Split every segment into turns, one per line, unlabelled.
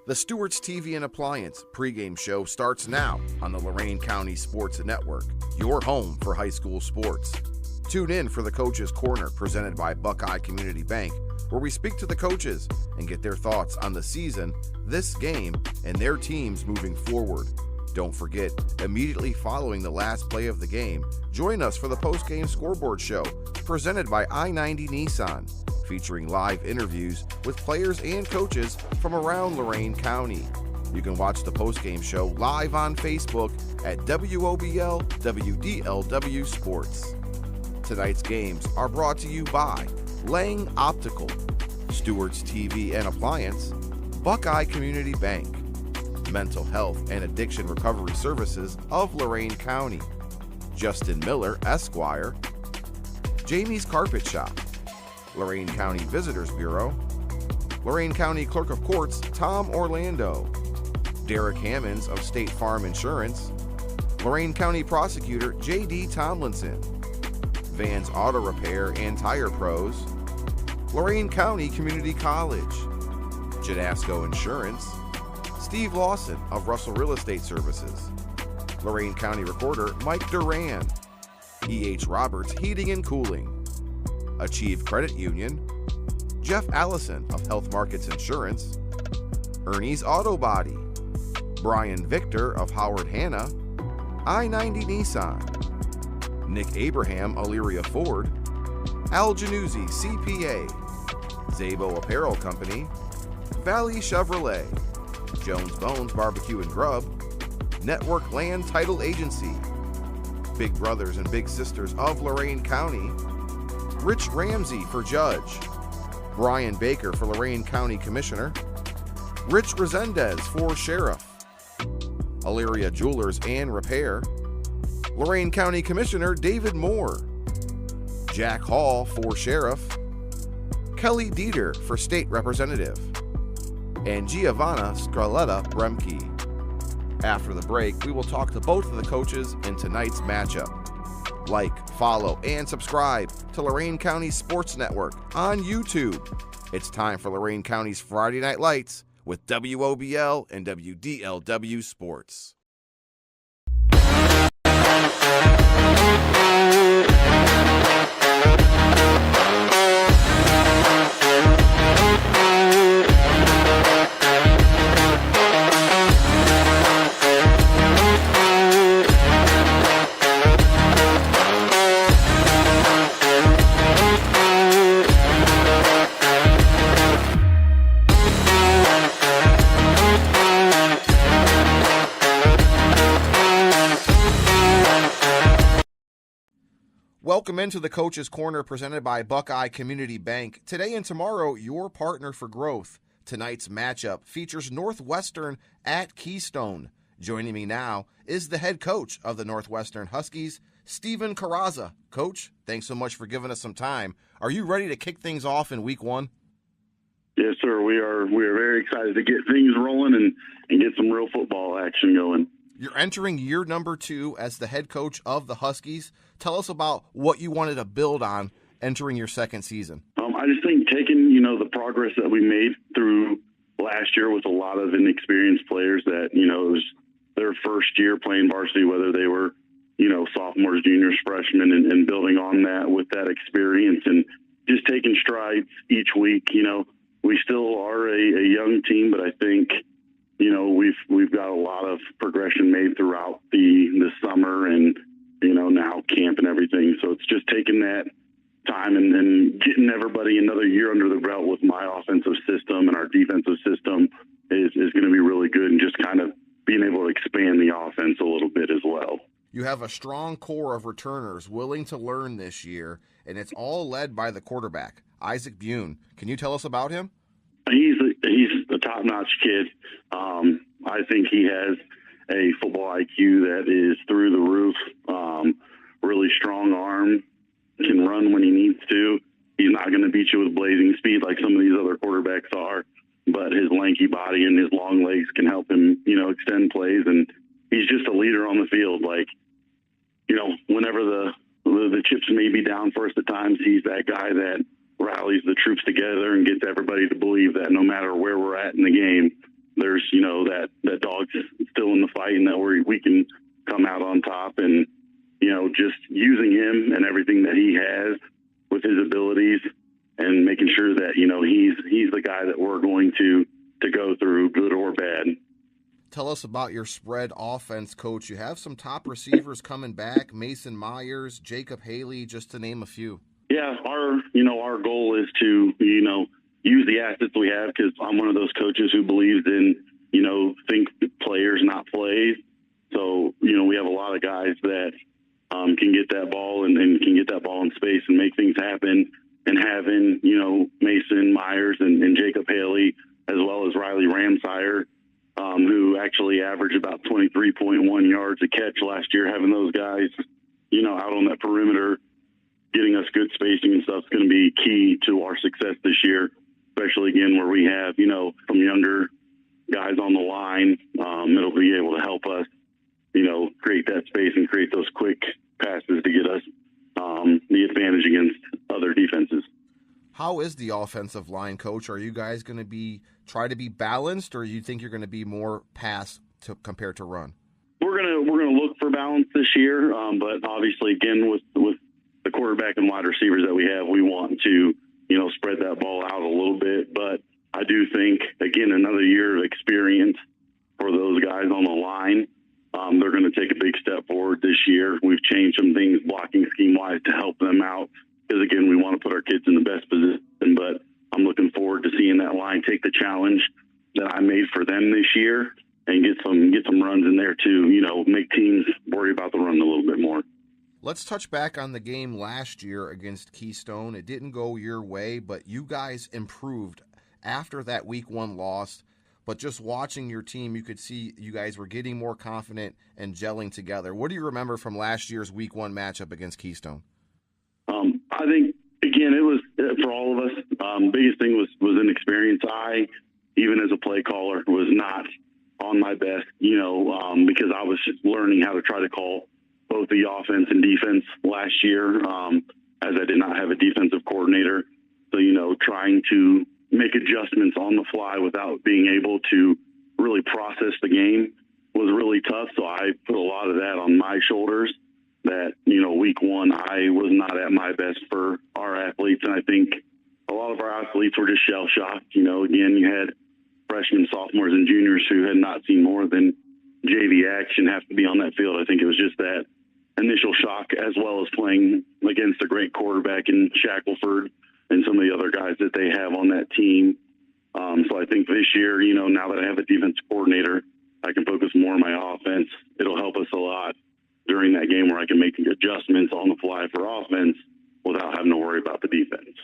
The Stewart's TV and Appliance pregame show starts now on the Lorain County Sports Network, your home for high school sports. Tune in for the Coach's Corner presented by Buckeye Community Bank, where we speak to the coaches and get their thoughts on the season, this game, and their teams moving forward. Don't forget, immediately following the last play of the game, join us for the post-game scoreboard show presented by I-90 Nissan, featuring live interviews with players and coaches from around Lorain County. You can watch the post-game show live on Facebook at WOBL WDLW Sports. Tonight's games are brought to you by Lang Optical, Stewart's TV and Appliance, Buckeye Community Bank, Mental Health and Addiction Recovery Services of Lorain County, Justin Miller, Esquire, Jamie's Carpet Shop, Lorain County Visitors Bureau, Lorain County Clerk of Courts Tom Orlando, Derek Hammonds of State Farm Insurance, Lorain County Prosecutor J.D. Tomlinson, Vans Auto Repair and Tire Pros, Lorain County Community College, Janasco Insurance, Steve Lawson of Russell Real Estate Services, Lorain County Recorder Mike Duran, E.H. Roberts Heating and Cooling, Achieve Credit Union, Jeff Allison of Health Markets Insurance, Ernie's Auto Body, Brian Victor of Howard Hanna, I-90 Nissan, Nick Abraham Elyria Ford, Al Januzzi CPA, Zabo Apparel Company, Valley Chevrolet, Jones Bones Barbecue and Grub, Network Land Title Agency, Big Brothers and Big Sisters of Lorain County, Rich Ramsey for Judge, Brian Baker for Lorain County Commissioner, Rich Resendez for Sheriff, Elyria Jewelers and Repair, Lorain County Commissioner David Moore, Jack Hall for Sheriff, Kelly Dieter for State Representative, and Giovanna Scarletta Bremke. After the break, we will talk to both of the coaches in tonight's matchup. Like, follow, and subscribe to Lorain County Sports Network on YouTube. It's time for Lorain County's Friday Night Lights with WOBL and WDLW Sports. Welcome into the Coach's Corner presented by Buckeye Community Bank. Today and tomorrow, your partner for growth. Tonight's matchup features Northwestern at Keystone. Joining me now is the head coach of the Northwestern Huskies, Steven Carrazza. Coach, thanks so much for giving us some time. Are you ready to kick things off in week one?
Yes, sir. We are very excited to get things rolling and get some real football action going.
You're entering year number 2 as the head coach of the Huskies. Tell us about what you wanted to build on entering your second season.
I just think taking, the progress that we made through last year with a lot of inexperienced players that, it was their first year playing varsity, whether they were, sophomores, juniors, freshmen, and building on that with that experience and just taking strides each week. We still are a young team, but I think, we've got a lot of progression made throughout the summer and, now camp and everything. So it's just taking that time and getting everybody another year under the belt with my offensive system and our defensive system is going to be really good, and just kind of being able to expand the offense a little bit as well.
You have a strong core of returners willing to learn this year, and it's all led by the quarterback, Isaac Bune. Can you tell us about him?
He's a top-notch kid. I think he has a football IQ that is through the roof. Really strong arm, can run when he needs to. He's not going to beat you with blazing speed like some of these other quarterbacks are, but his lanky body and his long legs can help him, extend plays. And he's just a leader on the field. Whenever the chips may be down for us at times, he's that guy that rallies the troops together and gets everybody to believe that no matter where we're at in the game, there's, that dog's still in the fight and that we can come out on top. And, just using him and everything that he has with his abilities and making sure that, he's the guy that we're going to go through, good or bad.
Tell us about your spread offense, Coach. You have some top receivers coming back, Mason Myers, Jacob Haley, just to name a few.
Yeah, our goal is to, use the assets we have, because I'm one of those coaches who believes in, think players, not plays. So, we have a lot of guys that can get that ball and can get that ball in space and make things happen. And having, Mason Myers and Jacob Haley, as well as Riley Ramsire, who actually averaged about 23.1 yards a catch last year, having those guys, out on that perimeter, getting us good spacing and stuff is going to be key to our success this year, especially, again, where we have, some younger guys on the line. It'll be able to help us, create that space and create those quick passes to get us the advantage against other defenses.
How is the offensive line, Coach? Are you guys going to try to be balanced, or you think you're going to be more pass compared to run?
We're gonna look for balance this year, but obviously, again, with the quarterback and wide receivers that we have, we want to spread that ball out a little bit. But I do think, again, another year of experience for those guys on the line. They're going to take a big step forward this year. We've changed some things blocking scheme-wise to help them out because, again, we want to put our kids in the best position. But I'm looking forward to seeing that line take the challenge that I made for them this year and get some runs in there to, make teams worry about the run a little bit more.
Let's touch back on the game last year against Keystone. It didn't go your way, but you guys improved after that Week 1 loss. But just watching your team, you could see you guys were getting more confident and gelling together. What do you remember from last year's Week 1 matchup against Keystone?
I think, again, it was for all of us. Biggest thing was inexperience. I, even as a play caller, was not on my best, because I was just learning how to try to call both the offense and defense last year, as I did not have a defensive coordinator. So, trying to make adjustments on the fly without being able to really process the game was really tough. So I put a lot of that on my shoulders that, Week 1, I was not at my best for our athletes. And I think a lot of our athletes were just shell-shocked. Again, you had freshmen, sophomores, and juniors who had not seen more than JV action have to be on that field. I think it was just that initial shock, as well as playing against a great quarterback in Shackelford and some of the other guys that they have on that team. So I think this year, now that I have a defense coordinator, I can focus more on my offense. It'll help us a lot during that game where I can make adjustments on the fly for offense without having to worry about the defense.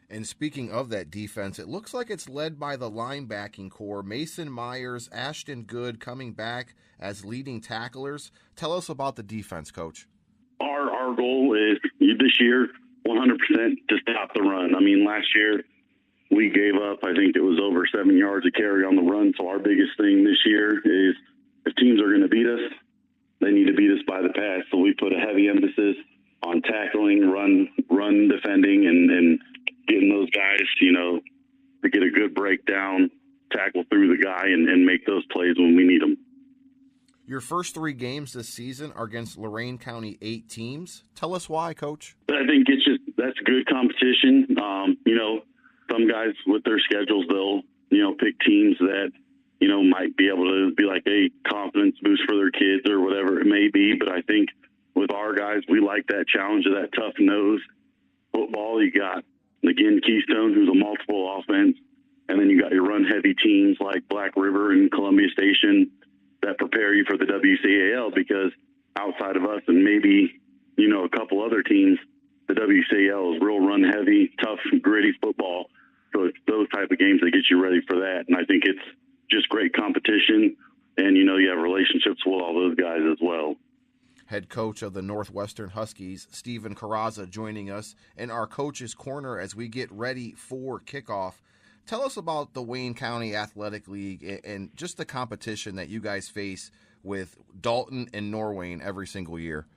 And speaking of that defense, it looks like it's led by the linebacking core. Mason Myers, Ashton Good coming back as leading tacklers. Tell us about the defense, Coach.
Our goal is this year 100% to stop the run. I mean, last year we gave up, I think it was over 7 yards a carry on the run. So our biggest thing this year is if teams are going to beat us, they need to beat us by the pass. So we put a heavy emphasis on tackling, run defending, and getting those guys, to get a good breakdown, tackle through the guy, and make those plays when we need them.
Your first 3 games this season are against Lorain County 8 teams. Tell us why, Coach.
I think that's good competition. Some guys with their schedules, they'll, pick teams that, might be able to be like a confidence boost for their kids or whatever it may be. But I think with our guys, we like that challenge of that tough nose football. You got, again, Keystone, who's a multiple offense. And then you got your run heavy teams like Black River and Columbia Station that prepare you for the WCAL, because outside of us and maybe, a couple other teams, the WCAL is real run heavy, tough, gritty football. So it's those type of games that get you ready for that. And I think it's just great competition. And, you have relationships with all those guys as well.
Head coach of the Northwestern Huskies, Stephen Carrazza, joining us in our Coach's Corner as we get ready for kickoff. Tell us about the Wayne County Athletic League and just the competition that you guys face with Dalton and Norwayne every single year.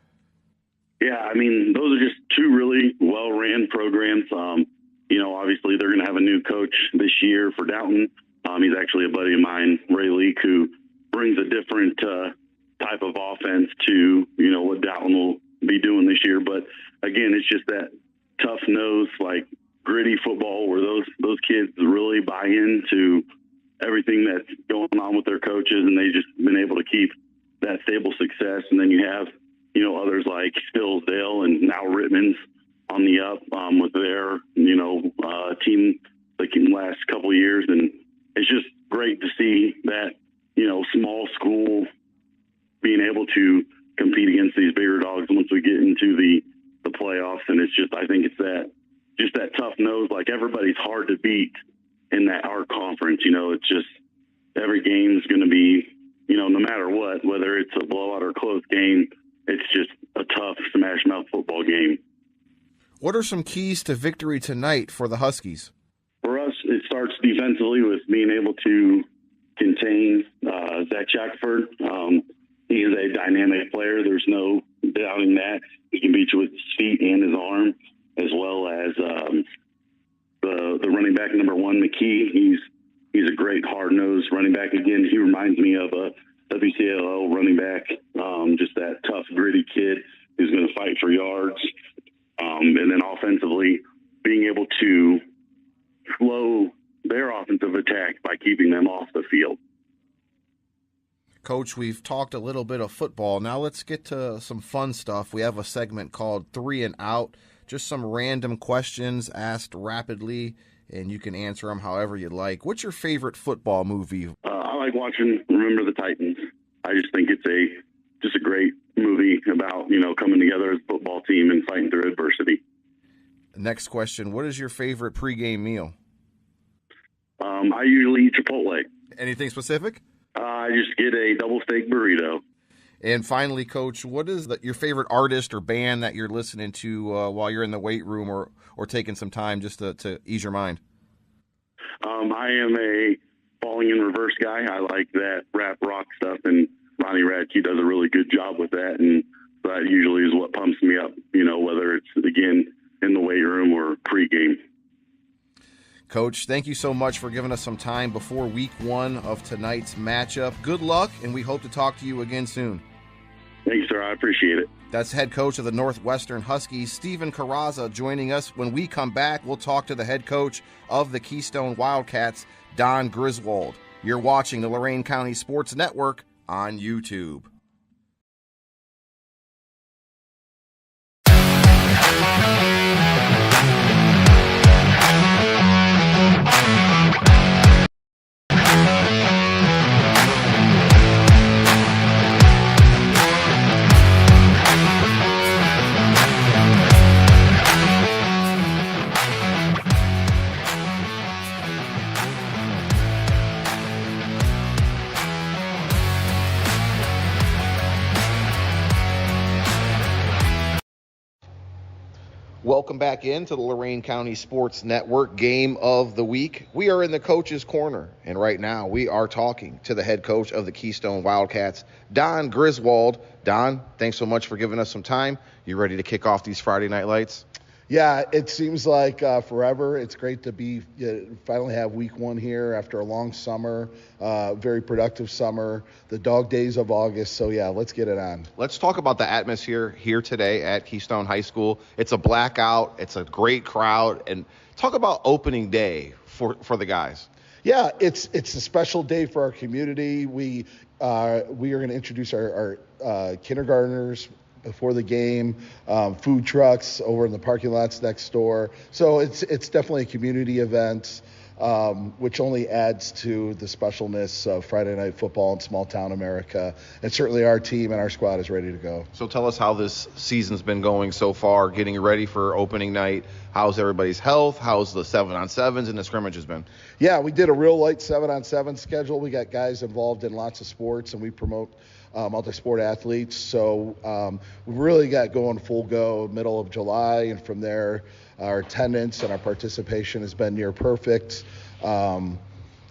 Yeah, I mean, those are just 2 really well-ran programs. Obviously they're going to have a new coach this year for Dalton. He's actually a buddy of mine, Ray Leak, who brings a different type of offense to, what Dalton will be doing this year. But again, it's just that tough nose, like gritty football where those kids really buy into everything that's going on with their coaches, and they've just been able to keep that stable success. And then you have, others like Stillsdale and now Rittman's on the up with their, team like in the last couple of years. And it's just great to see that, small school being able to compete against these bigger dogs once we get into the playoffs. And it's just, I think it's that tough nose, like everybody's hard to beat in our conference. It's just every game is going to be, no matter what, whether it's a blowout or a close game, it's just a tough smash mouth football game.
What are some keys to victory tonight for the Huskies?
For us, it starts defensively with being able to contain Zach Shackford. He is a dynamic player. There's no doubting that. He can beat you with his feet and his arm, as well as the running back number 1, McKee. He's a great hard-nosed running back. Again, he reminds me of a WCLL running back, just that tough, gritty kid who's going to fight for yards. And then offensively, being able to slow their offensive attack by keeping them off the field.
Coach, we've talked a little bit of football. Now let's get to some fun stuff. We have a segment called 3 and Out. Just some random questions asked rapidly, and you can answer them however you like. What's your favorite football movie?
I like watching Remember the Titans. I just think it's a great movie about, coming together as a football team and fighting through adversity.
Next question. What is your favorite pregame meal?
I usually eat Chipotle.
Anything specific?
I just get a double steak burrito.
And finally, Coach, what is your favorite artist or band that you're listening to while you're in the weight room or taking some time just to ease your mind?
I am a Falling in Reverse guy. I like that rap rock stuff, and Ronnie Radke does a really good job with that, and that usually is what pumps me up, whether it's, again, in the weight room or pregame.
Coach, thank you so much for giving us some time before week 1 of tonight's matchup. Good luck, and we hope to talk to you again soon.
Thanks, sir. I appreciate it.
That's head coach of the Northwestern Huskies, Steven Carrazza, joining us. When we come back, we'll talk to the head coach of the Keystone Wildcats, Don Griswold. You're watching the Lorain County Sports Network on YouTube. Welcome back into the Lorain County Sports Network Game of the Week. We are in the Coach's Corner, and right now we are talking to the head coach of the Keystone Wildcats, Don Griswold. Don, thanks so much for giving us some time. You ready to kick off these Friday Night Lights?
Yeah, it seems like forever. It's great to finally have week 1 here after a long summer, very productive summer, the dog days of August. So, yeah, let's get it on.
Let's talk about the atmosphere here today at Keystone High School. It's a blackout. It's a great crowd. And talk about opening day for the guys.
Yeah, it's a special day for our community. We are going to introduce our kindergartners before the game, food trucks over in the parking lots next door. So it's definitely a community event, which only adds to the specialness of Friday night football in small town America. And certainly our team and our squad is ready to go.
So tell us how this season's been going so far, getting ready for opening night. How's everybody's health? How's the 7-on-7s and the scrimmages been?
Yeah, we did a real light 7-on-7 schedule. We got guys involved in lots of sports, and we promote multi-sport athletes. So we really got going full go middle of July, and from there our attendance and our participation has been near perfect.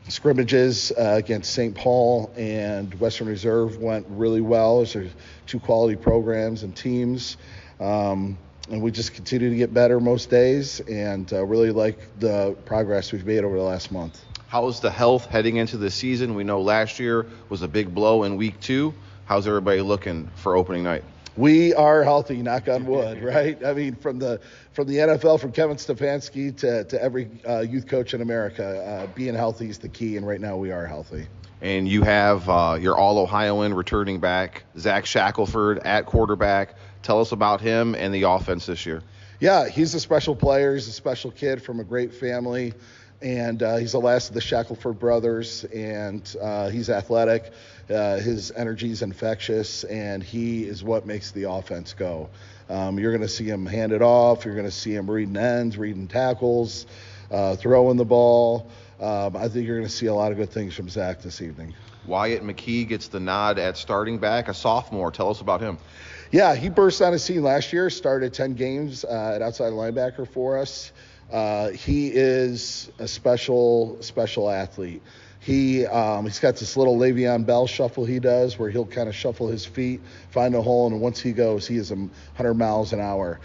Scrimmages against St. Paul and Western Reserve went really well. Those are 2 quality programs and teams. And we just continue to get better most days, and really like the progress we've made over the last month.
How's the health heading into the season? We know last year was a big blow in week 2. How's everybody looking for opening night?
We are healthy, knock on wood, right? I mean, from the NFL, from Kevin Stefanski to every youth coach in America, being healthy is the key, and right now we are healthy.
And you have your All-Ohioan returning back, Zach Shackelford, at quarterback. Tell us about him and the offense this year.
Yeah, he's a special player. He's a special kid from a great family, and he's the last of the Shackelford brothers, and he's athletic. His energy is infectious, and he is what makes the offense go. You're going to see him hand it off. You're going to see him reading ends, reading tackles, throwing the ball. I think you're going to see a lot of good things from Zach this evening.
Wyatt McKee gets the nod at starting back, a sophomore. Tell us about him.
Yeah, he burst on the scene last year, started 10 games at outside linebacker for us. He is a special athlete. He's got this little Le'Veon Bell shuffle he does where he'll kind of shuffle his feet, find a hole, and once he goes, he is 100 miles an hour.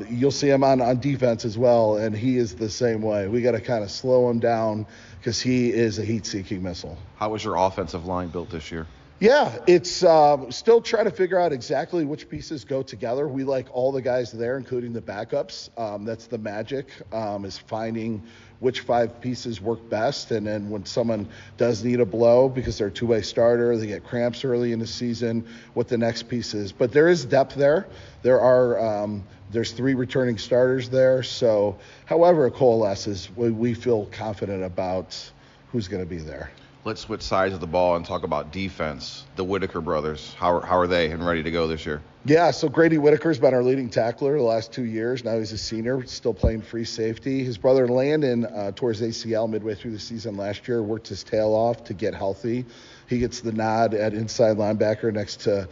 You'll see him on defense as well, and he is the same way. We got to kind of slow him down because he is a heat-seeking missile.
How was your offensive line built this year?
Yeah, it's still trying to figure out exactly which pieces go together. We like all the guys there, including the backups. That's the magic, is finding which 5 pieces work best. And then when someone does need a blow because they're a two-way starter, they get cramps early in the season, what the next piece is. But there is depth there. There's 3 returning starters there. So however it coalesces, we feel confident about who's going to be there.
Let's switch sides of the ball and talk about defense. The Whitaker brothers, how are they and ready to go this year?
Yeah, so Grady Whitaker's been our leading tackler the last 2 years. Now he's a senior, still playing free safety. His brother Landon tore his ACL midway through the season last year, worked his tail off to get healthy. He gets the nod at inside linebacker next to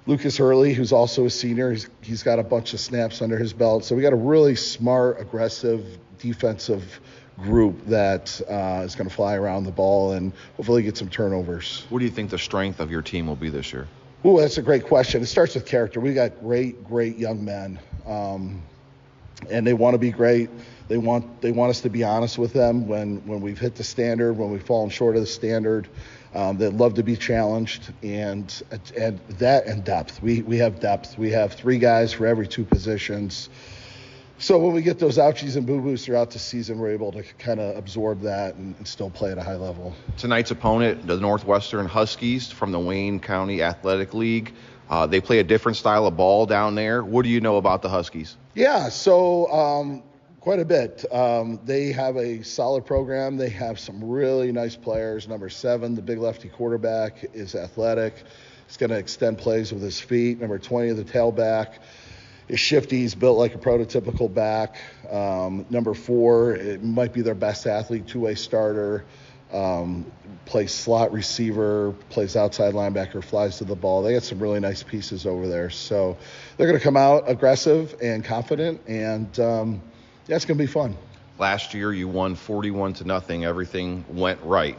Lucas Hurley, who's also a senior. He's got a bunch of snaps under his belt. So we got a really smart, aggressive, defensive group that is going to fly around the ball and hopefully get some turnovers.
What do you think the strength of your team will be this year?
Ooh, that's a great question. It starts with character. We got great young men, and they want to be great. They want us to be honest with them when we've hit the standard, when we've fallen short of the standard. They love to be challenged, and that and depth. We have depth. We have 3 guys for every 2 positions. So when we get those ouchies and boo-boos throughout the season, we're able to kind of absorb that and still play at a high level.
Tonight's opponent, the Northwestern Huskies from the Wayne County Athletic League. They play a different style of ball down there. What do you know about the Huskies?
Yeah, so quite a bit. They have a solid program. They have some really nice players. Number 7, the big lefty quarterback, is athletic. He's going to extend plays with his feet. Number 20, the tailback, is shifty. He's built like a prototypical back. Number 4, it might be their best athlete, 2-way starter, plays slot receiver, plays outside linebacker, flies to the ball. They got some really nice pieces over there. So they're going to come out aggressive and confident, and it's going to be fun.
Last year you won 41-0. Everything went right.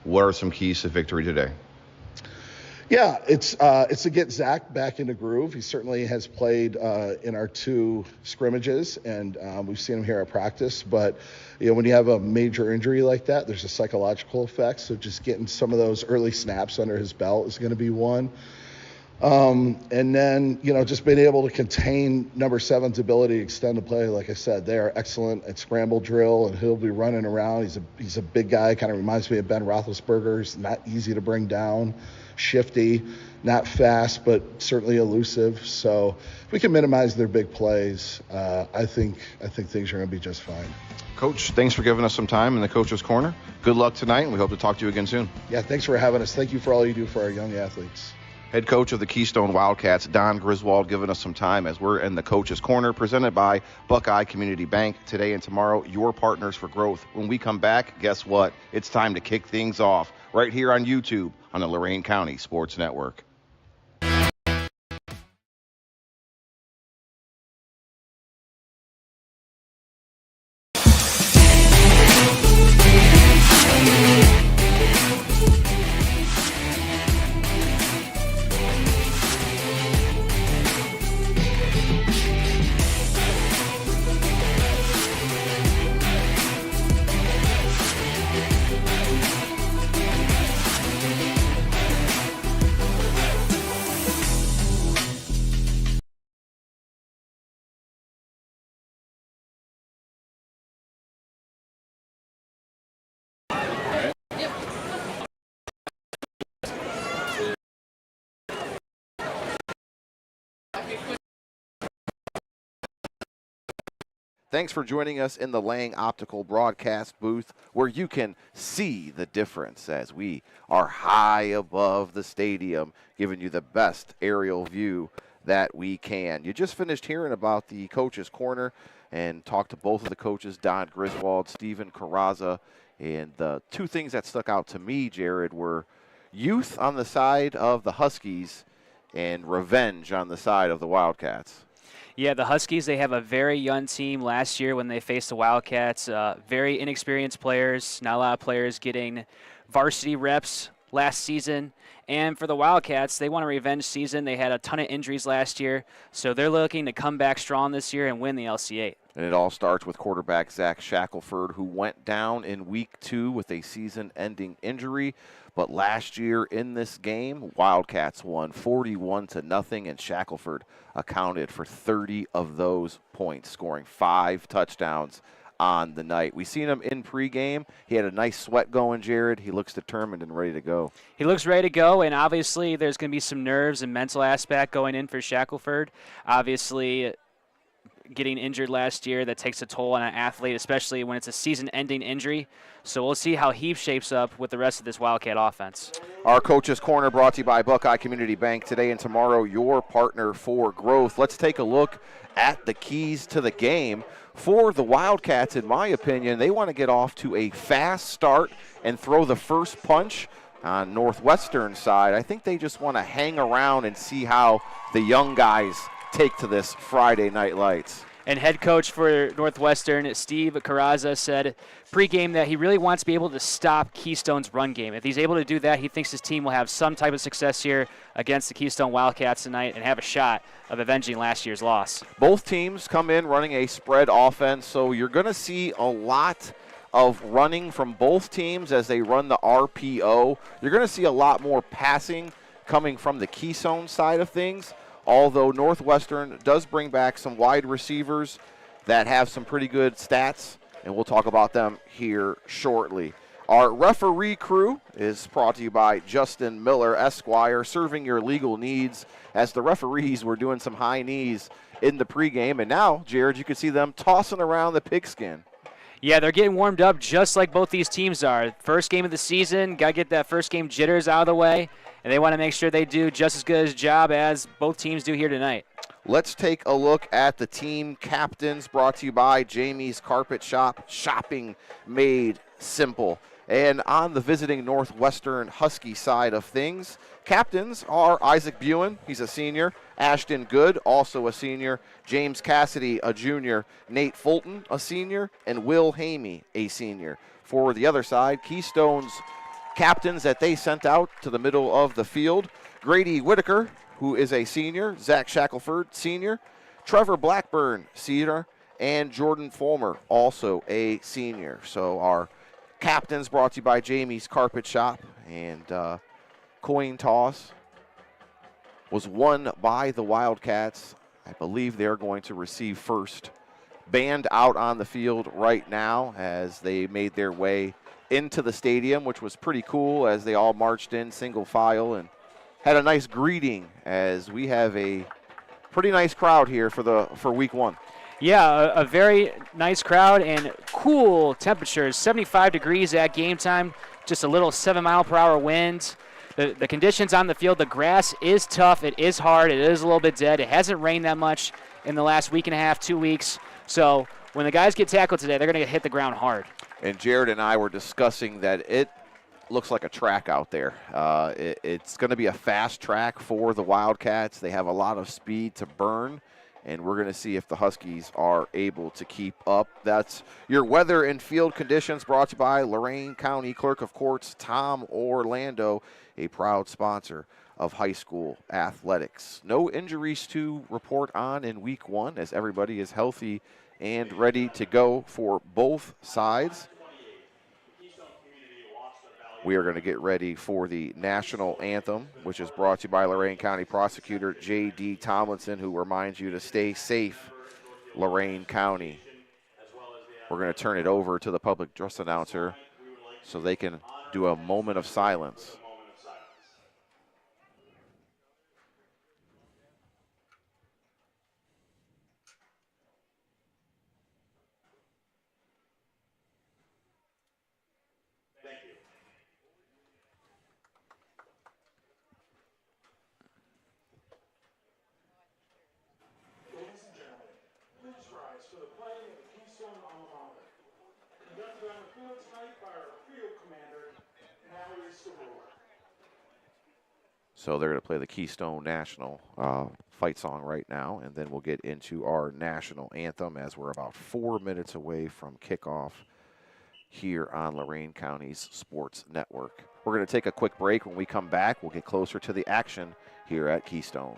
What are some keys to victory today?
Yeah, it's to get Zach back into groove. He certainly has played in our 2 scrimmages, and we've seen him here at practice. But when you have a major injury like that, there's a psychological effect. So just getting some of those early snaps under his belt is going to be one. And then just being able to contain number 7's ability to extend the play. Like I said, they are excellent at scramble drill, and he'll be running around. He's a big guy, kind of reminds me of Ben Roethlisberger. He's not easy to bring down. Shifty, not fast, but certainly elusive. So if we can minimize their big plays, I think things are going to be just fine.
Coach, thanks for giving us some time in the Coach's Corner. Good luck tonight, and we hope to talk to you again soon.
Yeah, thanks for having us. Thank you for all you do for our young athletes.
Head coach of the Keystone Wildcats, Don Griswold, giving us some time as we're in the Coach's Corner, presented by Buckeye Community Bank. Today and tomorrow, your partners for growth. When we come back, guess what? It's time to kick things off right here on YouTube on the Lorain County Sports Network. Thanks for joining us in the Lang Optical broadcast booth where you can see the difference as we are high above the stadium, giving you the best aerial view that we can. You just finished hearing about the Coach's Corner and talked to both of the coaches, Don Griswold, Steven Carrazza, and the two things that stuck out to me, Jared, were youth on the side of the Huskies and revenge on the side of the Wildcats.
Yeah, the Huskies, they have a very young team. Last year when they faced the Wildcats, very inexperienced players, not a lot of players getting varsity reps last season. And for the Wildcats, they want a revenge season. They had a ton of injuries last year, so they're looking to come back strong this year and win the LCA.
And it all starts with quarterback Zach Shackelford, who went down in week 2 with a season-ending injury. But last year in this game, Wildcats won 41-0, and Shackelford accounted for 30 of those points, scoring 5 touchdowns on the night. We seen him in pregame. He had a nice sweat going, Jared. He looks determined and ready to go.
He looks ready to go, and obviously there's going to be some nerves and mental aspect going in for Shackelford. Obviously, getting injured last year, that takes a toll on an athlete, especially when it's a season-ending injury. So we'll see how he shapes up with the rest of this Wildcat offense.
Our Coach's Corner brought to you by Buckeye Community Bank. Today and tomorrow, your partner for growth. Let's take a look at the keys to the game. For the Wildcats, in my opinion, they want to get off to a fast start and throw the first punch. On Northwestern side, I think they just want to hang around and see how the young guys take to this Friday Night Lights.
And head coach for Northwestern, Steve Carrazza, said pregame that he really wants to be able to stop Keystone's run game. If he's able to do that, he thinks his team will have some type of success here against the Keystone Wildcats tonight and have a shot of avenging last year's loss.
Both teams come in running a spread offense, so you're going to see a lot of running from both teams as they run the RPO. You're going to see a lot more passing coming from the Keystone side of things, although Northwestern does bring back some wide receivers that have some pretty good stats, and we'll talk about them here shortly. Our referee crew is brought to you by Justin Miller, Esquire, serving your legal needs, as the referees were doing some high knees in the pregame, and now, Jared, you can see them tossing around the pigskin.
Yeah, they're getting warmed up just like both these teams are. First game of the season, got to get that first game jitters out of the way, and they want to make sure they do just as good a job as both teams do here tonight.
Let's take a look at the team captains, brought to you by Jamie's Carpet Shop, shopping made simple. And on the visiting Northwestern Husky side of things, captains are Isaac Buin, he's a senior, Ashton Good, also a senior, James Cassidy, a junior, Nate Fulton, a senior, and Will Hamey, a senior. For the other side, Keystone's captains that they sent out to the middle of the field, Grady Whitaker, who is a senior, Zach Shackelford, senior, Trevor Blackburn, senior, and Jordan Fulmer, also a senior. So our captains brought to you by Jamie's Carpet Shop, and coin toss was won by the Wildcats. I believe they're going to receive first. Band out on the field right now as they made their way into the stadium, which was pretty cool as they all marched in single file and had a nice greeting, as we have a pretty nice crowd here for week 1.
Yeah, a very nice crowd and cool temperatures, 75 degrees at game time, just a little 7-mile-per-hour wind. The conditions on the field, the grass is tough, it is hard, it is a little bit dead. It hasn't rained that much in the last week and a half, 2 weeks. So when the guys get tackled today, they're going to hit the ground hard.
And Jared and I were discussing that it looks like a track out there. It's going to be a fast track for the Wildcats. They have a lot of speed to burn, and we're going to see if the Huskies are able to keep up. That's your weather and field conditions, brought to you by Lorain County Clerk of Courts Tom Orlando, a proud sponsor of high school athletics. No injuries to report on in week 1, as everybody is healthy and ready to go for both sides. We are going to get ready for the national anthem, which is brought to you by Lorain County Prosecutor J.D. Tomlinson, who reminds you to stay safe, Lorain County. We're going to turn it over to the public address announcer so they can do a moment of silence.
So they're going to play the Keystone National fight song right now, and then we'll get into our national anthem as we're about 4 minutes away from kickoff here on Lorain County's Sports Network. We're going to take a quick break. When we come back, we'll get closer to the action here at Keystone.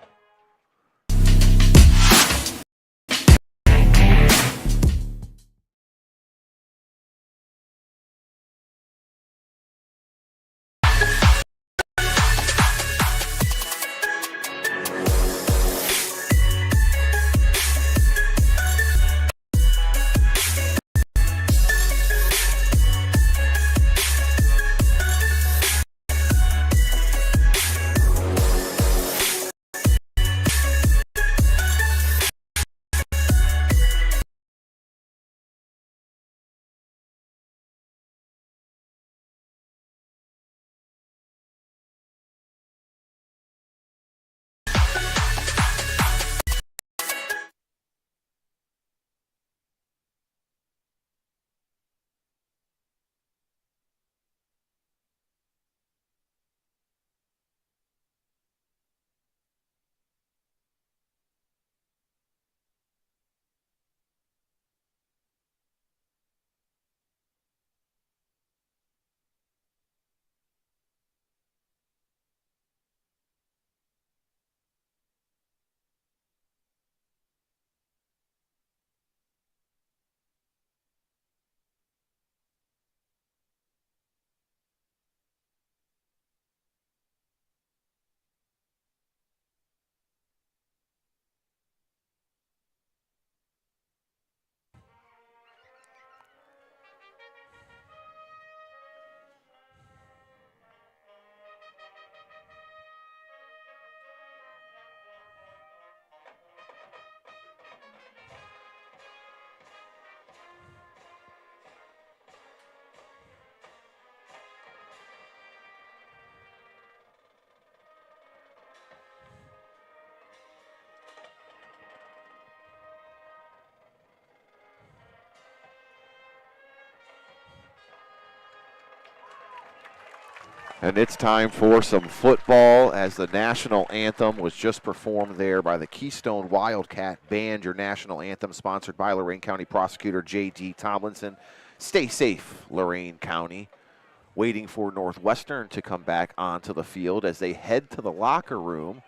And it's time for some football as the national anthem was just performed there by the Keystone Wildcat Band. Your national anthem sponsored by Lorain County Prosecutor J.D. Tomlinson. Stay safe, Lorain County. Waiting for Northwestern to come back onto the field as they head to the locker room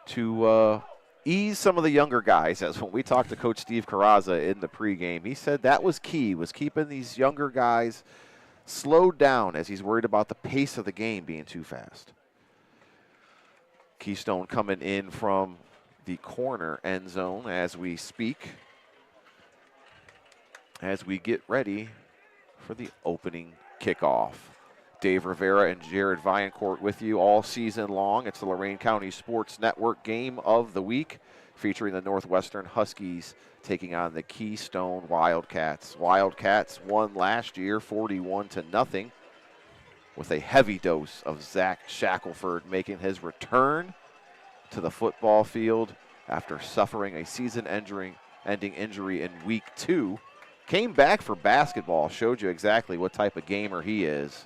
to ease some of the younger guys. As when we talked to Coach Steve Carrazza in the pregame, he said that was key, was keeping these younger guys slowed down as he's worried about the pace of the game being too fast. Keystone coming in from the corner end zone as we speak, as we get ready for the opening kickoff. Dave Rivera and Jared Viancourt with you all season long. It's the Lorain County Sports Network game of the week, featuring the Northwestern Huskies taking on the Keystone Wildcats. Wildcats won last year 41-0 with a heavy dose of Zach Shackelford making his return to the football field after suffering a season-ending injury in week 2. Came back for basketball, showed you exactly what type of gamer he is.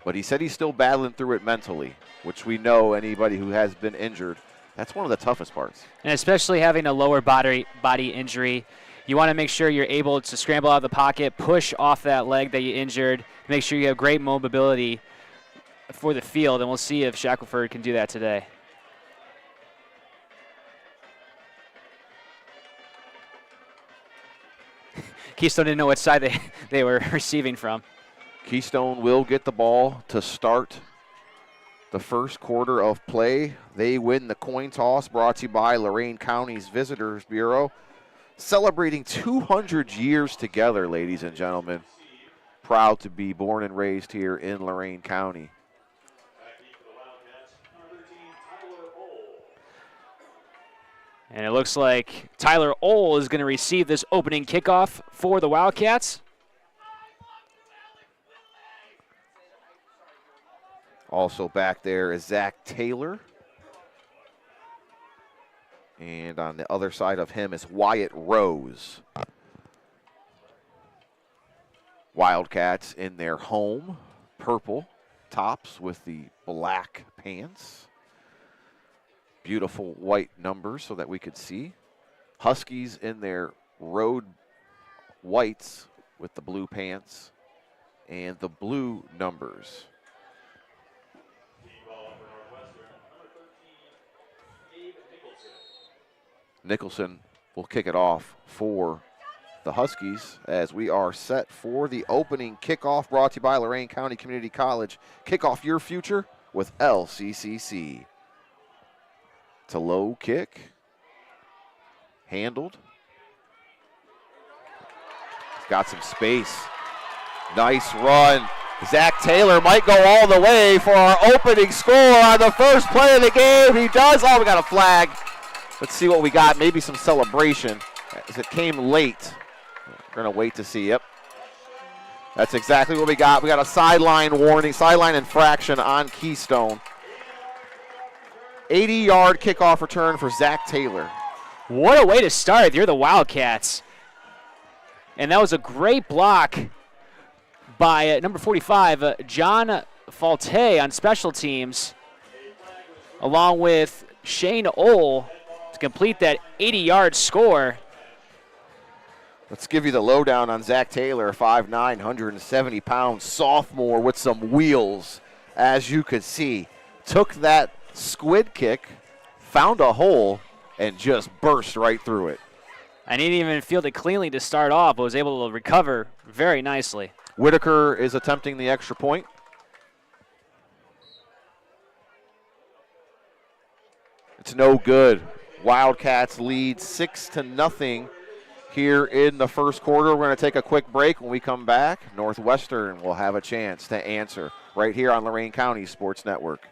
But he said he's still battling through it mentally, which we know anybody who has been injured, that's one of the toughest parts.
And especially having a lower body injury, you want to make sure you're able to scramble out of the pocket, push off that leg that you injured, make sure you have great mobility for the field, and we'll see if Shackelford can do that today. Keystone didn't know what side they were receiving from.
Keystone will get the ball to start the first quarter of play. They win the coin toss, brought to you by Lorain County's Visitors Bureau. Celebrating 200 years together, ladies and gentlemen. Proud to be born and raised here in Lorain County.
And it looks like Tyler Ohl is going to receive this opening kickoff for the Wildcats.
Also back there is Zach Taylor. And on the other side of him is Wyatt Rose. Wildcats in their home purple tops with the black pants. Beautiful white numbers so that we could see. Huskies in their road whites with the blue pants and the blue numbers. Nicholson will kick it off for the Huskies as we are set for the opening kickoff, brought to you by Lorain County Community College. Kick off your future with LCCC. It's a low kick. Handled. He's got some space. Nice run. Zach Taylor might go all the way for our opening score on the first play of the game. He does. Oh, we got a flag. Let's see what we got. Maybe some celebration as it came late. We're going to wait to see. Yep. That's exactly what we got. We got a sideline warning, sideline infraction on Keystone. 80-yard kickoff return for Zach Taylor.
What a way to start. You're the Wildcats. And that was a great block by number 45, John Falte on special teams, along with Shane Ohl to complete that 80-yard score.
Let's give you the lowdown on Zach Taylor, 5'9", 170-pound sophomore with some wheels, as you could see. Took that squid kick, found a hole, and just burst right through it.
And he didn't even field it cleanly to start off, but was able to recover very nicely.
Whitaker is attempting the extra point. It's no good. Wildcats lead 6-0 here in the first quarter. We're going to take a quick break. When we come back, Northwestern will have a chance to answer right here on Lorain County Sports Network.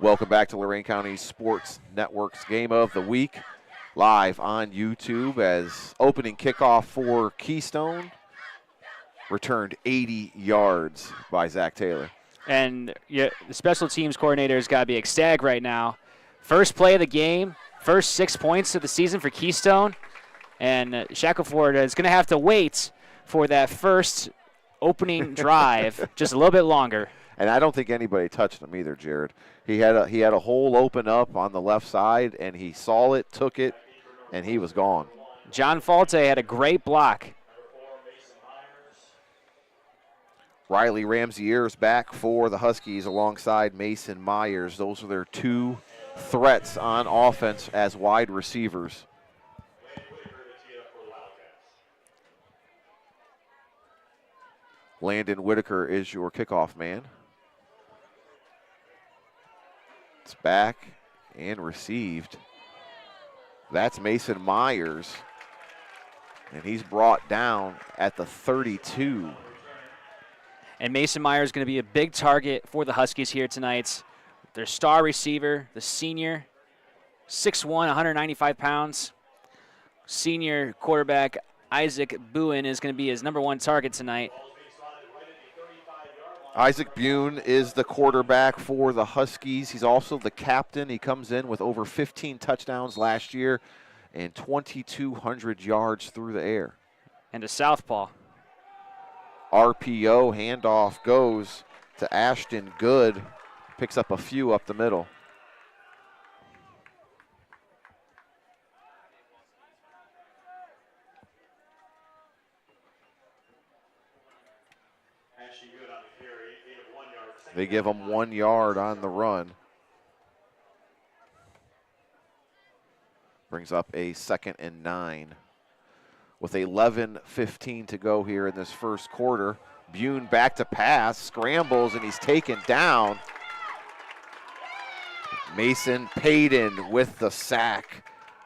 Welcome back to Lorain County Sports Network's Game of the Week, live on YouTube as opening kickoff for Keystone returned 80 yards by Zach Taylor.
And the special teams coordinator's got to be ecstatic right now. First play of the game, first 6 points of the season for Keystone, and Shackelford is going to have to wait for that first opening drive just a little bit longer.
And I don't think anybody touched him either, Jared. He had a hole open up on the left side, and he saw it, took it, and he was gone.
John Falte had a great block.
Riley Ramseyer's back for the Huskies alongside Mason Myers. Those are their two threats on offense as wide receivers. Landon Whitaker is your kickoff man. It's back and received. That's Mason Myers, and he's brought down at the 32.
And Mason Myers is going to be a big target for the Huskies here tonight. Their star receiver, the senior, 6'1", 195 pounds. Senior quarterback Isaac Bowen is going to be his number one target tonight.
Isaac Bune is the quarterback for the Huskies. He's also the captain. He comes in with over 15 touchdowns last year and 2,200 yards through the air.
And a southpaw.
RPO handoff goes to Ashton Good. Picks up a few up the middle. They give him 1 yard on the run. Brings up a 2nd and 9. With 11:15 to go here in this first quarter. Bune back to pass, scrambles, and he's taken down. Mason Payton with the sack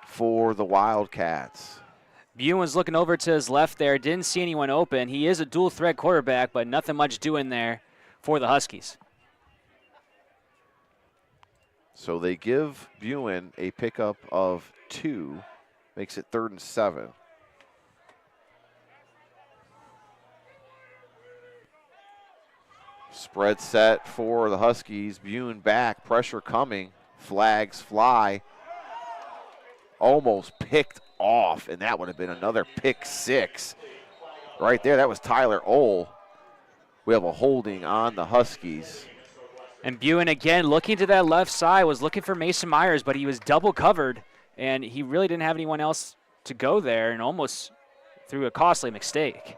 for the Wildcats.
Buen's looking over to his left there. Didn't see anyone open. He is a dual threat quarterback, but nothing much doing there for the Huskies.
So they give Buen a pickup of 2, makes it 3rd and 7. Spread set for the Huskies. Buen back, pressure coming, flags fly. Almost picked off, and that would have been another pick 6. Right there, that was Tyler Ohl. We have a holding on the Huskies.
And Buen again looking to that left side, was looking for Mason Myers, but he was double covered, and he really didn't have anyone else to go there, and almost threw a costly mistake.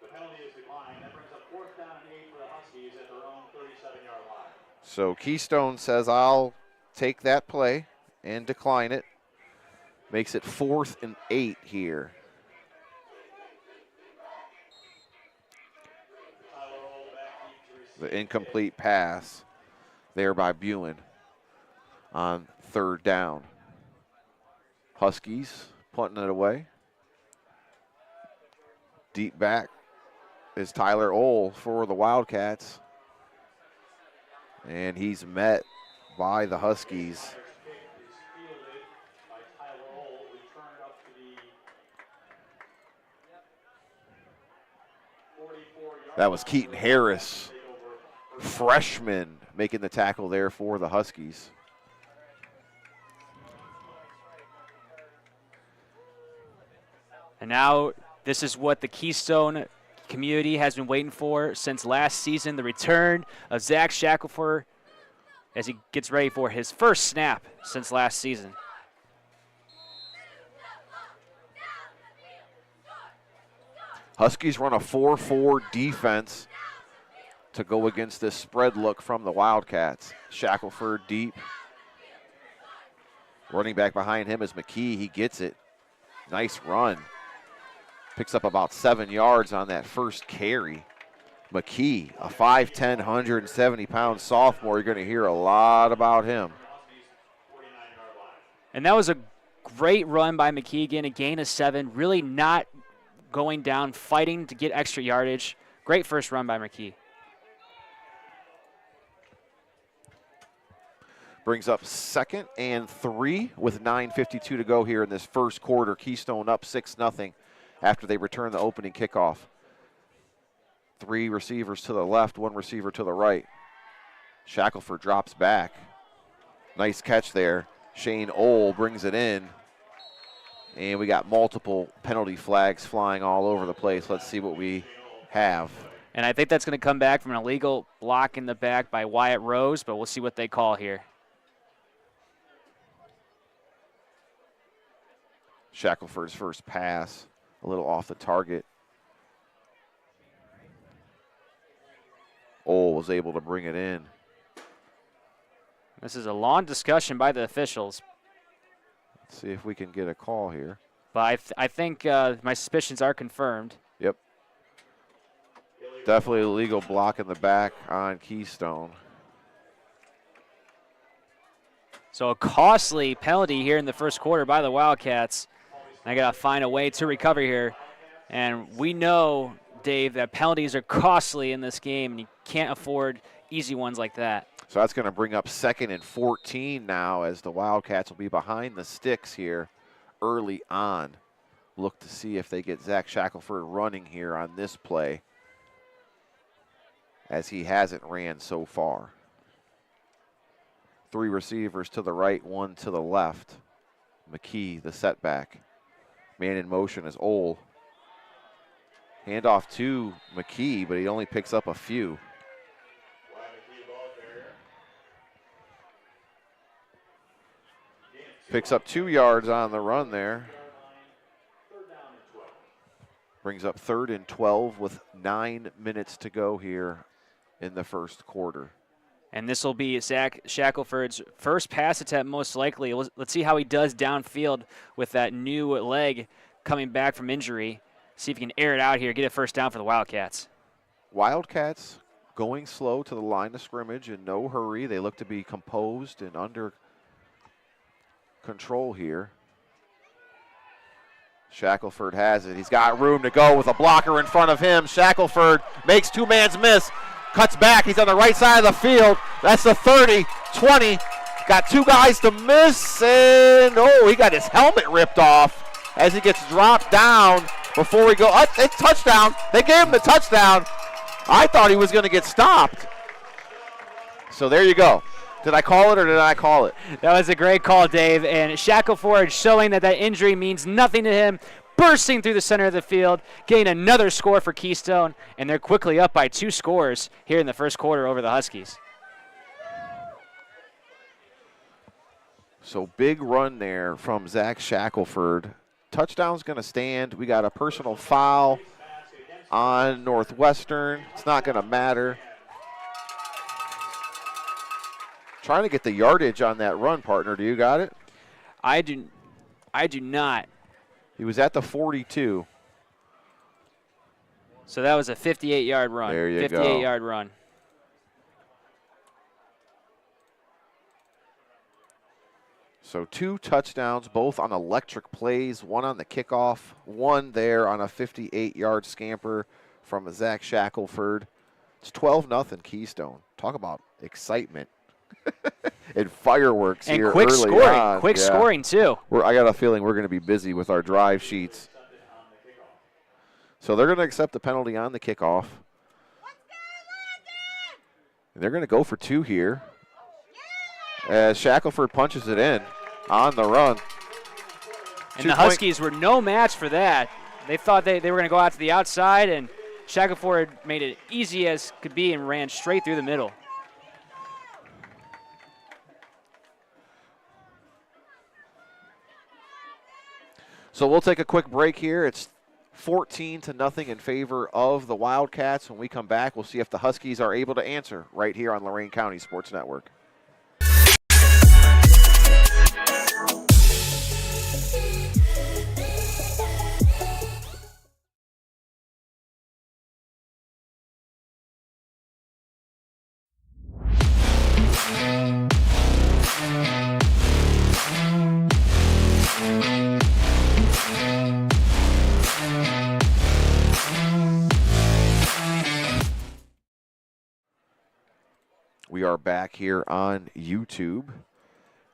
The penalty is declined. That brings up 4th down and 8 for the Huskies at their own 37-yard line.
So Keystone says, I'll take that play and decline it. Makes it 4th and 8 here. The incomplete pass there by Buen on 3rd down. Huskies punting it away. Deep back is Tyler Ohl for the Wildcats. And he's met by the Huskies. That was Keaton Harris, freshman, making the tackle there for the Huskies.
And now this is what the Keystone community has been waiting for since last season, the return of Zach Shackelford as he gets ready for his first snap since last season.
Huskies run a 4-4 defense to go against this spread look from the Wildcats. Shackelford deep. Running back behind him is McKee. He gets it. Nice run. Picks up about 7 yards on that first carry. McKee, a 5'10", 170-pound sophomore. You're going to hear a lot about him.
And that was a great run by McKee. Again, a gain of 7. Really not going down, fighting to get extra yardage. Great first run by McKee.
Brings up 2nd and 3 with 9:52 to go here in this first quarter. Keystone up 6-0 after they return the opening kickoff. 3 receivers to the left, 1 receiver to the right. Shackelford drops back. Nice catch there. Shane Ohl brings it in. And we got multiple penalty flags flying all over the place. Let's see what we have.
And I think that's going to come back from an illegal block in the back by Wyatt Rose, but we'll see what they call here.
Shackelford's first pass, a little off the target. Ohl was able to bring it in.
This is a long discussion by the officials.
Let's see if we can get a call here.
But I think my suspicions are confirmed.
Yep. Definitely a legal block in the back on Keystone.
So a costly penalty here in the first quarter by the Wildcats. I got to find a way to recover here. And we know, Dave, that penalties are costly in this game, and you can't afford easy ones like that.
So that's going to bring up 2nd and 14 now as the Wildcats will be behind the sticks here early on. Look to see if they get Zach Shackelford running here on this play, as he hasn't ran so far. 3 receivers to the right, 1 to the left. McKee, the setback. Man in motion is Ohl. Handoff to McKee, but he only picks up a few. Picks up 2 yards on the run there. Brings up 3rd and 12 with 9 minutes to go here in the first quarter.
And this will be Zach Shackelford's first pass attempt, most likely. Let's see how he does downfield with that new leg coming back from injury. See if he can air it out here, get a first down for the Wildcats.
Wildcats going slow to the line of scrimmage in no hurry. They look to be composed and under control here. Shackelford has it. He's got room to go with a blocker in front of him. Shackelford makes two-man's miss, cuts back. He's on the right side of the field. That's the 30, 20. Got two guys to miss, and he got his helmet ripped off as he gets dropped down before we go. It's touchdown. They gave him the touchdown. I thought he was going to get stopped. So there you go. Did I call it or did I call it?
That was a great call, Dave. And Shackelford showing that injury means nothing to him, bursting through the center of the field, getting another score for Keystone, and they're quickly up by 2 scores here in the first quarter over the Huskies.
So big run there from Zach Shackelford. Touchdown's going to stand. We got a personal foul on Northwestern. It's not going to matter. Trying to get the yardage on that run, partner. Do you got it?
I do not.
He was at the 42.
So that was a 58-yard run.
There you go.
58-yard run.
So 2 touchdowns, both on electric plays, one on the kickoff, one there on a 58-yard scamper from Zach Shackelford. It's 12-0 Keystone. Talk about excitement. And fireworks
and
here
quick
early
scoring.
on.
Quick scoring, too.
I got a feeling we're going to be busy with our drive sheets. So they're going to accept the penalty on the kickoff. And they're going to go for 2 here as Shackelford punches it in on the run.
And the Huskies were no match for that. They thought they were going to go out to the outside, and Shackelford made it easy as could be and ran straight through the middle.
So we'll take a quick break here. It's 14-0 in favor of the Wildcats. When we come back, we'll see if the Huskies are able to answer right here on Lorain County Sports Network. We are back here on YouTube.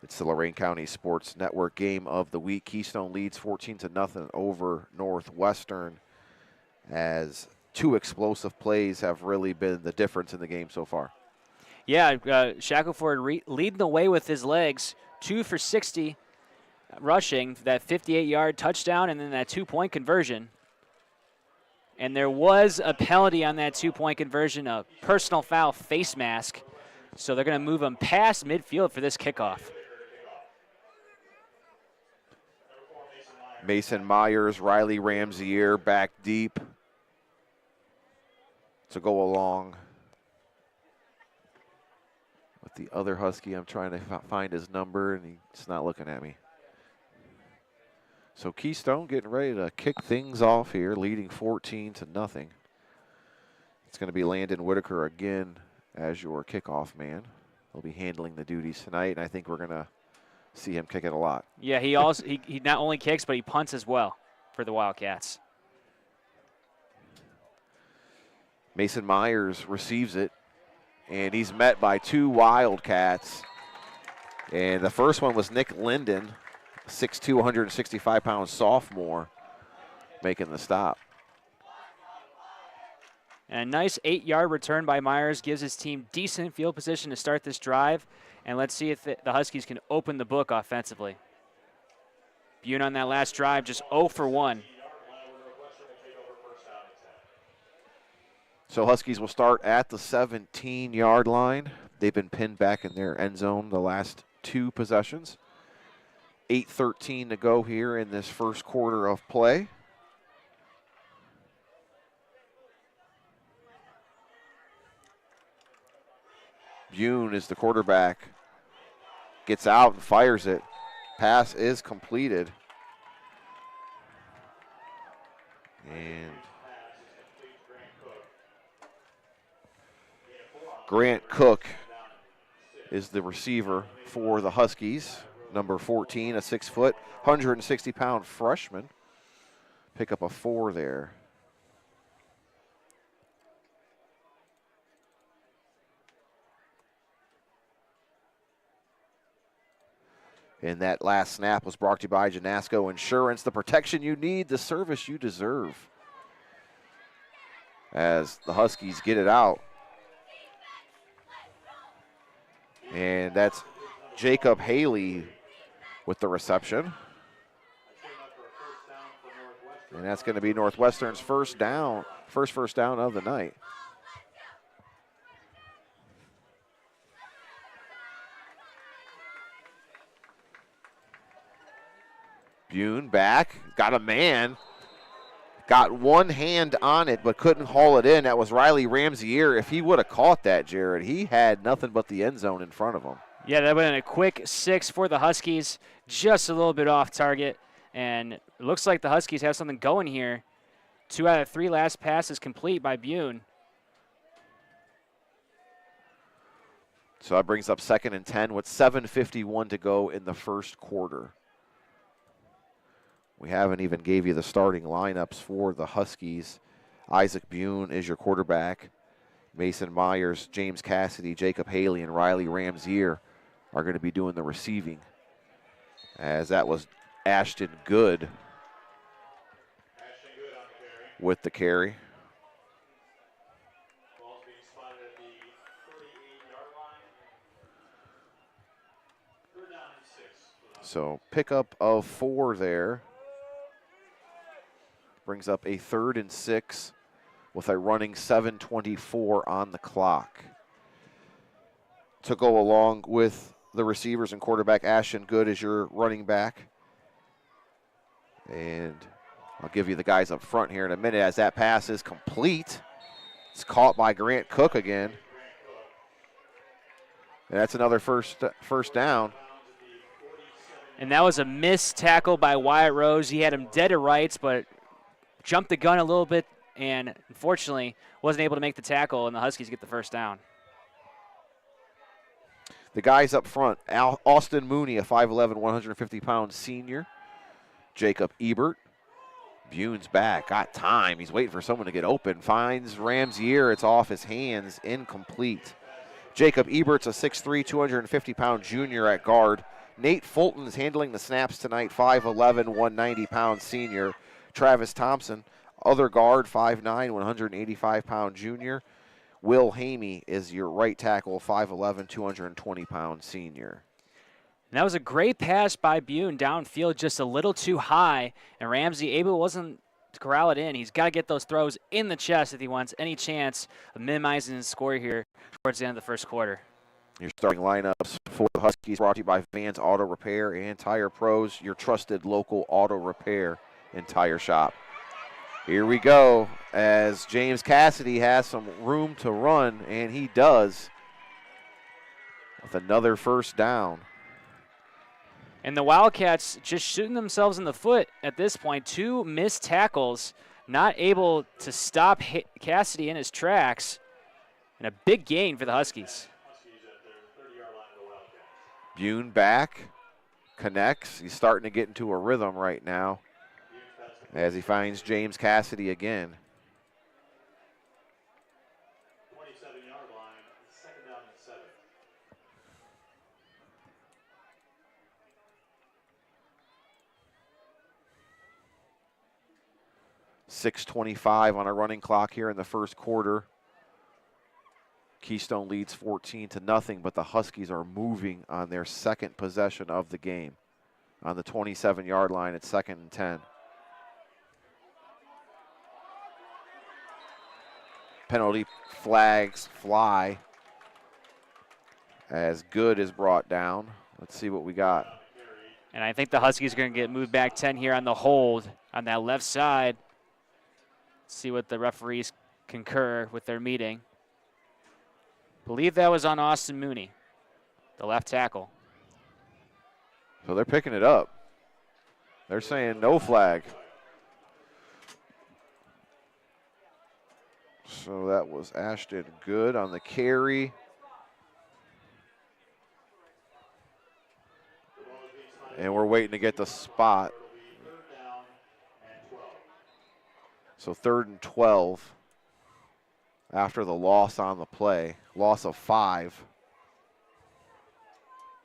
It's the Lorain County Sports Network game of the week. Keystone leads 14-0 over Northwestern as 2 explosive plays have really been the difference in the game so far.
Yeah, Shackelford leading the way with his legs. 2 for 60 rushing, that 58-yard touchdown, and then that 2-point conversion. And there was a penalty on that 2-point conversion, a personal foul face mask. So they're going to move him past midfield for this kickoff.
Mason Myers, Riley Ramsier back deep to go along with the other Husky. I'm trying to find his number, and he's not looking at me. So Keystone getting ready to kick things off here, leading 14-0. It's going to be Landon Whitaker again as your kickoff man. He'll be handling the duties tonight, and I think we're going to see him kick it a lot.
Yeah, he also he not only kicks, but he punts as well for the Wildcats.
Mason Myers receives it, and he's met by 2 Wildcats. And the first one was Nick Linden, 6'2", 165-pound sophomore, making the stop.
And a nice 8-yard return by Myers gives his team decent field position to start this drive. And let's see if the Huskies can open the book offensively. Bune on that last drive, just 0 for 1.
So Huskies will start at the 17-yard line. They've been pinned back in their end zone the last 2 possessions. 8:13 to go here in this first quarter of play. Bune is the quarterback. Gets out and fires it. Pass is completed. And Grant Cook is the receiver for the Huskies. Number 14, a 6', 160-pound freshman. Pick up a 4 there. And that last snap was brought to you by Janasco Insurance, the protection you need, the service you deserve. As the Huskies get it out. And that's Jacob Haley with the reception. And that's going to be Northwestern's first first down of the night. Bune back, got a man, got one hand on it but couldn't haul it in. That was Riley Ramsier. If he would have caught that, Jared, he had nothing but the end zone in front of him.
Yeah, that would have been a quick 6 for the Huskies, just a little bit off target. And it looks like the Huskies have something going here. 2 out of 3 last passes complete by Bune.
So that brings up 2nd and 10 with 7:51 to go in the first quarter. We haven't even gave you the starting lineups for the Huskies. Isaac Bune is your quarterback. Mason Myers, James Cassidy, Jacob Haley, and Riley Ramsier are going to be doing the receiving. As that was Ashton Good with the carry.
Ball's being spotted at the 38-yard line. 3rd down and 6.
So pickup of 4 there. Brings up a 3rd and 6 with a running 7:24 on the clock. To go along with the receivers and quarterback, Ashton Good is your running back. And I'll give you the guys up front here in a minute as that pass is complete. It's caught by Grant Cook again. And that's another first down.
And that was a missed tackle by Wyatt Rose. He had him dead to rights, but jumped the gun a little bit and unfortunately wasn't able to make the tackle, and the Huskies get the first down.
The guys up front, Austin Mooney, a 5'11", 150-pound senior. Jacob Ebert. Bune's back, got time. He's waiting for someone to get open. Finds Ramsier. It's off his hands, incomplete. Jacob Ebert's a 6'3", 250-pound junior at guard. Nate Fulton is handling the snaps tonight, 5'11", 190-pound senior. Travis Thompson, other guard, 5'9", 185-pound junior. Will Hamey is your right tackle, 5'11", 220-pound senior.
And that was a great pass by Bune downfield, just a little too high, and Ramsey able wasn't to corral it in. He's got to get those throws in the chest if he wants any chance of minimizing his score here towards the end of the first quarter.
Your starting lineups for the Huskies brought to you by Vans Auto Repair and Tire Pros, your trusted local auto repair and tire shop. Here we go as James Cassidy has some room to run, and he does with another first down.
And the Wildcats just shooting themselves in the foot at this point. 2 missed tackles, not able to stop Cassidy in his tracks, and a big gain for the Huskies.
Bune back, connects. He's starting to get into a rhythm right now as he finds James Cassidy again.
27-yard line, 2nd down and 7.
6:25 on a running clock here in the first quarter. Keystone leads 14-0, but the Huskies are moving on their second possession of the game. On the 27-yard line, it's 2nd and 10. Penalty flags fly as Good is brought down. Let's see what we got.
And I think the Huskies are going to get moved back 10 here on the hold on that left side. See what the referees concur with their meeting. Believe that was on Austin Mooney, the left tackle.
So they're picking it up. They're saying no flag. So that was Ashton Good on the carry. And we're waiting to get the spot. So 3rd and 12 after the loss on the play. Loss of 5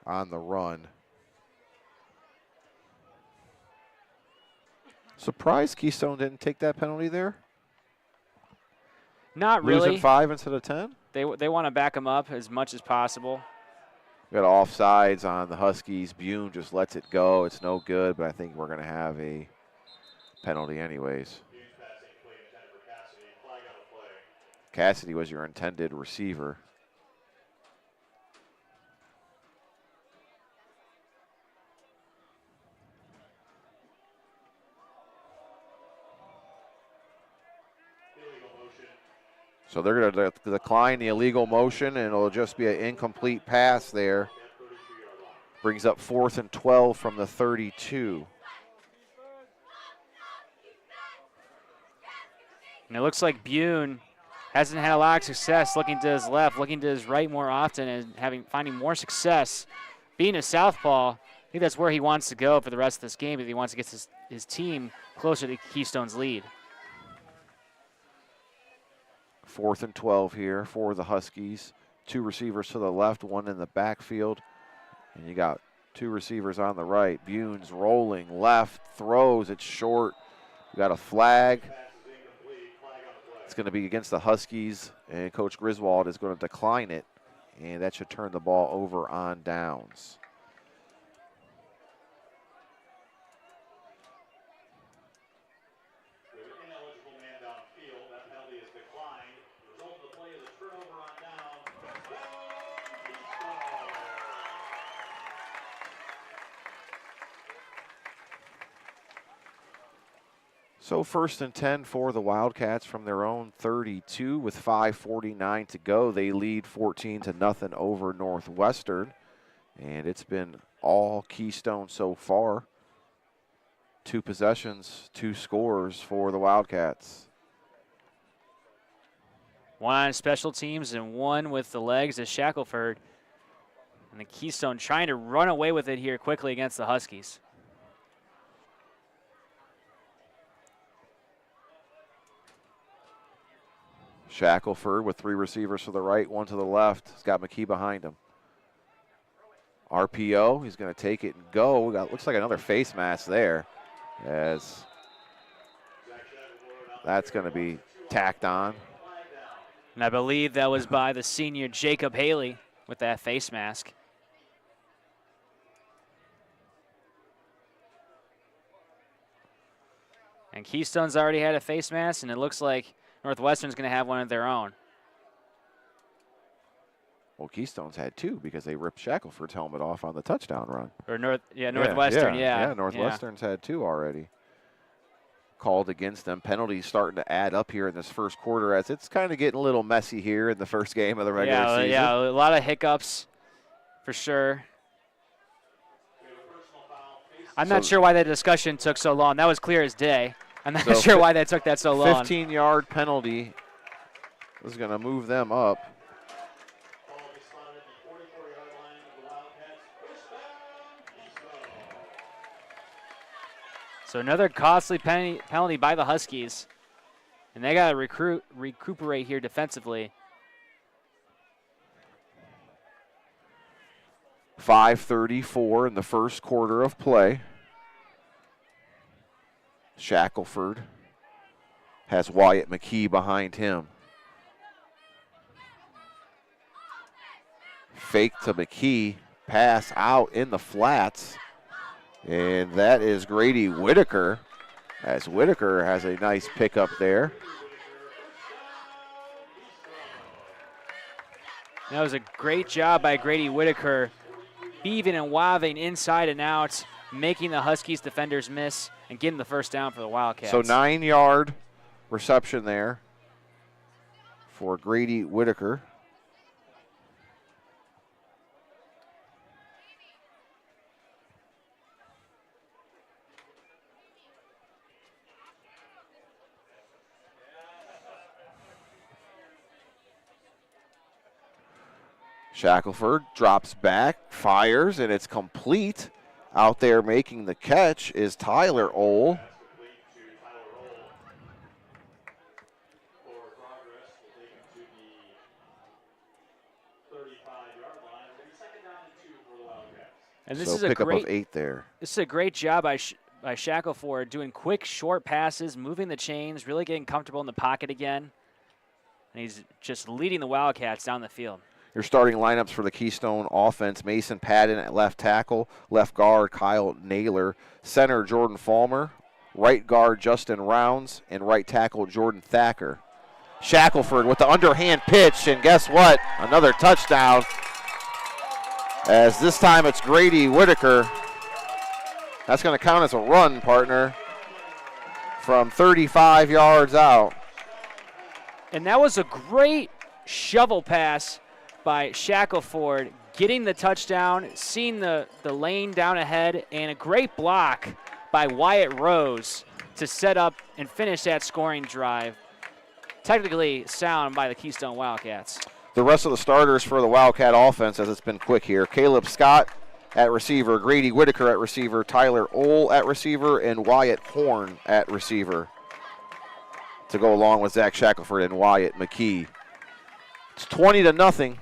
on the run. Surprised Keystone didn't take that penalty there.
Not really.
Losing 5 instead of 10?
They want to back them up as much as possible.
We got offsides on the Huskies. Bune just lets it go. It's no good, but I think we're going to have a penalty anyways. Cassidy was your intended receiver. So they're going to decline the illegal motion, and it'll just be an incomplete pass there. Brings up 4th and 12 from the 32.
And it looks like Bune hasn't had a lot of success looking to his left, looking to his right more often, and finding more success. Being a southpaw, I think that's where he wants to go for the rest of this game, if he wants to get his team closer to Keystone's lead.
4th and 12 here for the Huskies. 2 receivers to the left, 1 in the backfield. And you got 2 receivers on the right. Bune's rolling left, throws it short. You got a flag. It's going to be against the Huskies, and Coach Griswold is going to decline it, and that should turn the ball over on downs. So 1st and 10 for the Wildcats from their own 32 with 5:49 to go. They lead 14-0 over Northwestern, and it's been all Keystone so far. 2 possessions, 2 scores for the Wildcats.
1 on special teams and 1 with the legs of Shackelford. And the Keystone trying to run away with it here quickly against the Huskies.
Shackelford with 3 receivers to the right, 1 to the left. He's got McKee behind him. RPO, he's going to take it and go. Looks like another face mask there, as that's going to be tacked on.
And I believe that was by the senior Jacob Haley with that face mask. And Keystone's already had a face mask, and it looks like Northwestern's going to have one of their own.
Well, Keystone's had 2 because they ripped Shackelford's helmet off on the touchdown run.
Or Northwestern, yeah.
Yeah, Northwestern's had 2 already. Called against them. Penalties starting to add up here in this first quarter, as it's kind of getting a little messy here in the first game of the regular season.
Yeah, a lot of hiccups for sure. I'm not sure why that discussion took so long. That was clear as day. I'm not sure why that took that so long.
15-yard penalty is going to move them up.
So another costly penalty by the Huskies. And they got to recuperate here defensively.
5:34 in the first quarter of play. Shackelford has Wyatt McKee behind him. Fake to McKee, pass out in the flats. And that is Grady Whitaker, as Whitaker has a nice pickup there.
That was a great job by Grady Whitaker, beaving and waving inside and out, making the Huskies defenders miss and getting the first down for the Wildcats.
So 9-yard reception there for Grady Whitaker. Shackelford drops back, fires, and it's complete. Out there making the catch is Tyler Ohl.
And this
so
is a
pickup
great
of 8 there.
This is a great job by Shackelford, doing quick, short passes, moving the chains, really getting comfortable in the pocket again. And he's just leading the Wildcats down the field.
Your starting lineups for the Keystone offense: Mason Patton at left tackle, left guard Kyle Naylor, center Jordan Falmer, right guard Justin Rounds, and right tackle Jordan Thacker. Shackelford with the underhand pitch, and guess what? Another touchdown. As this time it's Grady Whitaker. That's going to count as a run, partner, from 35 yards out.
And that was a great shovel pass by Shackelford, getting the touchdown, seeing the lane down ahead, and a great block by Wyatt Rose to set up and finish that scoring drive. Technically sound by the Keystone Wildcats.
The rest of the starters for the Wildcat offense, as it's been quick here: Caleb Scott at receiver, Grady Whitaker at receiver, Tyler Ohl at receiver, and Wyatt Horn at receiver, to go along with Zach Shackelford and Wyatt McKee. It's 20-0.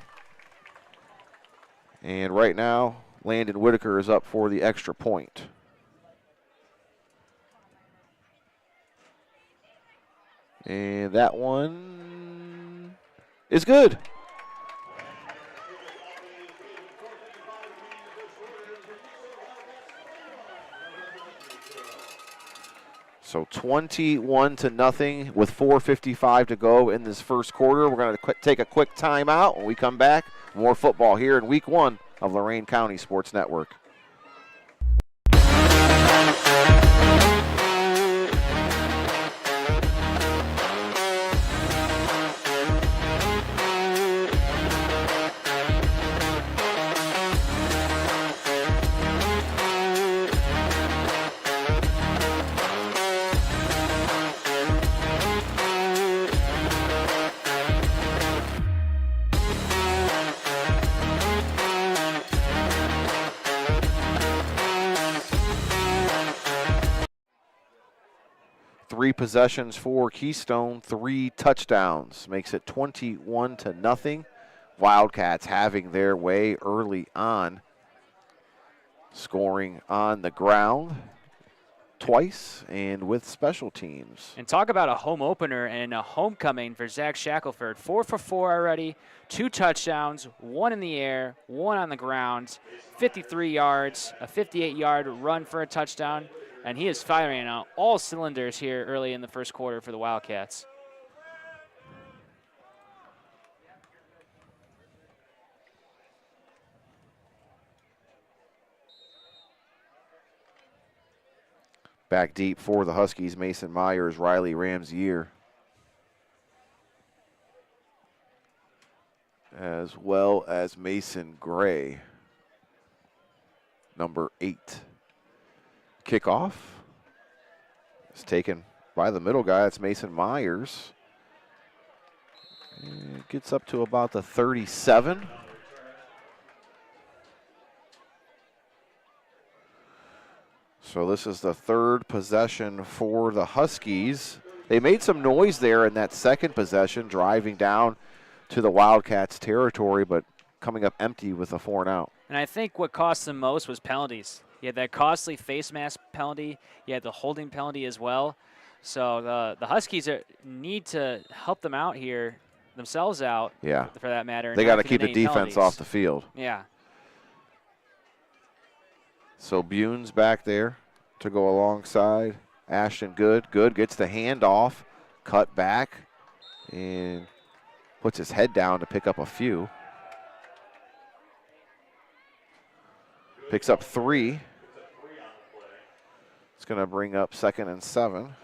And right now, Landon Whitaker is up for the extra point. And that one is good. So 21-0 with 4:55 to go in this first quarter. We're going to take a quick timeout. When we come back, more football here in week 1 of Lorain County Sports Network. Three possessions for Keystone, 3 touchdowns, makes it 21-0. Wildcats having their way early on, scoring on the ground twice and with special teams.
And talk about a home opener and a homecoming for Zach Shackelford. 4 for 4 already, 2 touchdowns, 1 in the air, 1 on the ground, 53 yards, a 58-yard run for a touchdown. And he is firing on all cylinders here early in the first quarter for the Wildcats.
Back deep for the Huskies: Mason Myers, Riley Ramsier, as well as Mason Gray, number 8. Kickoff is taken by the middle guy. That's Mason Myers. And gets up to about the 37. So this is the 3rd possession for the Huskies. They made some noise there in that second possession, driving down to the Wildcats' territory, but coming up empty with a 4-and-out.
And I think what cost them most was penalties. You had that costly face mask penalty. You had the holding penalty as well. So the Huskies need to help them out here, themselves out,
yeah,
for that matter.
They got to keep the defense off the field.
Yeah.
So Bune's back there to go alongside Ashton Good. Good gets the handoff, cut back, and puts his head down to pick up a few. Picks up 3. It's going to bring up 2nd and 7.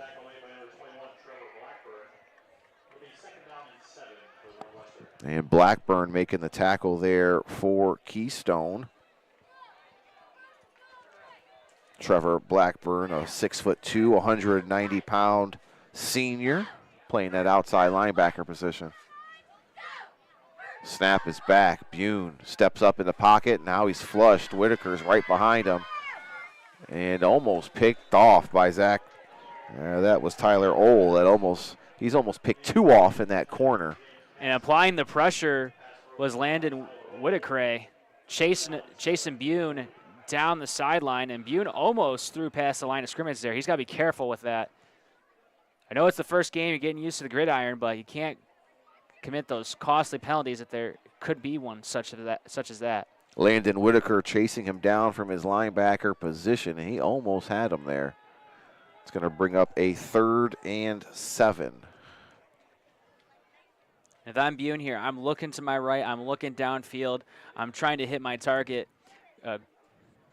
And Blackburn making the tackle there for Keystone. Trevor Blackburn, a 6'2", 190-pound senior, playing that outside linebacker position. Snap is back. Bune steps up in the pocket. Now he's flushed. Whitaker's right behind him. And almost picked off by Zach. That was Tyler Ohl. He's almost picked 2 off in that corner.
And applying the pressure was Landon Whitaker. Chasing Bune down the sideline, and Bune almost threw past the line of scrimmage there. He's got to be careful with that. I know it's the first game, you're getting used to the gridiron, but you can't commit those costly penalties if there could be one such as that.
Landon Whitaker chasing him down from his linebacker position, and he almost had him there. It's going to bring up a 3rd and 7.
If I'm Bune here, I'm looking to my right, I'm looking downfield, I'm trying to hit my target,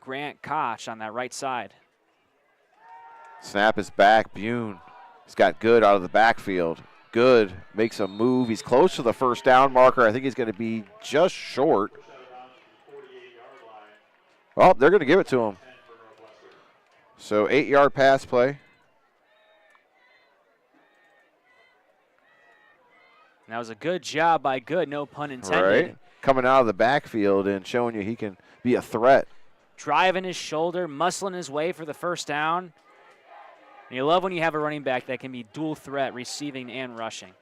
Grant Koch on that right side.
Snap is back. Bune has got Good out of the backfield. Good makes a move. He's close to the first down marker. I think he's going to be just short. Well, they're going to give it to him. So 8-yard pass play.
That was a good job by Good, no pun intended.
Right. Coming out of the backfield and showing you he can be a threat.
Driving his shoulder, muscling his way for the first down. And you love when you have a running back that can be dual threat, receiving and rushing.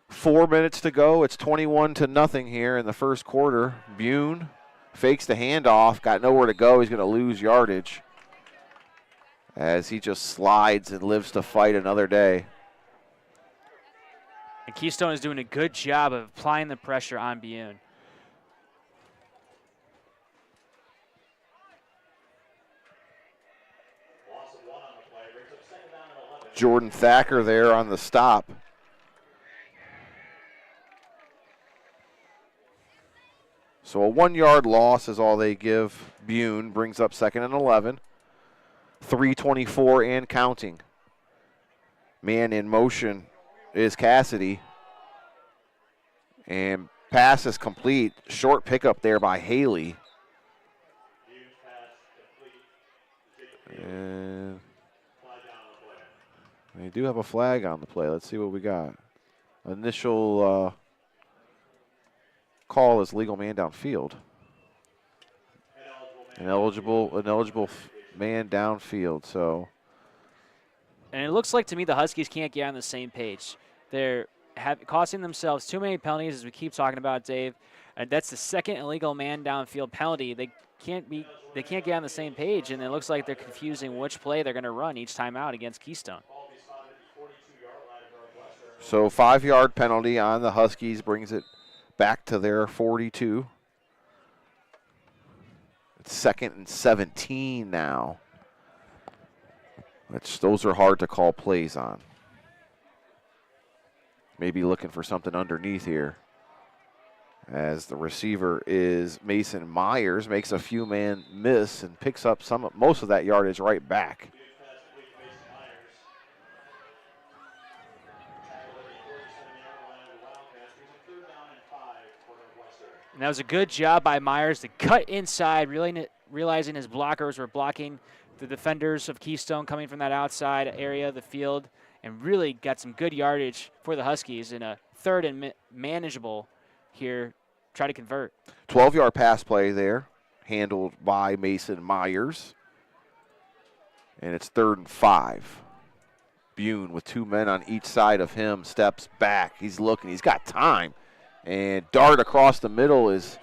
4 minutes to go. It's 21-0 here in the first quarter. Bune fakes the handoff, got nowhere to go. He's going to lose yardage as he just slides and lives to fight another day.
And Keystone is doing a good job of applying the pressure on Bune.
Jordan Thacker there on the stop. So a 1-yard loss is all they give Bune. Brings up 2nd and 11. 3:24 and counting. Man in motion is Cassidy. And pass is complete. Short pickup there by Haley. And they do have a flag on the play. Let's see what we got. Initial call is legal man downfield. An eligible man downfield. So.
And it looks like to me the Huskies can't get on the same page. They're costing themselves too many penalties, as we keep talking about, Dave. And that's the second illegal man downfield penalty. They can't get on the same page, and it looks like they're confusing which play they're going to run each time out against Keystone.
So 5-yard penalty on the Huskies brings it back to their 42. It's 2nd and 17 now. Those are hard to call plays on. Maybe looking for something underneath here. As the receiver is Mason Myers, makes a few man miss and picks up most of that yardage right back.
And that was a good job by Myers to cut inside, realizing his blockers were blocking the defenders of Keystone coming from that outside area of the field, and really got some good yardage for the Huskies in a 3rd and manageable here. Try to convert.
12-yard pass play there, handled by Mason Myers. And it's 3rd and 5. Bune with 2 men on each side of him steps back. He's looking. He's got time. And dart across the middle is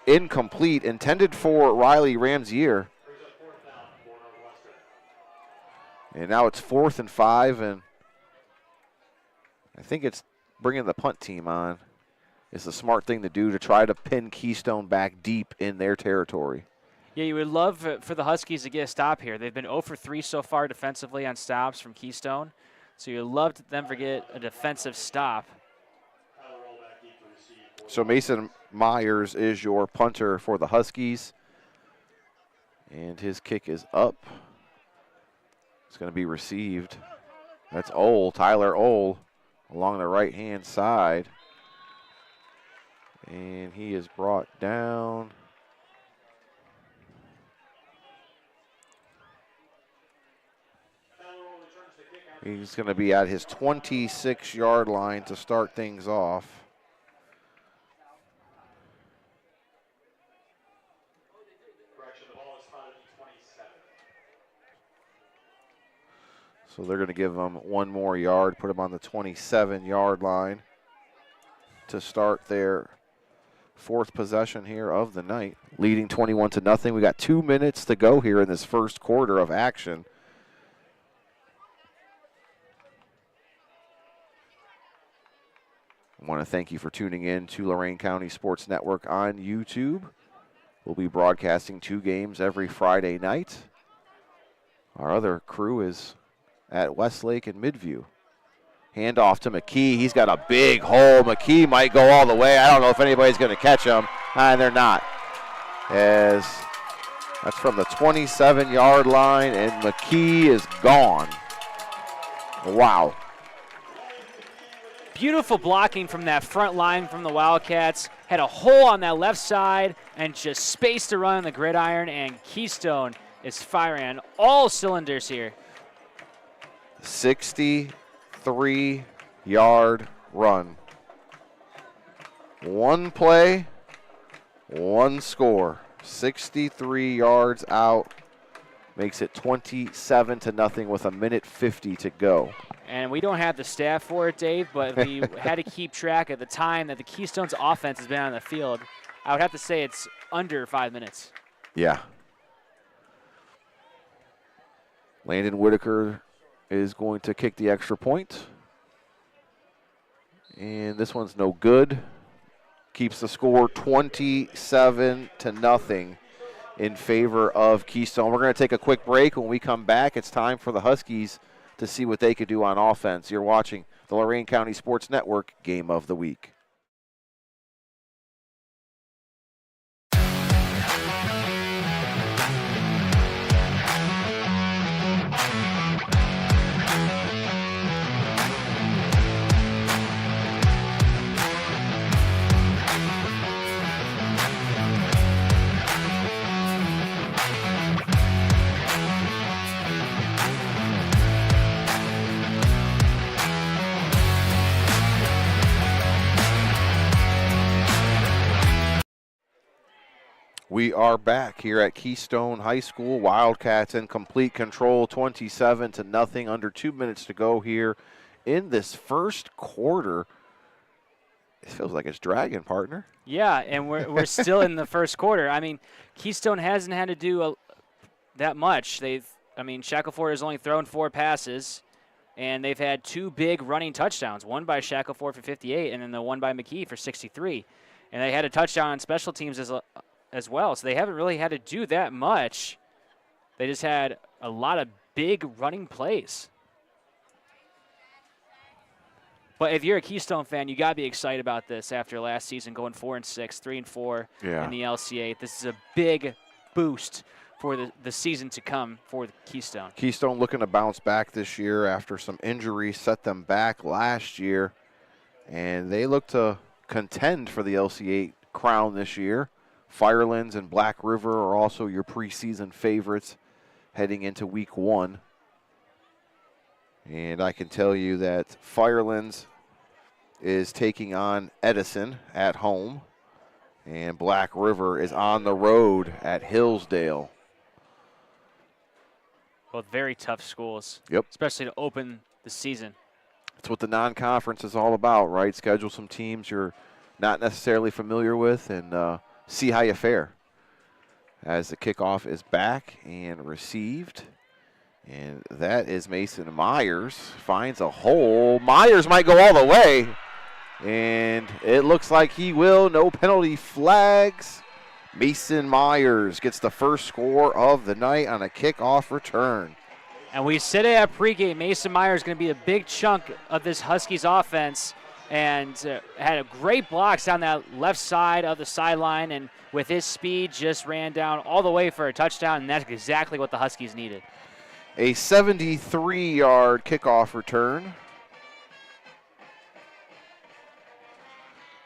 incomplete, intended for Riley Ramsier. And now it's 4th and 5, and I think it's bringing the punt team on. It's a smart thing to do to try to pin Keystone back deep in their territory.
Yeah, you would love for the Huskies to get a stop here. They've been 0 for 3 so far defensively on stops from Keystone. So you'd love them to get a defensive stop.
So Mason Myers is your punter for the Huskies. And his kick is up. It's going to be received. That's Tyler Ohl, along the right-hand side. And he is brought down. He's going to be at his 26-yard line to start things off. So they're going to give him 1 more yard, put him on the 27-yard line to start their fourth possession here of the night, leading 21-0. We got 2 minutes to go here in this first quarter of action. I want to thank you for tuning in to Lorain County Sports Network on YouTube. We'll be broadcasting 2 games every Friday night. Our other crew is at Westlake and Midview. Hand off to McKee. He's got a big hole. McKee might go all the way. I don't know if anybody's going to catch him. And they're not. As that's from the 27-yard line, and McKee is gone. Wow.
Beautiful blocking from that front line from the Wildcats. Had a hole on that left side and just space to run on the gridiron, and Keystone is firing on all cylinders here.
63-yard run. 1 play, 1 score. 63 yards out. Makes it 27-0 with 1:50 to go.
And we don't have the staff for it, Dave, but we had to keep track of the time that the Keystone's offense has been on the field. I would have to say it's under 5 minutes.
Yeah. Landon Whitaker is going to kick the extra point. And this one's no good. Keeps the score 27-0 in favor of Keystone. We're going to take a quick break. When we come back, it's time for the Huskies to see what they could do on offense. You're watching the Lorain County Sports Network Game of the Week. We are back here at Keystone High School. Wildcats in complete control, 27-0, under 2 minutes to go here in this first quarter. It feels like it's dragging, partner.
Yeah, and we're still in the first quarter. I mean, Keystone hasn't had to do that much. Shackleford has only thrown 4 passes, and they've had 2 big running touchdowns, one by Shackleford for 58 and then the one by McKee for 63. And they had a touchdown on special teams as well, so they haven't really had to do that much. They just had a lot of big running plays. But if you're a Keystone fan, you got to be excited about this after last season going 4-6, 3-4 in the LCA. This is a big boost for the season to come for the Keystone.
Keystone looking to bounce back this year after some injuries set them back last year, and they look to contend for the LCA crown this year. Firelands and Black River are also your preseason favorites heading into week 1. And I can tell you that Firelands is taking on Edison at home, and Black River is on the road at Hillsdale.
Both very tough schools.
Yep.
Especially to open the season.
That's what the non-conference is all about, right? Schedule some teams you're not necessarily familiar with and see how you fare. As the kickoff is back and received. And that is Mason Myers. Finds a hole. Myers might go all the way. And it looks like he will. No penalty flags. Mason Myers gets the first score of the night on a kickoff return.
And we said it at pregame, Mason Myers is going to be a big chunk of this Huskies offense. And had a great blocks down that left side of the sideline, and with his speed just ran down all the way for a touchdown, and that's exactly what the Huskies needed.
A 73-yard kickoff return.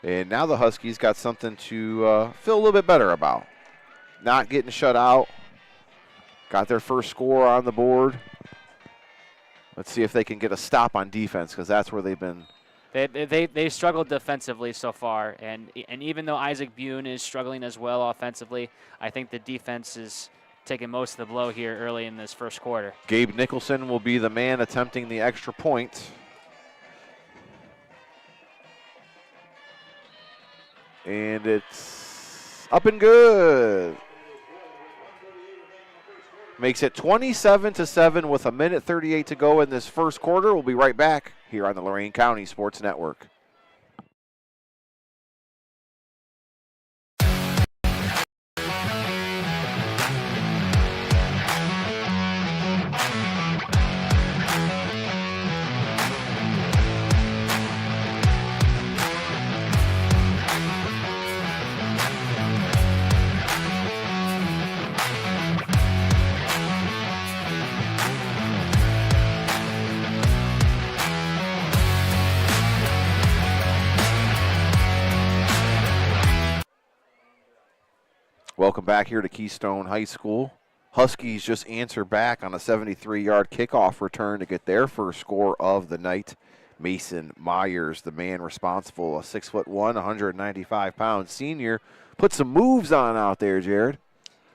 And now the Huskies got something to feel a little bit better about. Not getting shut out. Got their first score on the board. Let's see if they can get a stop on defense, because that's where they've been.
They struggled defensively so far, and even though Isaac Bune is struggling as well offensively, I think the defense is taking most of the blow here early in this first quarter.
Gabe Nicholson will be the man attempting the extra point. And it's up and good. Makes it 27-7 with 1:38 to go in this first quarter. We'll be right back here on the Lorain County Sports Network. Welcome back here to Keystone High School. Huskies just answer back on a 73-yard kickoff return to get their first score of the night. Mason Myers, the man responsible, a 6'1", 195-pound senior, put some moves on out there, Jared.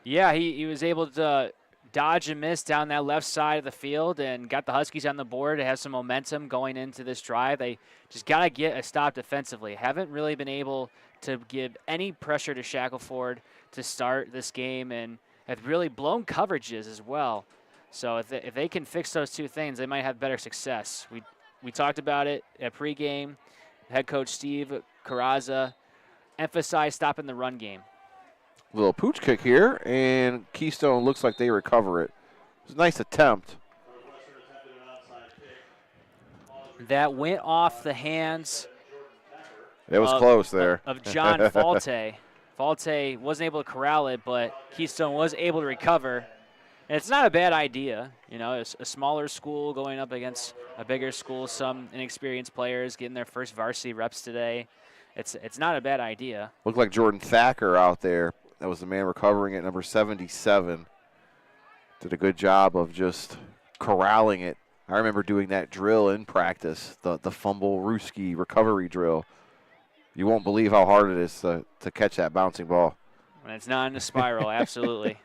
Yeah, he was able to dodge and miss down that left side of the field and got the Huskies on the board to have some momentum going into this drive. They just got to get a stop defensively. Haven't really been able to give any pressure to Shackelford to start this game, and have really blown coverages as well. So if they can fix those two things, they might have better success. We talked about it at pregame. Head coach Steve Carrazza emphasized stopping the run game.
Little pooch kick here, and Keystone looks like they recover it. It was a nice attempt.
That went off the hands.
It was close there.
Of John Falte. Falte wasn't able to corral it, but Keystone was able to recover. And it's not a bad idea. You know, it's a smaller school going up against a bigger school, some inexperienced players getting their first varsity reps today. It's not a bad idea.
Looked like Jordan Thacker out there. That was the man recovering at number 77. Did a good job of just corralling it. I remember doing that drill in practice, the fumble Ruski recovery drill. You won't believe how hard it is to catch that bouncing ball.
When it's not in a spiral, absolutely.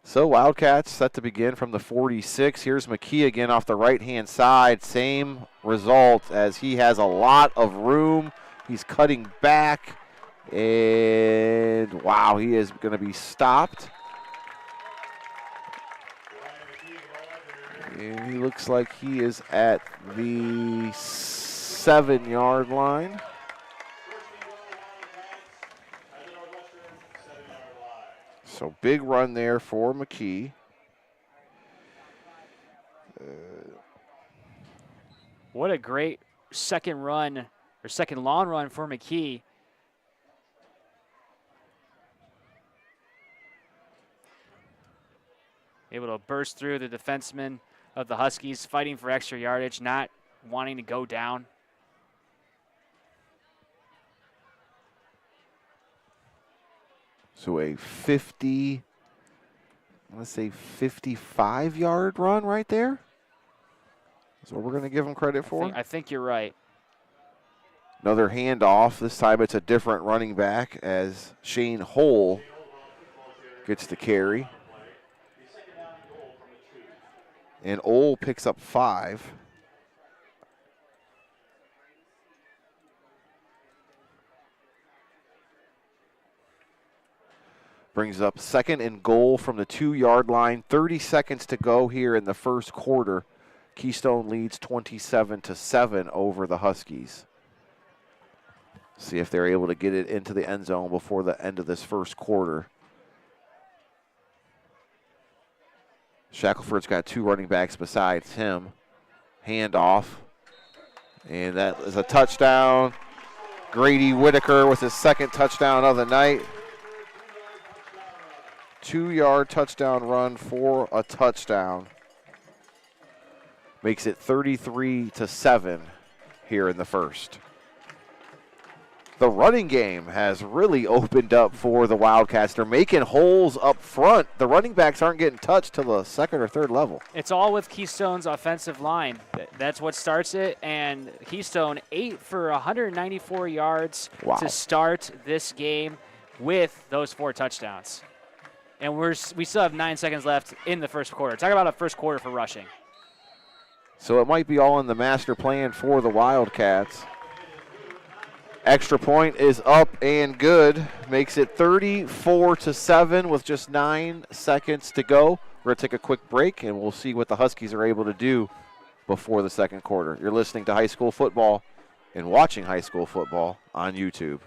So Wildcats set to begin from the 46. Here's McKee again off the right-hand side. Same result as he has a lot of room. He's cutting back. And, wow, he is going to be stopped. And he looks like he is at the 7-yard line. So big run there for McKee.
What a great second run, or second long run for McKee. Able to burst through the defenseman of the Huskies, fighting for extra yardage, not wanting to go down.
So a 55-yard run right there. That's what we're going to give him credit for.
I think you're right.
Another handoff. This time it's a different running back as Shane Hull gets the carry. And Ole picks up 5. Brings up 2nd and goal from the 2-yard line. 30 seconds to go here in the first quarter. Keystone leads 27-7 over the Huskies. See if they're able to get it into the end zone before the end of this first quarter. Shackelford's got 2 running backs besides him. Handoff. And that is a touchdown. Grady Whitaker with his 2nd touchdown of the night. 2-yard touchdown run for a touchdown. Makes it 33-7 here in the first. The running game has really opened up for the Wildcats. They're making holes up front. The running backs aren't getting touched till the 2nd or 3rd level.
It's all with Keystone's offensive line. That's what starts it. And Keystone 8 for 194 yards to start this game with those 4 touchdowns. And we still have 9 seconds left in the first quarter. Talk about a first quarter for rushing.
So it might be all in the master plan for the Wildcats. Extra point is up and good. Makes it 34-7 with just 9 seconds to go. We're going to take a quick break, and we'll see what the Huskies are able to do before the second quarter. You're listening to high school football and watching high school football on YouTube.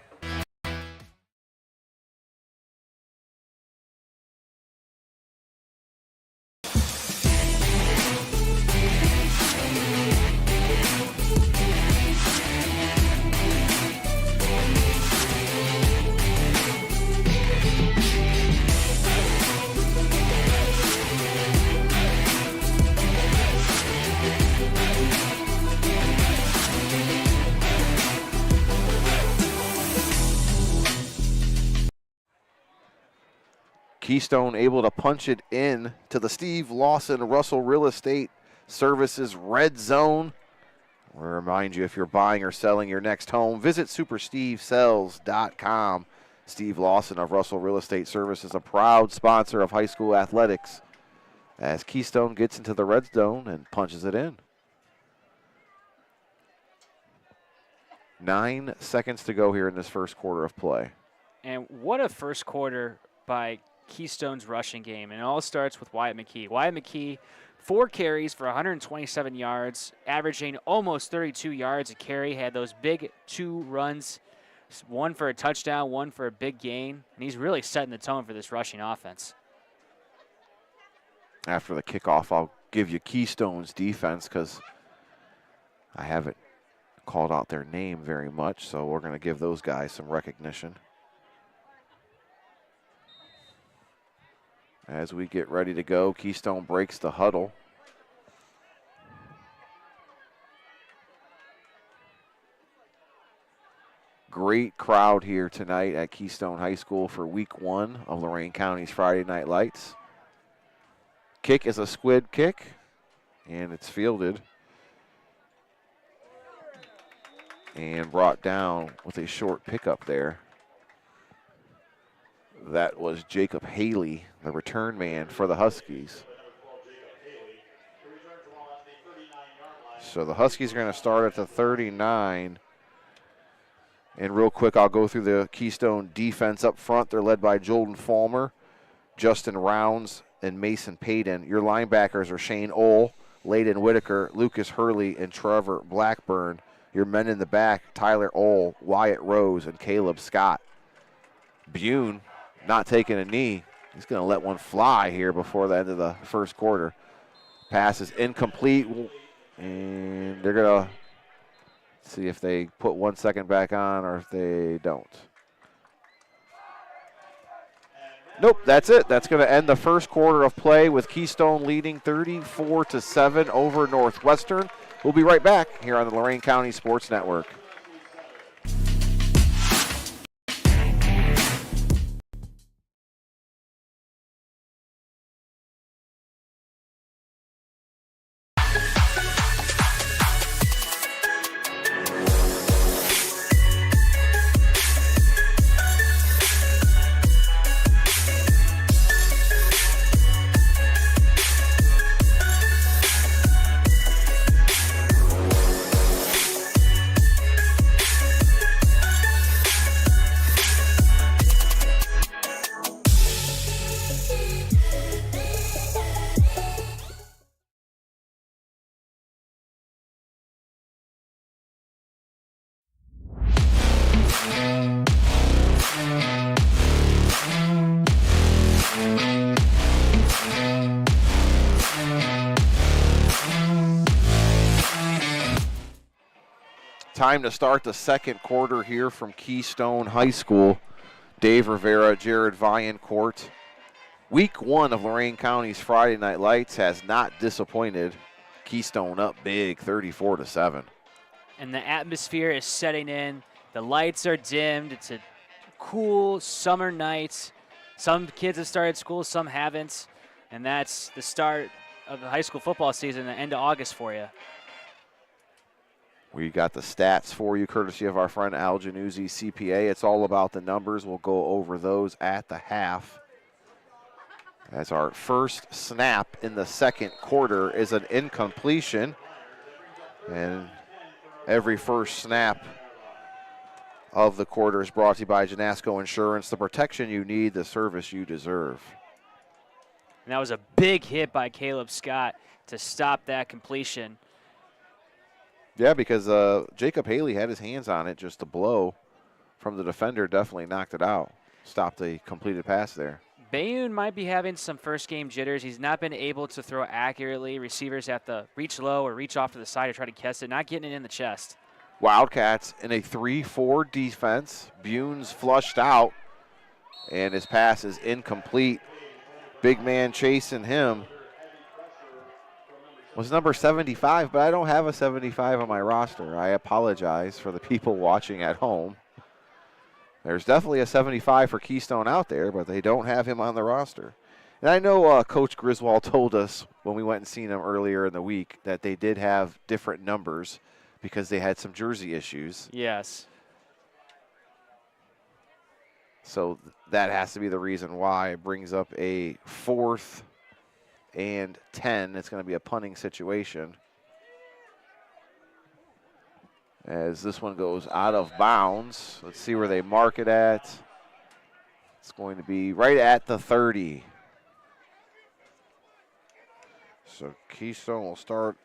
Keystone able to punch it in to the Steve Lawson Russell Real Estate Services Red Zone. I remind you, if you're buying or selling your next home, visit superstevesells.com. Steve Lawson of Russell Real Estate Services, a proud sponsor of high school athletics, as Keystone gets into the red zone and punches it in. 9 seconds to go here in this first quarter of play.
And what a first quarter by Keystone's rushing game. And it all starts with Wyatt McKee. Wyatt McKee, 4 carries for 127 yards, averaging almost 32 yards a carry. Had those big 2 runs, one for a touchdown, one for a big gain. And he's really setting the tone for this rushing offense.
After the kickoff, I'll give you Keystone's defense because I haven't called out their name very much, so we're going to give those guys some recognition. As we get ready to go, Keystone breaks the huddle. Great crowd here tonight at Keystone High School for week 1 of Lorain County's Friday Night Lights. Kick is a squid kick, and it's fielded and brought down with a short pickup there. That was Jacob Haley, the return man for the Huskies. So the Huskies are going to start at the 39. And real quick, I'll go through the Keystone defense up front. They're led by Jordan Falmer, Justin Rounds, and Mason Payton. Your linebackers are Shane Ohl, Layden Whitaker, Lucas Hurley, and Trevor Blackburn. Your men in the back, Tyler Ohl, Wyatt Rose, and Caleb Scott. Bune not taking a knee. He's going to let one fly here before the end of the first quarter. Pass is incomplete, and they're going to see if they put 1 second back on or if they don't. Nope, that's it. That's going to end the first quarter of play with Keystone leading 34-7 over Northwestern. We'll be right back here on the Lorain County Sports Network. Time to start the second quarter here from Keystone High School. Dave Rivera, Jared Viancourt. Week 1 of Lorain County's Friday Night Lights has not disappointed. Keystone up big, 34-7.
And the atmosphere is setting in. The lights are dimmed. It's a cool summer night. Some kids have started school, some haven't. And that's the start of the high school football season, the end of August for you.
We got the stats for you, courtesy of our friend Al Januzzi, CPA. It's all about the numbers. We'll go over those at the half. As our first snap in the second quarter is an incompletion. And every first snap of the quarter is brought to you by Janasco Insurance, the protection you need, the service you deserve.
And that was a big hit by Caleb Scott to stop that completion.
Yeah, because Jacob Haley had his hands on it. Just a blow from the defender definitely knocked it out. Stopped the completed pass there.
Bayun might be having some first-game jitters. He's not been able to throw accurately. Receivers have to reach low or reach off to the side to try to catch it, not getting it in the chest.
Wildcats in a 3-4 defense. Bune's flushed out, and his pass is incomplete. Big man chasing him was number 75, but I don't have a 75 on my roster. I apologize for the people watching at home. There's definitely a 75 for Keystone out there, but they don't have him on the roster. And I know Coach Griswold told us when we went and seen him earlier in the week that they did have different numbers because they had some jersey issues.
Yes.
So that has to be the reason why it brings up a 4th and 10. It's going to be a punting situation as this one goes out of bounds. Let's see where they mark it at. It's going to be right at the 30. So Keystone will start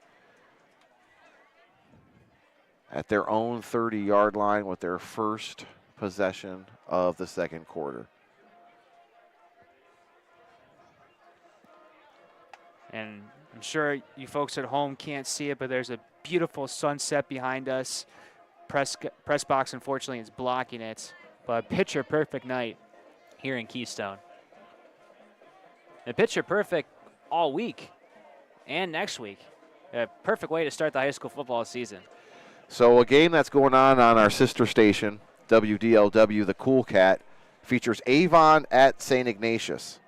at their own 30-yard line with their first possession of the second quarter.
And I'm sure you folks at home can't see it, but there's a beautiful sunset behind us. Press box, unfortunately, is blocking it. But picture perfect night here in Keystone. And picture perfect all week and next week. A perfect way to start the high school football season.
So a game that's going on our sister station, WDLW, the Cool Cat, features Avon at St. Ignatius.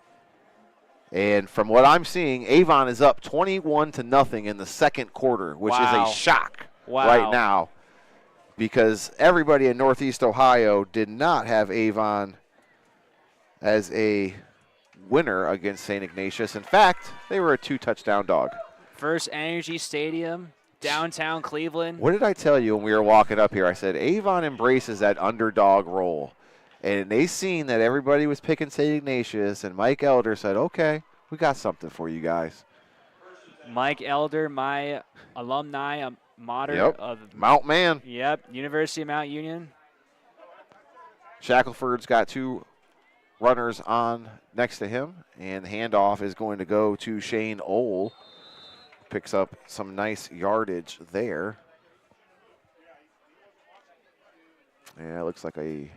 And from what I'm seeing, Avon is up 21-0 in the second quarter, which is a shock right now because everybody in Northeast Ohio did not have Avon as a winner against St. Ignatius. In fact, they were a 2-touchdown dog.
First Energy Stadium, downtown Cleveland.
What did I tell you when we were walking up here? I said Avon embraces that underdog role. And they seen that everybody was picking St. Ignatius, and Mike Elder said, okay, we got something for you guys.
Mike Elder, my alumni mater of
Mount Man.
Yep, University of Mount Union.
Shackelford's got 2 runners on next to him, and the handoff is going to go to Shane Ohl. Picks up some nice yardage there. Yeah, it looks like a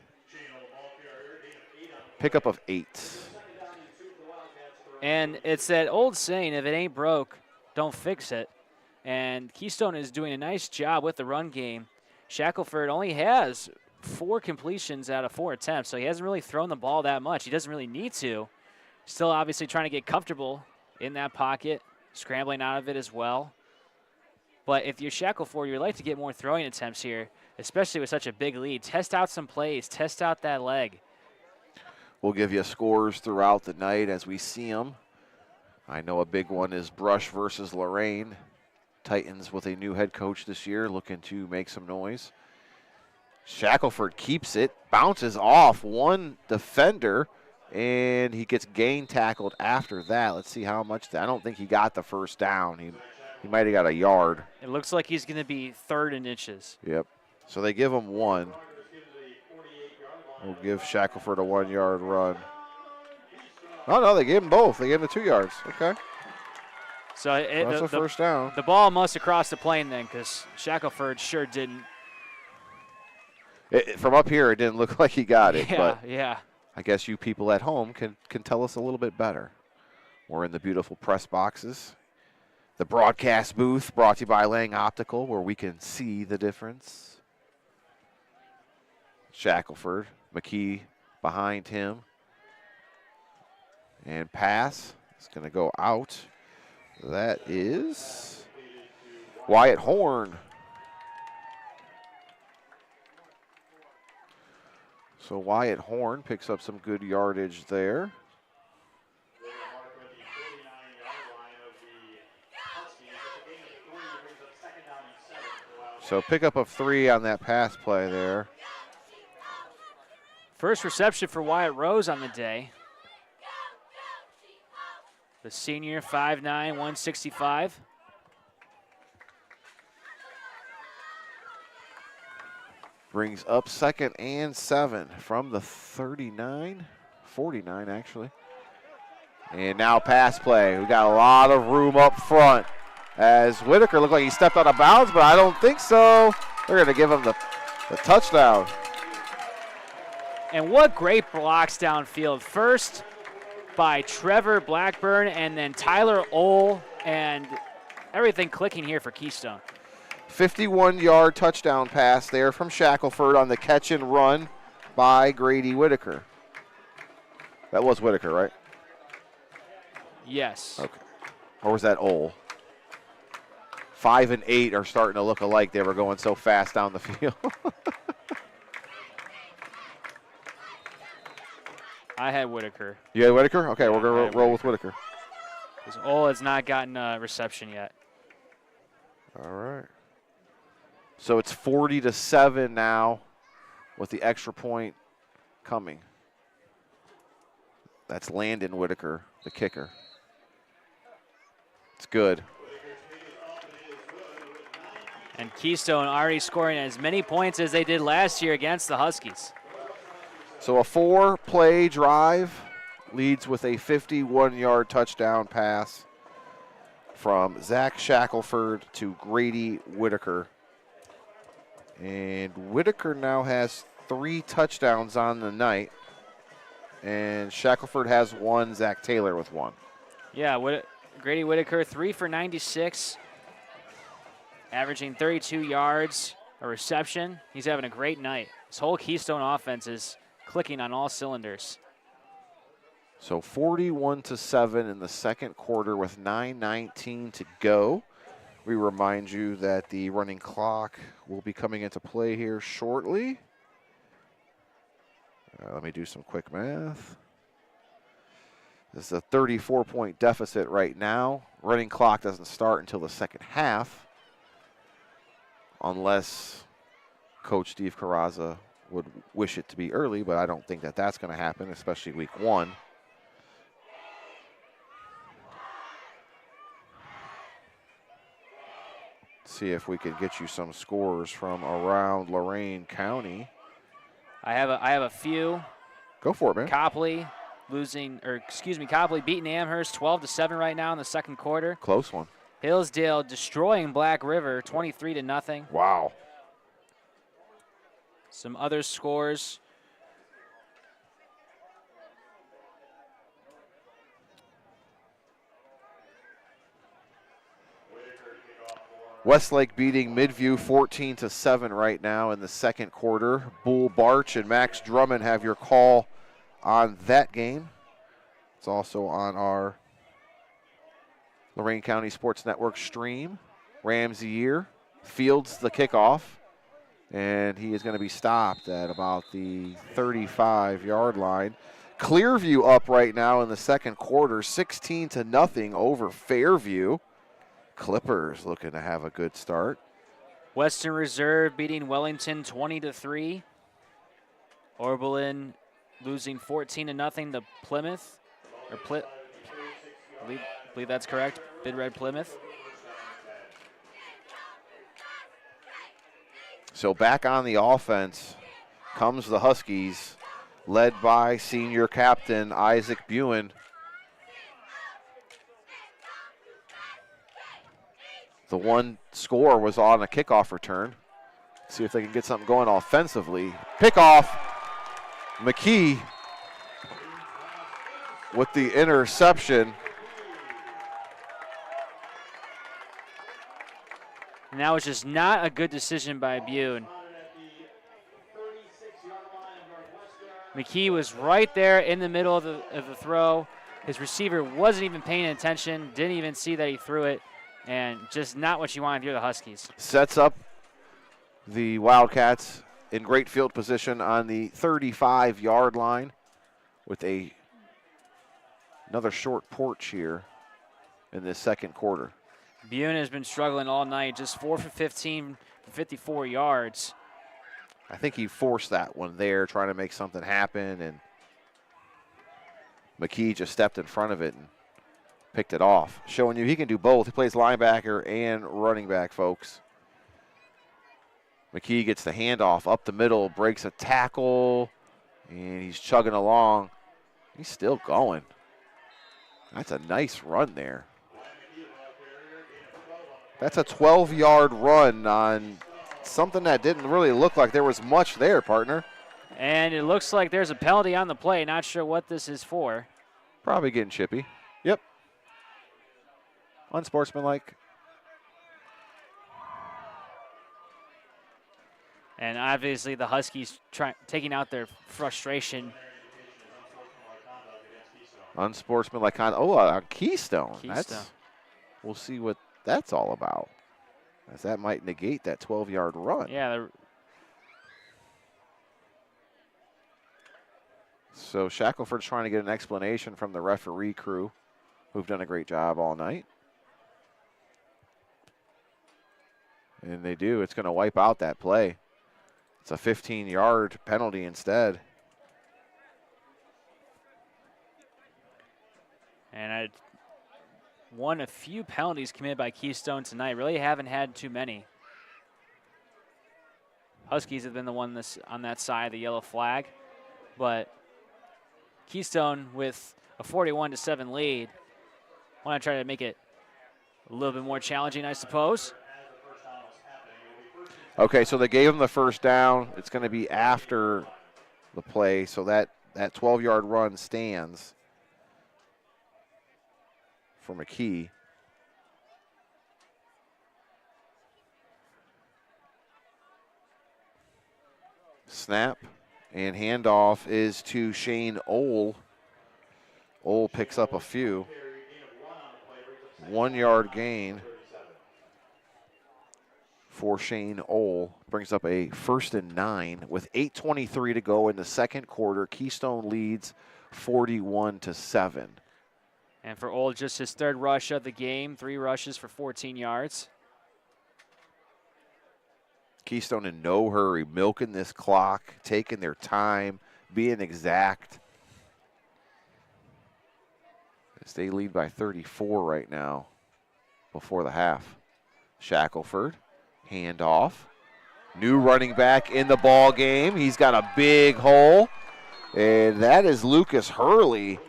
pickup of 8.
And it's that old saying, if it ain't broke, don't fix it. And Keystone is doing a nice job with the run game. Shackelford only has 4 completions out of 4 attempts, so he hasn't really thrown the ball that much. He doesn't really need to. Still obviously trying to get comfortable in that pocket, scrambling out of it as well. But if you're Shackelford, you'd like to get more throwing attempts here, especially with such a big lead. Test out some plays. Test out that leg.
We'll give you scores throughout the night as we see them. I know a big one is Brush versus Lorraine. Titans with a new head coach this year looking to make some noise. Shackelford keeps it, bounces off one defender, and he gets gain tackled after that. Let's see how much. I don't think he got the first down. He might have got a yard.
It looks like he's going to be 3rd in inches.
Yep. So they give him 1. We'll give Shackelford a 1-yard run. Oh, no, they gave him both. They gave him the 2 yards. Okay.
So
that's a first down.
The ball must have crossed the plane then because Shackelford sure didn't.
From up here, it didn't look like he got it.
Yeah.
I guess you people at home can tell us a little bit better. We're in the beautiful press boxes. The broadcast booth brought to you by Lang Optical, where we can see the difference. Shackelford, McKee behind him. And pass is going to go out. That is Wyatt Horn. So Wyatt Horn picks up some good yardage there. So pickup of 3 on that pass play there.
First reception for Wyatt Rose on the day. The senior, 5'9", 165.
Brings up 2nd and 7 from the 39, 49 actually. And now pass play. We got a lot of room up front as Whitaker looked like he stepped out of bounds, but I don't think so. They're going to give him the touchdown.
And what great blocks downfield. First by Trevor Blackburn and then Tyler Ohl, and everything clicking here for Keystone.
51-yard touchdown pass there from Shackelford on the catch and run by Grady Whitaker. That was Whitaker, right?
Yes.
Okay. Or was that Ohl? 5 and 8 are starting to look alike. They were going so fast down the field.
I had Whitaker.
You had Whitaker? Okay,
Yeah,
we're going to roll with Whitaker.
Because Ohl has not gotten a reception yet.
All right. So it's 40-7 now with the extra point coming. That's Landon Whitaker, the kicker. It's good.
And Keystone already scoring as many points as they did last year against the Huskies.
So a 4-play drive leads with a 51-yard touchdown pass from Zach Shackelford to Grady Whitaker. And Whitaker now has 3 touchdowns on the night. And Shackelford has 1, Zach Taylor with 1.
Yeah, Grady Whitaker, 3 for 96, averaging 32 yards, a reception. He's having a great night. This whole Keystone offense is clicking on all cylinders.
So 41-7 in the second quarter with 9:19 to go. We remind you that the running clock will be coming into play here shortly. Let me do some quick math. This is a 34-point deficit right now. Running clock doesn't start until the second half, unless Coach Steve Carrazza would wish it to be early, but I don't think that that's going to happen, especially week 1. See if we can get you some scores from around Lorain County.
I have a few.
Go for it, man.
Copley beating Amherst 12-7 right now in the second quarter.
Close one.
Hillsdale destroying Black River 23-0.
Wow.
Some other scores.
Westlake beating Midview 14-7 right now in the second quarter. Bull Barch and Max Drummond have your call on that game. It's also on our Lorain County Sports Network stream. Ramsey fields the kickoff, and he is going to be stopped at about the 35-yard line. Clearview up right now in the second quarter, 16-0 over Fairview. Clippers looking to have a good start.
Western Reserve beating Wellington 20-3. Oberlin losing 14-0 to Plymouth. I believe that's correct. Bid Red Plymouth.
So back on the offense comes the Huskies, led by senior captain Isaac Buin. The one score was on a kickoff return. See if they can get something going offensively. Pickoff. McKee with the interception.
And that was just not a good decision by Buin. McKee was right there in the middle of the throw. His receiver wasn't even paying attention, didn't even see that he threw it, and just not what you want if you're the Huskies.
Sets up the Wildcats in great field position on the 35-yard line with another short porch here in this second quarter.
Buin has been struggling all night, just 4 for 15 for 54 yards.
I think he forced that one there, trying to make something happen, and McKee just stepped in front of it and picked it off, showing you he can do both. He plays linebacker and running back, folks. McKee gets the handoff up the middle, breaks a tackle, and he's chugging along. He's still going. That's a nice run there. That's a 12-yard run on something that didn't really look like there was much there, partner.
And it looks like there's a penalty on the play. Not sure what this is for.
Probably getting chippy. Yep. Unsportsmanlike.
And obviously the Huskies taking out their frustration.
Unsportsmanlike conduct. Oh, on Keystone.
Keystone.
We'll see what that's all about, as that might negate that 12-yard run.
Yeah.
So Shackelford's trying to get an explanation from the referee crew, who've done a great job all night. And they do. It's going to wipe out that play. It's a 15-yard penalty instead.
And I won a few penalties committed by Keystone tonight. Really haven't had too many. Huskies have been the one on that side of the yellow flag. But Keystone with a 41-7 lead. Want to try to make it a little bit more challenging, I suppose.
Okay, so they gave him the first down. It's going to be after the play, so that 12-yard run stands for McKee. Snap and handoff is to Shane Ohl. Ohl picks up a few. 1-yard gain for Shane Ohl. Brings up a 1st and 9 with 8:23 to go in the second quarter. Keystone leads 41-7.
And for Ohl, just his third rush of the game, 3 rushes for 14 yards.
Keystone in no hurry, milking this clock, taking their time, being exact. As they lead by 34 right now before the half. Shackelford, handoff. New running back in the ball game. He's got a big hole, and that is Lucas Hurley.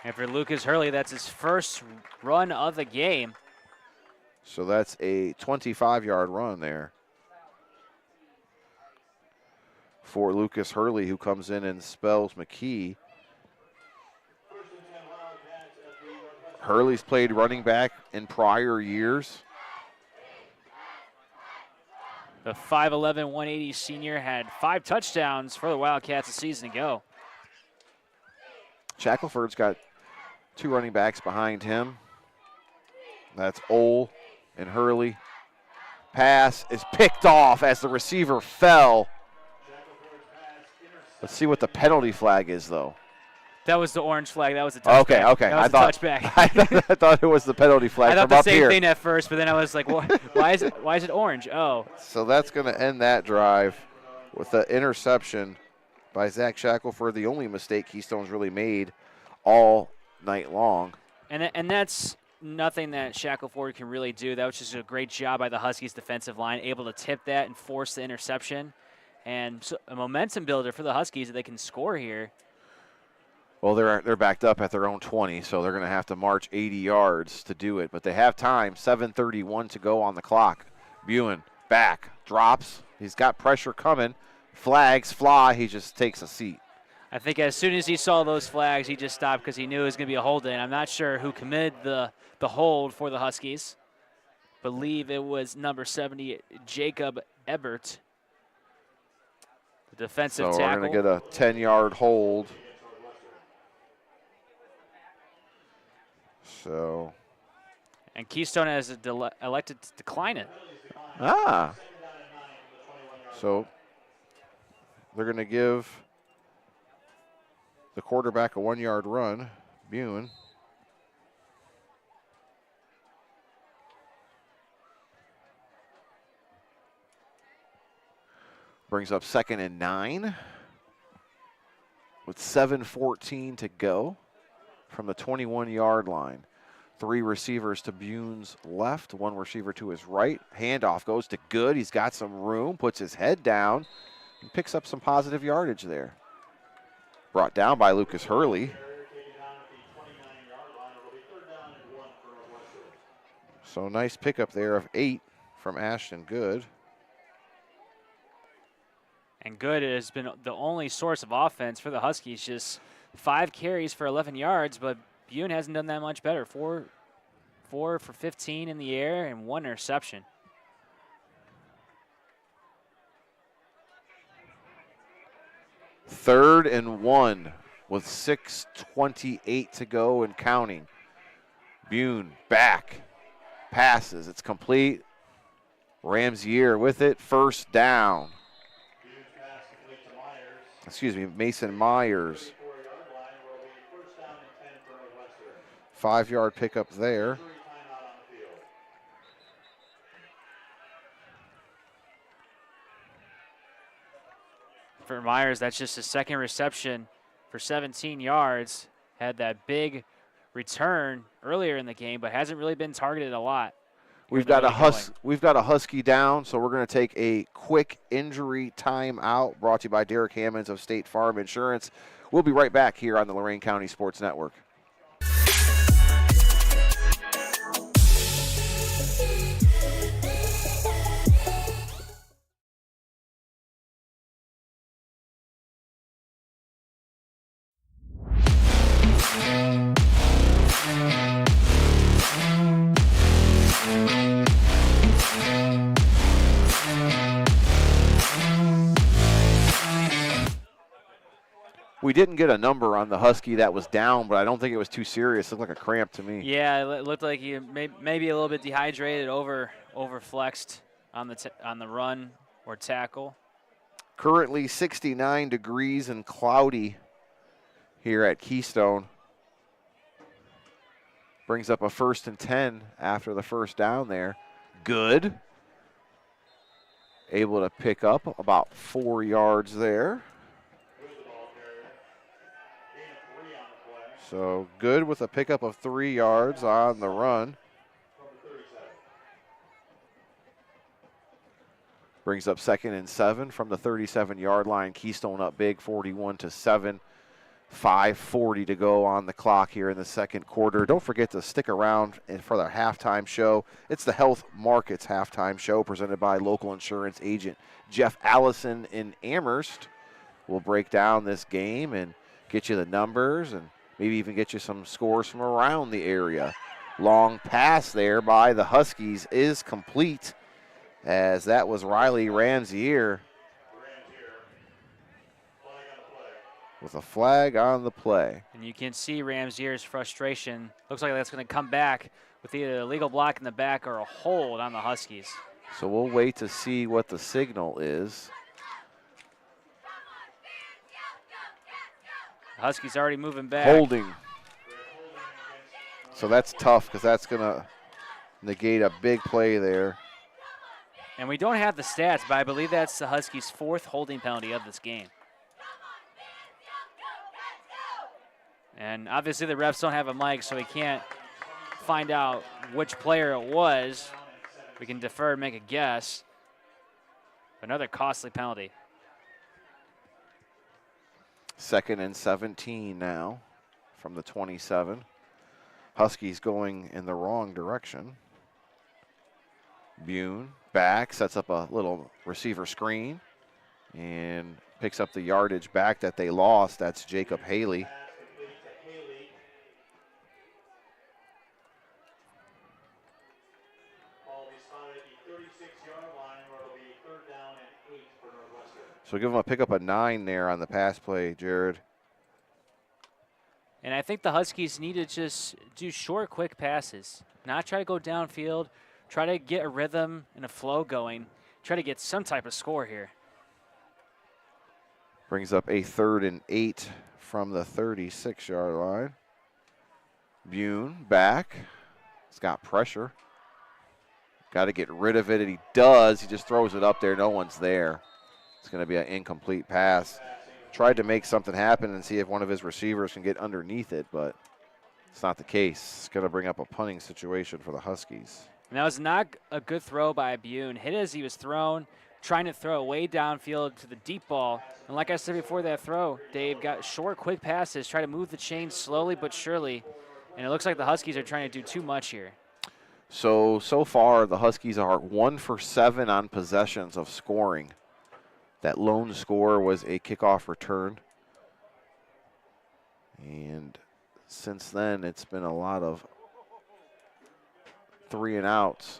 And for Lucas Hurley, that's his first run of the game.
So that's a 25-yard run there for Lucas Hurley, who comes in and spells McKee. Hurley's played running back in prior years.
The 5'11", 180 senior had 5 touchdowns for the Wildcats a season ago.
Shackelford's got 2 running backs behind him. That's Ohl and Hurley. Pass is picked off as the receiver fell. Let's see what the penalty flag is, though.
That was the orange flag. That was a touchback.
Okay.
That was a touchback.
I thought it was the penalty flag
I thought
from
the
up
same
here.
thing at first, but then I was like, why is it orange? Oh.
So that's going to end that drive with the interception by Zach Shackelford, the only mistake Keystone's really made all night long.
And that's nothing that Shackelford can really do. That was just a great job by the Huskies defensive line, able to tip that and force the interception. And so a momentum builder for the Huskies that they can score here.
Well, they're backed up at their own 20, so they're going to have to march 80 yards to do it. But they have time, 7:31 to go on the clock. Buin back, drops. He's got pressure coming. Flags fly. He just takes a seat.
I think as soon as he saw those flags, he just stopped because he knew it was going to be a hold-in. I'm not sure who committed the hold for the Huskies. Believe it was number 70, Jacob Ebert, the defensive tackle.
So we're going to get a 10-yard hold. So.
And Keystone has elected to decline it.
So they're going to give the quarterback a 1-yard run, Buin. Brings up 2nd and 9 with 7:14 to go from the 21-yard line. 3 receivers to Bune's left, 1 receiver to his right. Handoff goes to Good. He's got some room, puts his head down, and picks up some positive yardage there. Brought down by Lucas Hurley. So nice pickup there of 8 from Ashton Good.
And Good has been the only source of offense for the Huskies. Just 5 carries for 11 yards, but Bune hasn't done that much better. 4 for 15 in the air and 1 interception.
Third and 1 with 6:28 to go and counting. Bune back, passes, it's complete. Ramsier with it, first down. Mason Myers. 5-yard pickup there.
For Myers, that's just his 2nd reception for 17 yards. Had that big return earlier in the game, but hasn't really been targeted a lot.
We've got a Husky down, so we're going to take a quick injury timeout. Brought to you by Derek Hammonds of State Farm Insurance. We'll be right back here on the Lorain County Sports Network. We didn't get a number on the Husky that was down, but I don't think it was too serious. It looked like a cramp to me.
Yeah, it looked like he maybe a little bit dehydrated, overflexed on the run or tackle.
Currently 69 degrees and cloudy here at Keystone. Brings up a 1st and 10 after the first down there. Good. Able to pick up about 4 yards there. So Good with a pickup of 3 yards on the run. Brings up 2nd and 7 from the 37-yard line. Keystone up big, 41-7. 5:40 to go on the clock here in the second quarter. Don't forget to stick around for the halftime show. It's the Health Markets halftime show presented by local insurance agent Jeff Allison in Amherst. We'll break down this game and get you the numbers and maybe even get you some scores from around the area. Long pass there by the Huskies is complete, as that was Riley Ramsier with a flag on the play.
And you can see Ramsier's frustration. Looks like that's going to come back with either a legal block in the back or a hold on the Huskies.
So we'll wait to see what the signal is.
The Huskies already moving back.
Holding. So that's tough because that's going to negate a big play there.
And we don't have the stats, but I believe that's the Huskies' 4th holding penalty of this game. And obviously the refs don't have a mic, so we can't find out which player it was. We can defer and make a guess. Another costly penalty.
2nd and 17 now from the 27. Huskies going in the wrong direction. Bune back, sets up a little receiver screen and picks up the yardage back that they lost. That's Jacob Haley. So give them a pickup of 9 there on the pass play, Jared.
And I think the Huskies need to just do short, quick passes. Not try to go downfield. Try to get a rhythm and a flow going. Try to get some type of score here.
Brings up a 3rd and 8 from the 36-yard line. Bune back. He's got pressure. Got to get rid of it, and he does. He just throws it up there. No one's there. It's going to be an incomplete pass. Tried to make something happen and see if one of his receivers can get underneath it, but it's not the case. It's going to bring up a punting situation for the Huskies.
And that was not a good throw by Bune. Hit as he was thrown, trying to throw way downfield to the deep ball. And like I said before that throw, Dave got short, quick passes, try to move the chain slowly but surely. And it looks like the Huskies are trying to do too much here.
So far, the Huskies are 1 for 7 on possessions of scoring. That lone score was a kickoff return. And since then, it's been a lot of 3 and outs.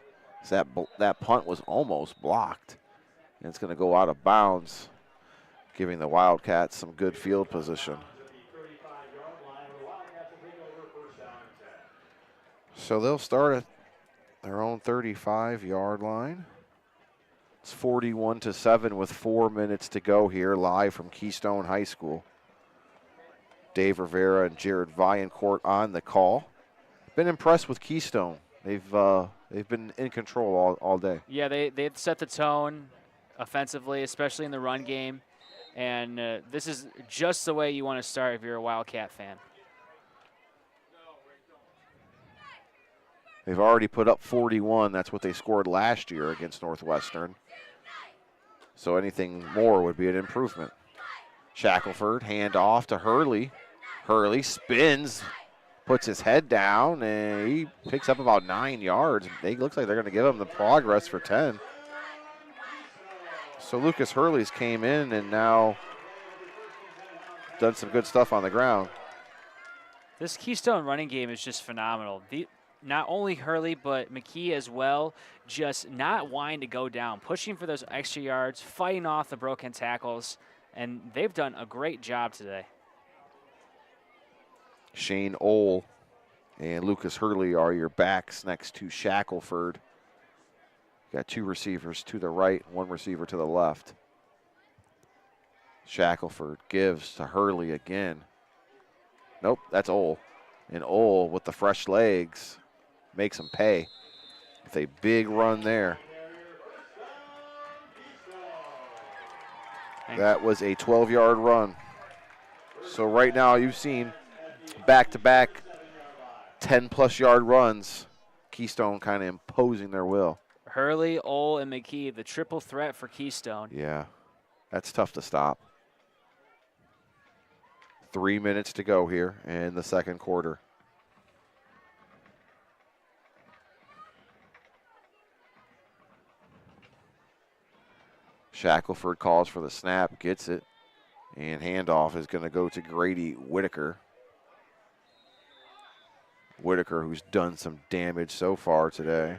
That punt was almost blocked. And it's going to go out of bounds, giving the Wildcats some good field position. So they'll start at their own 35-yard line. It's 41-7 with 4 minutes to go here, live from Keystone High School. Dave Rivera and Jared Viancourt on the call. Been impressed with Keystone. They've been in control all day.
Yeah, they've set the tone offensively, especially in the run game. And this is just the way you want to start if you're a Wildcat fan.
They've already put up 41. That's what they scored last year against Northwestern. So anything more would be an improvement. Shackelford, hand off to Hurley. Hurley spins, puts his head down, and he picks up about 9 yards. It looks like they're going to give him the progress for 10. So Lucas Hurley's came in and now done some good stuff on the ground.
This Keystone running game is just phenomenal. Not only Hurley, but McKee as well, just not wanting to go down, pushing for those extra yards, fighting off the broken tackles, and they've done a great job today.
Shane Ohl and Lucas Hurley are your backs next to Shackelford. Got 2 receivers to the right, 1 receiver to the left. Shackelford gives to Hurley again. Nope, that's Ohl. And Ohl with the fresh legs makes him pay with a big run there. That was a 12-yard run. So right now you've seen back-to-back 10-plus yard runs. Keystone kind of imposing their will.
Hurley, Ohl, and McKee, the triple threat for Keystone.
Yeah, that's tough to stop. 3 minutes to go here in the second quarter. Shackelford calls for the snap, gets it, and handoff is going to go to Grady Whitaker. Whitaker, who's done some damage so far today.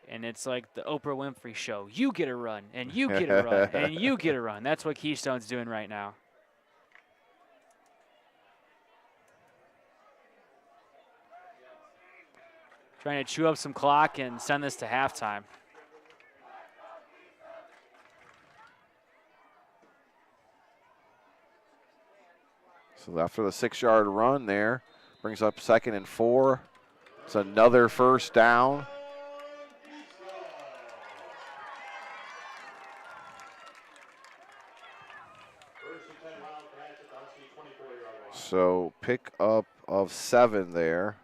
And it's like the Oprah Winfrey show. You get a run, and you get a run, and you get a run. That's what Keystone's doing right now. Trying to chew up some clock and send this to halftime.
So after the 6-yard run there, brings up 2nd and 4. It's another first down. So pick up of 7 there.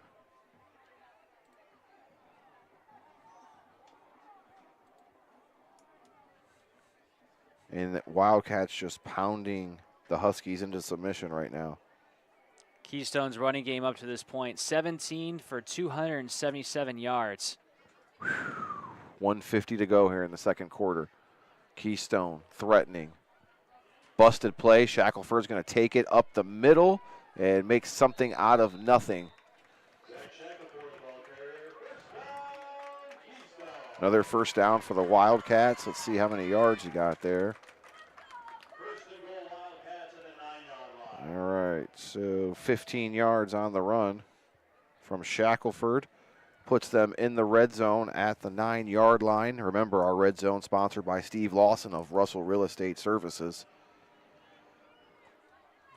And the Wildcats just pounding the Huskies into submission right now.
Keystone's running game up to this point, 17 for 277 yards.
1:50 to go here in the second quarter. Keystone threatening. Busted play. Shackelford's going to take it up the middle and make something out of nothing. Another first down for the Wildcats. Let's see how many yards he got there. All right, so 15 yards on the run from Shackelford. Puts them in the red zone at the 9-yard line. Remember, our red zone sponsored by Steve Lawson of Russell Real Estate Services.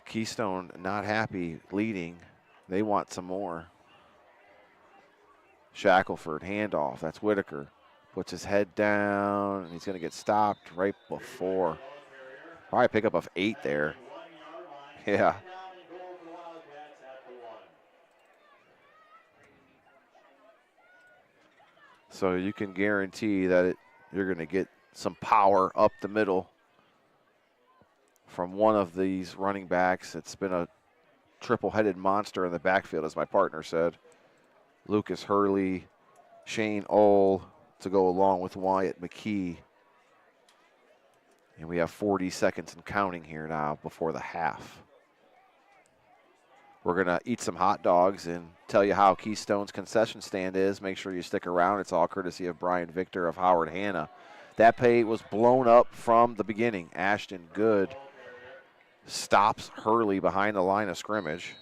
Keystone not happy leading. They want some more. Shackelford, handoff. That's Whitaker. Puts his head down, and he's going to get stopped right before. Probably pick up of 8 there. Yeah. So you can guarantee that you're going to get some power up the middle from one of these running backs. It's been a triple-headed monster in the backfield, as my partner said. Lucas Hurley, Shane Ohl to go along with Wyatt McKee. And we have 40 seconds and counting here now before the half. We're going to eat some hot dogs and tell you how Keystone's concession stand is. Make sure you stick around. It's all courtesy of Brian Victor of Howard Hanna. That play was blown up from the beginning. Ashton Good stops Hurley behind the line of scrimmage.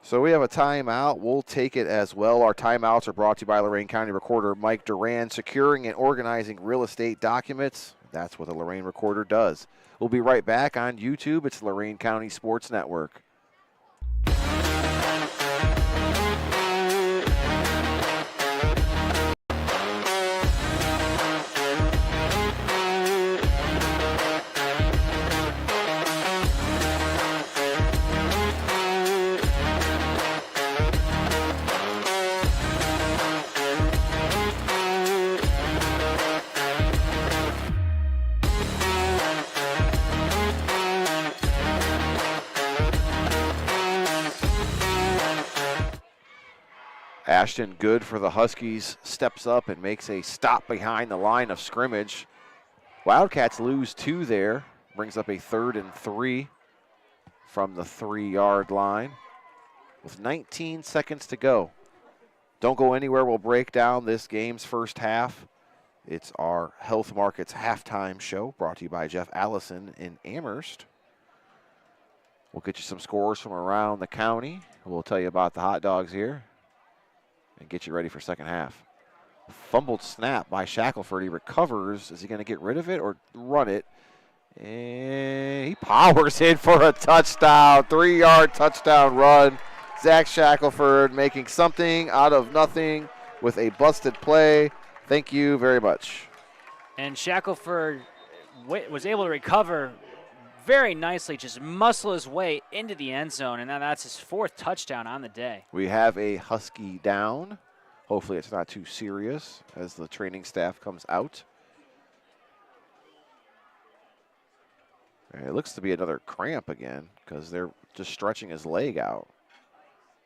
So we have a timeout. We'll take it as well. Our timeouts are brought to you by Lorain County Recorder Mike Duran, securing and organizing real estate documents. That's what the Lorain Recorder does. We'll be right back on YouTube. It's Lorain County Sports Network. Ashton Good for the Huskies steps up and makes a stop behind the line of scrimmage. Wildcats lose 2 there. Brings up a 3rd and 3 from the 3-yard line with 19 seconds to go. Don't go anywhere. We'll break down this game's first half. It's our Health Markets halftime show brought to you by Jeff Allison in Amherst. We'll get you some scores from around the county. We'll tell you about the hot dogs here and get you ready for second half. Fumbled snap by Shackelford. He recovers. Is he going to get rid of it or run it? And he powers in for a touchdown. 3-yard touchdown run. Zach Shackelford making something out of nothing with a busted play. Thank you very much.
And Shackelford was able to recover very nicely, just muscle his way into the end zone, and now that's his 4th touchdown on the day.
We have a Husky down. Hopefully it's not too serious as the training staff comes out. And it looks to be another cramp again because they're just stretching his leg out.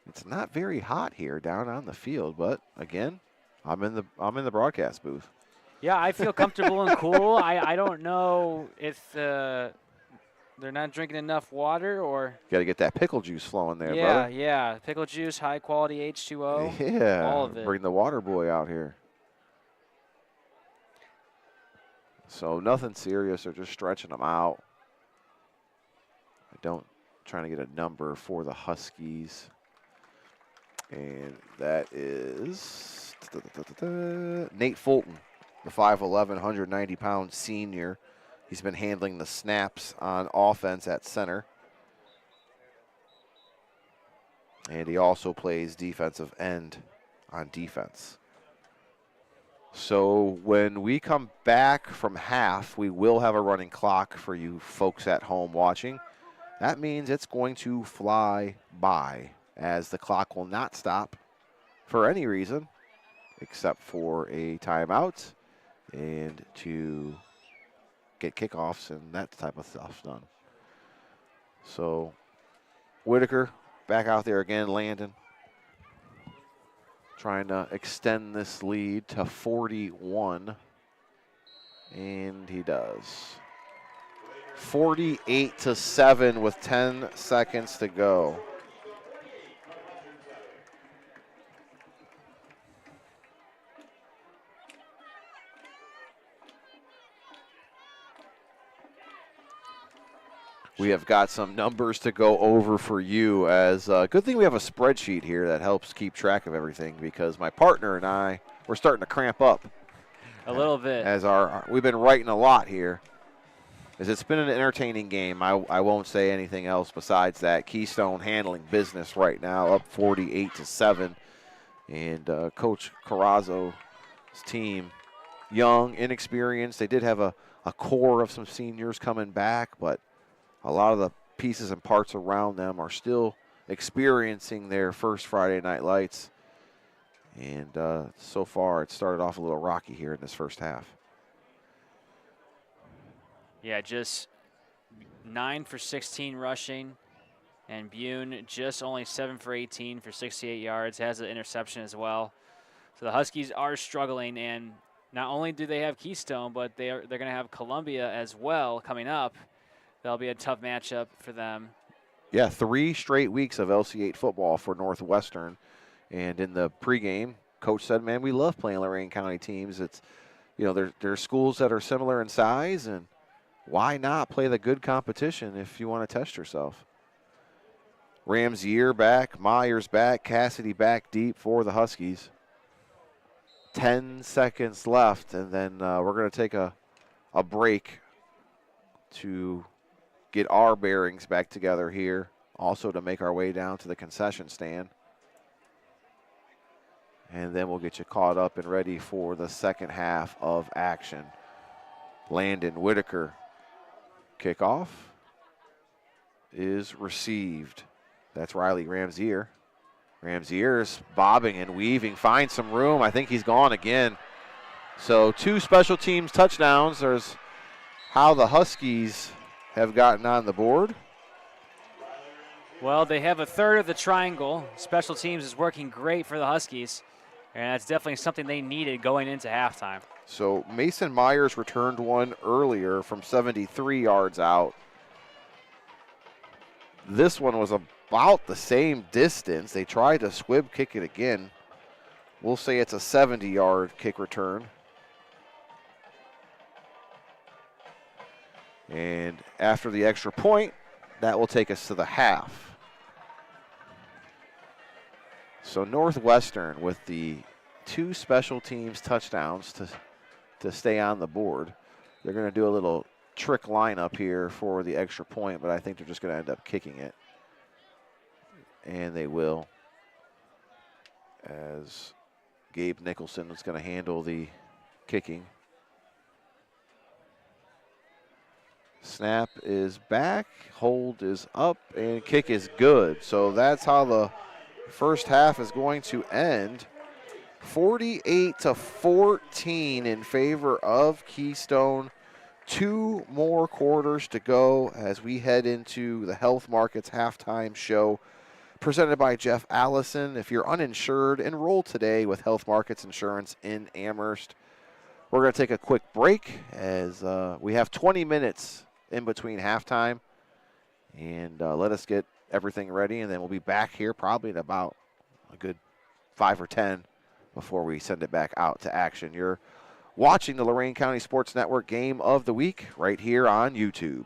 It's not very hot here down on the field, but again, I'm in the broadcast booth.
Yeah, I feel comfortable and cool. I don't know if they're not drinking enough water or...
Got to get that pickle juice flowing there,
yeah,
brother.
Yeah, pickle juice, high-quality H2O.
Yeah,
all of it.
Bring the water boy out here. So nothing serious. They're just stretching them out. Trying to get a number for the Huskies. And that is Nate Fulton, the 5'11", 190-pound senior. He's been handling the snaps on offense at center. And he also plays defensive end on defense. So when we come back from half, we will have a running clock for you folks at home watching. That means it's going to fly by, as the clock will not stop for any reason except for a timeout and to get kickoffs and that type of stuff done. So Whitaker back out there again, Landon, trying to extend this lead to 41, and he does. 48-7 with 10 seconds to go. We have got some numbers to go over for you. As good thing we have a spreadsheet here that helps keep track of everything, because my partner and I, we're starting to cramp up
a little bit.
As we've been writing a lot here. as it's been an entertaining game. I won't say anything else besides that. Keystone handling business right now, up 48-7. And Coach Carrazzo's team, young, inexperienced. They did have a core of some seniors coming back, but a lot of the pieces and parts around them are still experiencing their first Friday Night Lights. And so far, it started off a little rocky here in this first half.
Yeah, just 9 for 16 rushing. And Bune just only 7 for 18 for 68 yards, has an interception as well. So the Huskies are struggling, and not only do they have Keystone, but they're going to have Columbia as well coming up. That'll be a tough matchup for them.
Yeah, 3 straight weeks of LC8 football for Northwestern. And in the pregame, Coach said, man, we love playing Lorain County teams. It's, you know, there's schools that are similar in size, and why not play the good competition if you want to test yourself? Ramsier back, Myers back, Cassidy back deep for the Huskies. 10 seconds left, and then we're going to take a break to get our bearings back together here, also to make our way down to the concession stand. And then we'll get you caught up and ready for the second half of action. Landon Whitaker, kickoff is received. That's Riley Ramsier. Ramsier's bobbing and weaving, finds some room. I think he's gone again. So 2 special teams touchdowns. There's how the Huskies have gotten on the board.
Well, they have a third of the triangle. Special teams is working great for the Huskies, and that's definitely something they needed going into halftime.
So Mason Myers returned one earlier from 73 yards out. This one was about the same distance. They tried to squib kick it again. We'll say it's a 70-yard kick return. And after the extra point, that will take us to the half. So Northwestern with the 2 special teams touchdowns to stay on the board. They're going to do a little trick lineup here for the extra point, but I think they're just going to end up kicking it. And they will, as Gabe Nicholson is going to handle the kicking. Snap is back, hold is up, and kick is good. So that's how the first half is going to end. 48-14 in favor of Keystone. 2 more quarters to go as we head into the Health Markets halftime show presented by Jeff Allison. If you're uninsured, enroll today with Health Markets Insurance in Amherst. We're going to take a quick break as we have 20 minutes in between halftime. And let us get everything ready, and then we'll be back here probably in about a good 5 or 10 before we send it back out to action. You're watching the Lorain County Sports Network Game of the Week right here on YouTube.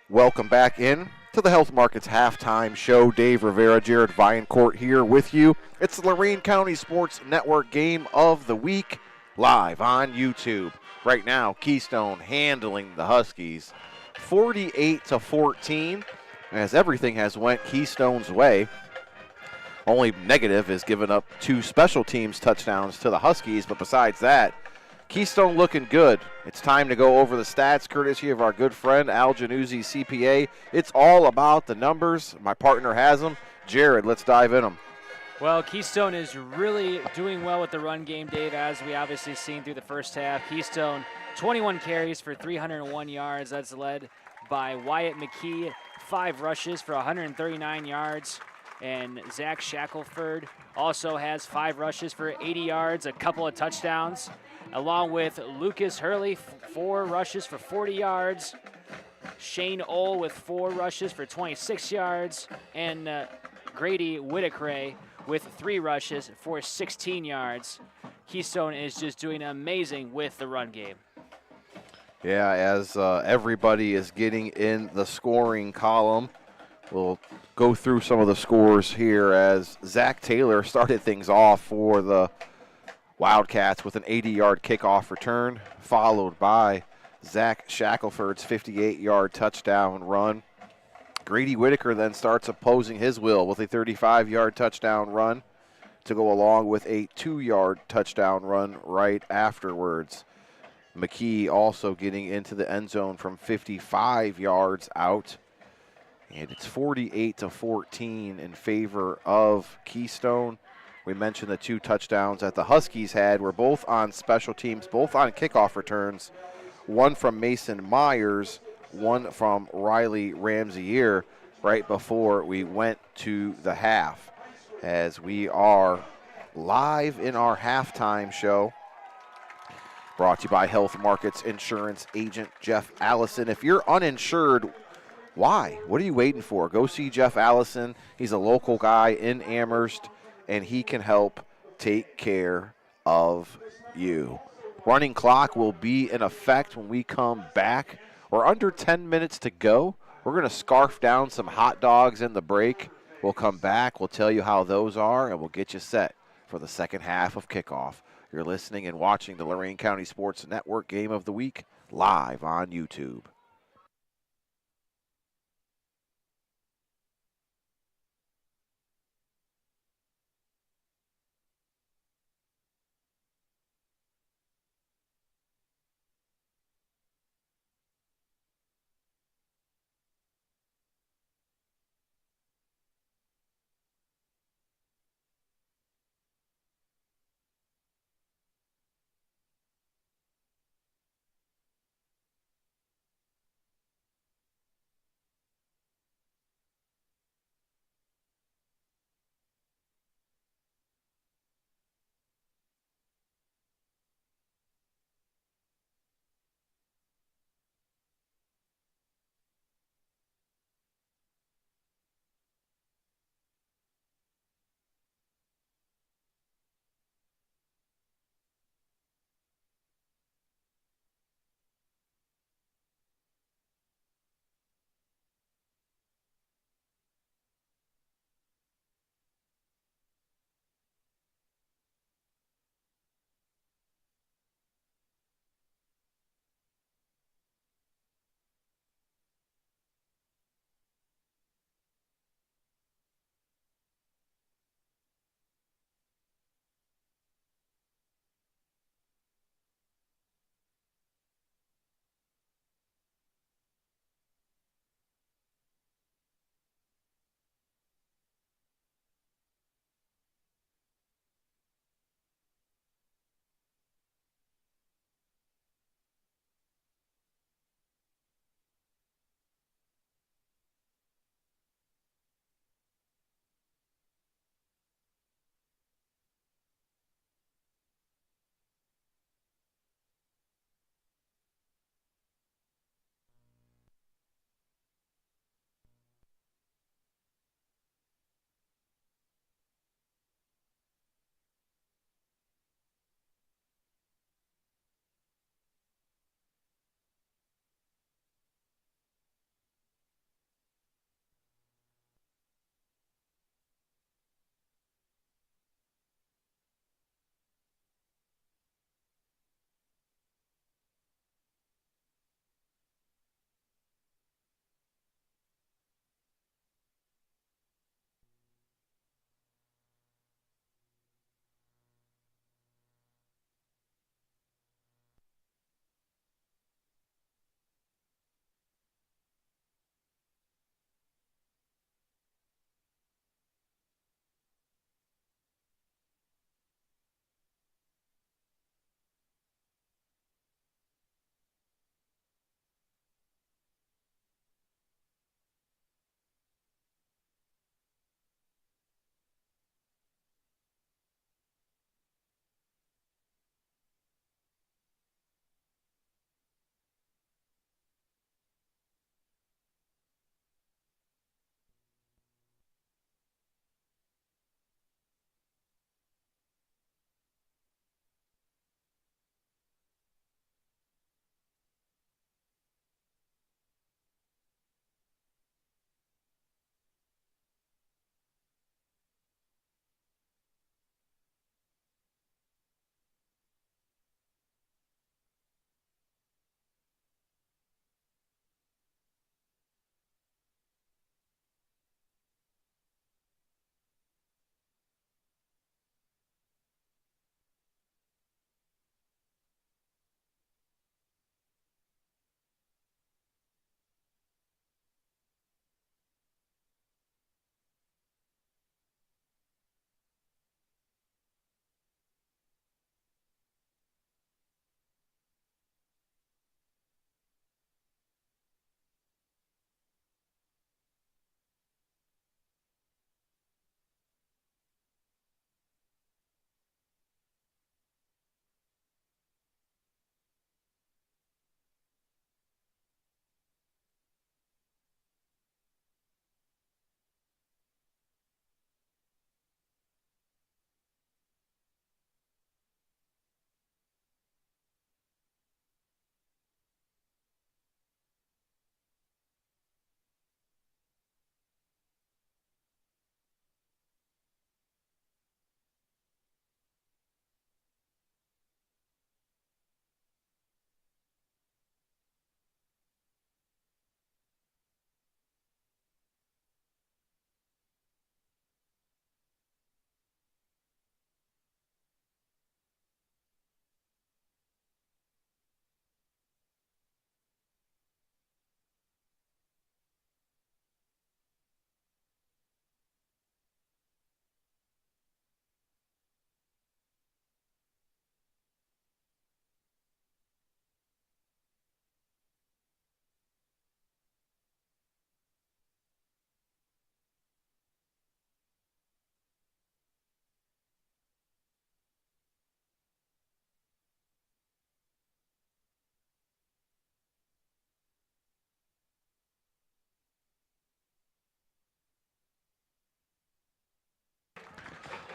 Welcome back in to the Health Markets Halftime Show. Dave Rivera, Jared Viancourt here with you. It's the Lorain County Sports Network Game of the Week, live on YouTube. Right now, Keystone handling the Huskies 48-14, as everything has went Keystone's way. Only negative is giving up 2 special teams touchdowns to the Huskies, but besides that, Keystone looking good. It's time to go over the stats, courtesy of our good friend Al Januzzi, CPA. It's all about the numbers. My partner has them. Jared, let's dive in them.
Well, Keystone is really doing well with the run game, Dave, as we obviously seen through the first half. Keystone, 21 carries for 301 yards. That's led by Wyatt McKee, 5 rushes for 139 yards. And Zach Shackelford also has 5 rushes for 80 yards, a couple of touchdowns, along with Lucas Hurley, 4 rushes for 40 yards. Shane Ohl with 4 rushes for 26 yards. And Grady Whitaker with 3 rushes for 16 yards. Keystone is just doing amazing with the run game.
Yeah, as everybody is getting in the scoring column, we'll go through some of the scores here as Zach Taylor started things off for the Wildcats with an 80-yard kickoff return, followed by Zach Shackelford's 58-yard touchdown run. Grady Whitaker then starts opposing his will with a 35-yard touchdown run to go along with a 2-yard touchdown run right afterwards. McKee also getting into the end zone from 55 yards out. And it's 48-14 in favor of Keystone. We mentioned the 2 touchdowns that the Huskies had were both on special teams, both on kickoff returns. One from Mason Myers, one from Riley Ramsier right before we went to the half. As we are live in our halftime show, brought to you by Health Markets Insurance Agent Jeff Allison. If you're uninsured, why? What are you waiting for? Go see Jeff Allison. He's a local guy in Amherst, and he can help take care of you. Running clock will be in effect when we come back. We're under 10 minutes to go. We're going to scarf down some hot dogs in the break. We'll come back. We'll tell you how those are, and we'll get you set for the second half of kickoff. You're listening and watching the Lorain County Sports Network Game of the Week live on YouTube.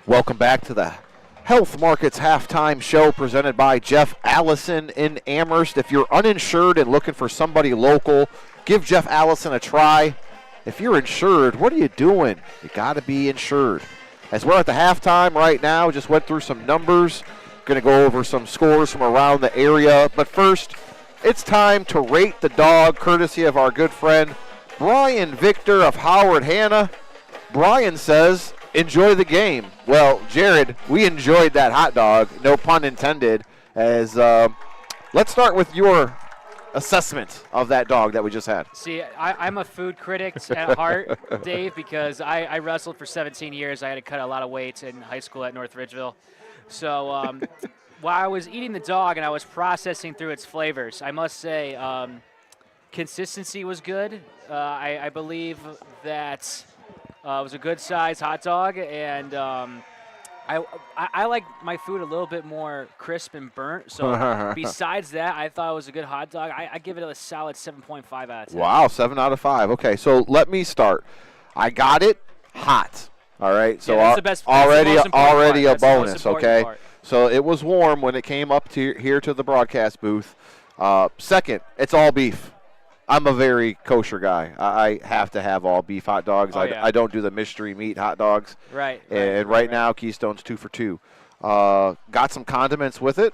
Welcome back to the Health Markets Halftime Show presented by Jeff Allison in Amherst. If you're uninsured and looking for somebody local, give Jeff Allison a try. If you're insured, what are you doing? You got to be insured. As we're at the halftime right now, just went through some numbers. Going to go over some scores from around the area. But first, it's time to rate the dog, courtesy of our good friend Brian Victor of Howard Hanna. Brian says, enjoy the game. Well, Jared, we enjoyed that hot dog, no pun intended. As let's start with your assessment of that dog that we just had.
See, I'm a food critic at heart, Dave, because I wrestled for 17 years. I had to cut a lot of weight in high school at North Ridgeville. So while I was eating the dog and I was processing through its flavors, I must say consistency was good. I believe that it was a good size hot dog, and I like my food a little bit more crisp and burnt. So besides that, I thought it was a good hot dog. I give it a solid 7.5 out of 10.
Wow, 7 out of 5. Okay, so let me start. I got it hot. All right, so
that's the best,
already a
that's
bonus. Okay,
part.
so it was warm when it came up to here to the broadcast booth. Second, it's all beef. I'm a very kosher guy. I have to have all beef hot dogs. I don't do the mystery meat hot dogs.
Right.
And right now, Keystone's 2 for 2. Got some condiments with it.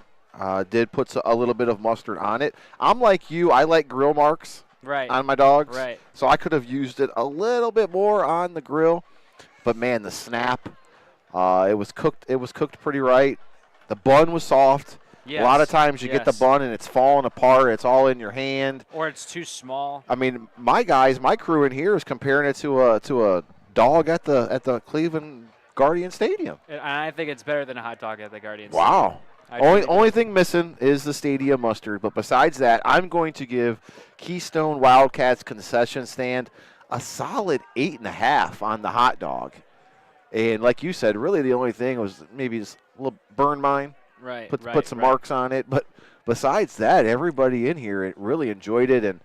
Did put a little bit of mustard on it. I'm like you. I like grill marks on my dogs.
Right.
So I could have used it a little bit more on the grill. But, man, the snap, it was cooked pretty right. The bun was soft.
Yes.
A lot of times you get the bun and it's falling apart. It's all in your hand.
Or it's too small.
I mean, my crew in here is comparing it to a dog at the Cleveland Guardian Stadium.
And I think it's better than a hot dog at the Guardian
Wow.
Stadium.
Only thing missing is the stadium mustard. But besides that, I'm going to give Keystone Wildcats concession stand a solid 8.5 on the hot dog. And like you said, really the only thing was maybe just a little burn mine.
Right.
Put some marks on it. But besides that, everybody in here really enjoyed it. And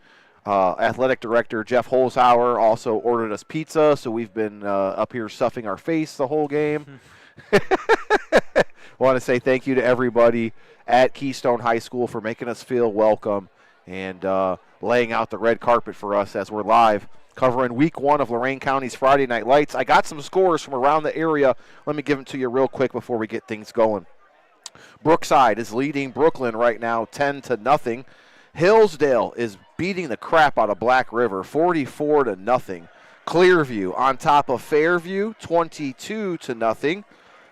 athletic director Jeff Holzhauer also ordered us pizza, so we've been up here stuffing our face the whole game. Want to say thank you to everybody at Keystone High School for making us feel welcome and laying out the red carpet for us as we're live covering week 1 of Lorain County's Friday Night Lights. I got some scores from around the area. Let me give them to you real quick before we get things going. Brookside is leading Brooklyn right now 10-0. Hillsdale is beating the crap out of Black River 44-0. Clearview on top of Fairview 22-0.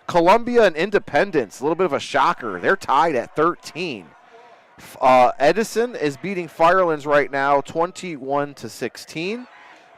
Columbia and Independence, a little bit of a shocker. They're tied at 13. Edison is beating Firelands right now 21-16.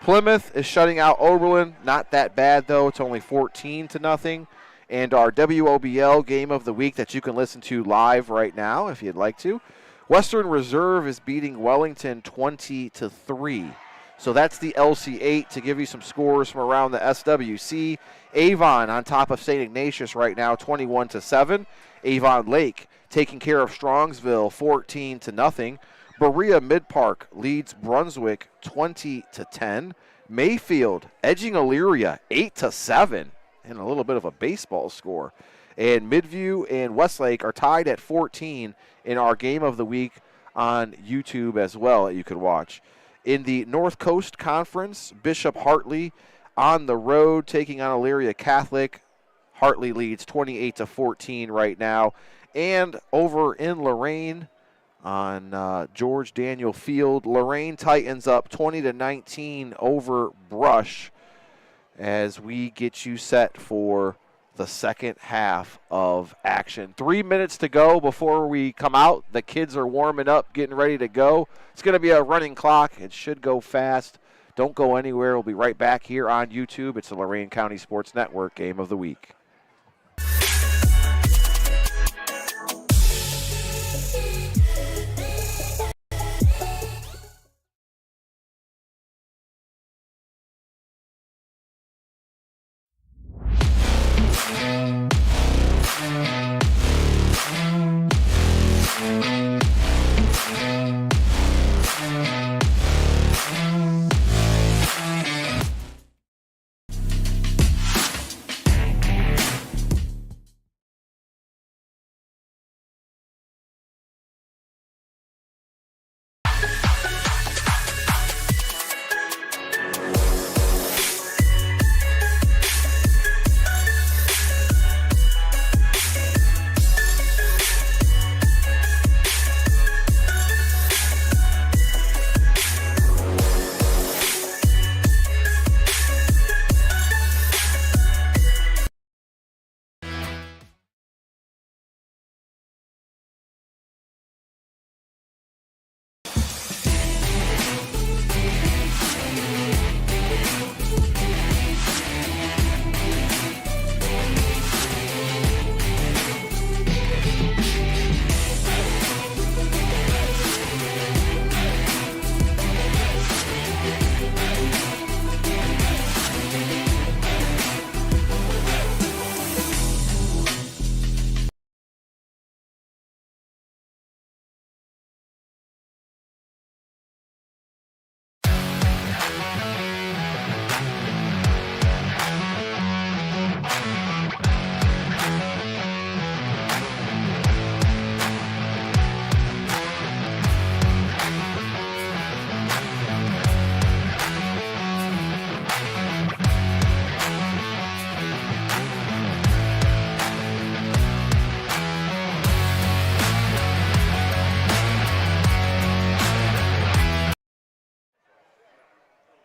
Plymouth is shutting out Oberlin. Not that bad, though. It's only 14-0. And our WOBL game of the week that you can listen to live right now if you'd like to. Western Reserve is beating Wellington 20-3. So that's the LC8 to give you some scores from around the SWC. Avon on top of St. Ignatius right now 21-7. Avon Lake taking care of Strongsville 14-0. Berea Mid-Park leads Brunswick 20-10. Mayfield edging Elyria 8-7. And a little bit of a baseball score. And Midview and Westlake are tied at 14 in our game of the week on YouTube as well that you could watch. In the North Coast Conference, Bishop Hartley on the road taking on Elyria Catholic. Hartley leads 28-14 right now. And over in Lorain on George Daniel Field, Lorain tightens up 20-19 over Brush as we get you set for the second half of action. 3 minutes to go before we come out. The kids are warming up, getting ready to go. It's going to be a running clock. It should go fast. Don't go anywhere. We'll be right back here on YouTube. It's the Lorain County Sports Network Game of the Week.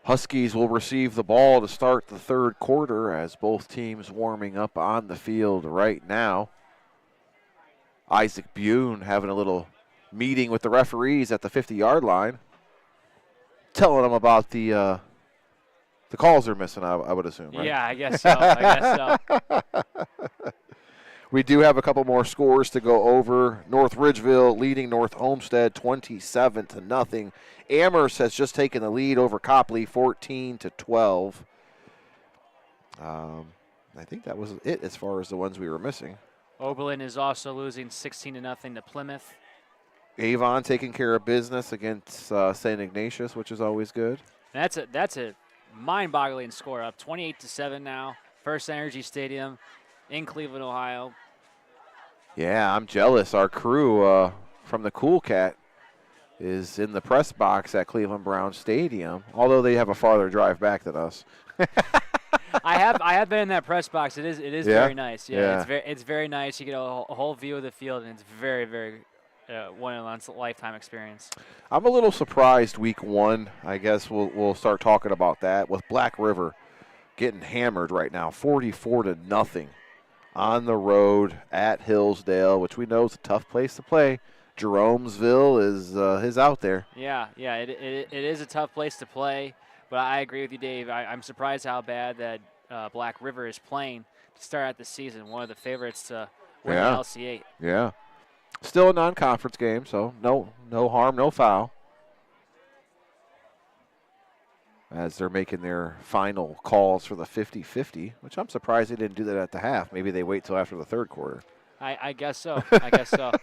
Huskies will receive the ball to start the third quarter as both teams warming up on the field right now. Isaac Bune having a little meeting with the referees at the 50-yard line, telling them about the calls they're missing, I would assume, right?
Yeah, I guess so.
We do have a couple more scores to go over. North Ridgeville leading North Olmsted 27-0. Amherst has just taken the lead over Copley 14-12. I think that was it as far as the ones we were missing.
Oberlin is also losing 16-0 to Plymouth.
Avon taking care of business against St. Ignatius, which is always good.
That's a mind-boggling score, up 28-7 now. First Energy Stadium in Cleveland, Ohio.
Yeah, I'm jealous. Our crew from the Cool Cat is in the press box at Cleveland Brown Stadium, although they have a farther drive back than us.
I have been in that press box. It is
Yeah?
very nice. Yeah,
Yeah.
it's very nice. You get a whole view of the field, and it's very, very one in a lifetime experience.
I'm a little surprised week one. I guess we'll start talking about that with Black River getting hammered right now, 44-0 on the road at Hillsdale, which we know is a tough place to play. Jeromesville is out there.
Yeah, it is a tough place to play, but I agree with you, Dave. I'm surprised how bad that Black River is playing to start out the season. One of the favorites to win the LC8.
Yeah. Still a non-conference game, so no harm, no foul. As they're making their final calls for the 50-50, which I'm surprised they didn't do that at the half. Maybe they wait till after the third quarter.
I guess so. I guess so.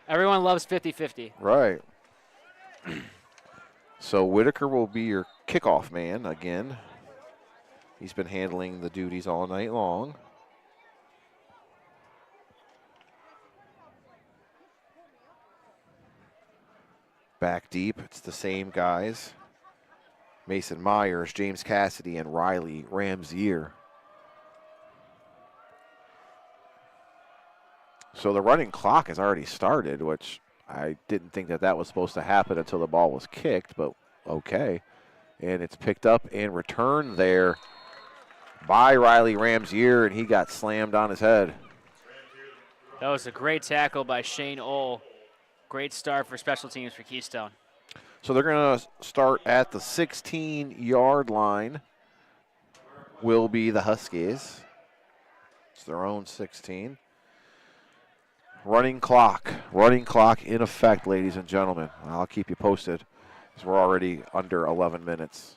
Everyone loves 50-50.
Right. So Whitaker will be your kickoff man again. He's been handling the duties all night long. Back deep, it's the same guys. Mason Myers, James Cassidy, and Riley Ramsier. So the running clock has already started, which I didn't think that was supposed to happen until the ball was kicked, but okay. And it's picked up and returned there by Riley Ramsier, and he got slammed on his head.
That was a great tackle by Shane Ohl. Great start for special teams for Keystone.
So they're going to start at the 16-yard line. Will be the Huskies. It's their own 16. Running clock in effect, ladies and gentlemen. I'll keep you posted because we're already under 11 minutes.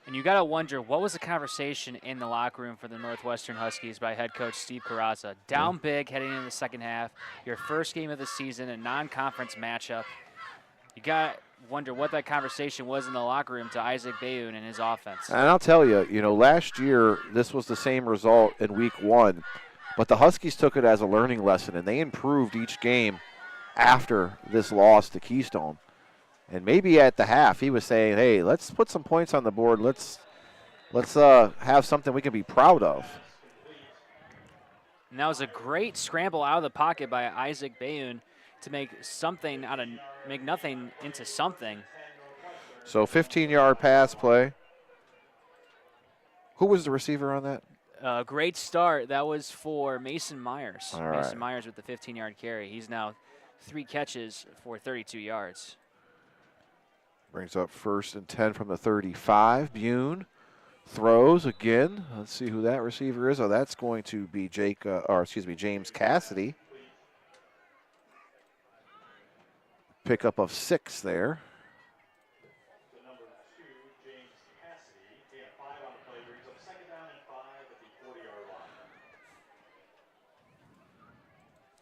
And you got to wonder, what was the conversation in the locker room for the Northwestern Huskies by head coach Steve Carrazza? Down big heading into the second half, your first game of the season, a non-conference matchup. You got to wonder what that conversation was in the locker room to Isaac Bayoun and his offense.
And I'll tell you, last year this was the same result in week one, but the Huskies took it as a learning lesson, and they improved each game after this loss to Keystone. And maybe at the half he was saying, hey, let's put some points on the board. Let's have something we can be proud of.
And that was a great scramble out of the pocket by Isaac Bayoun to make nothing into something.
So 15-yard pass play. Who was the receiver on that?
Great start. That was for Mason Myers.
All right.
Mason Myers with the 15-yard carry. He's now 3 catches for 32 yards.
Brings up 1st and 10 from the 35. Bune throws again. Let's see who that receiver is. Oh, that's going to be James Cassidy. Pickup of 6 there.
The number 2, James Cassidy. He had 5 on the play, brings up 2nd down and 5 at the 40-yard line.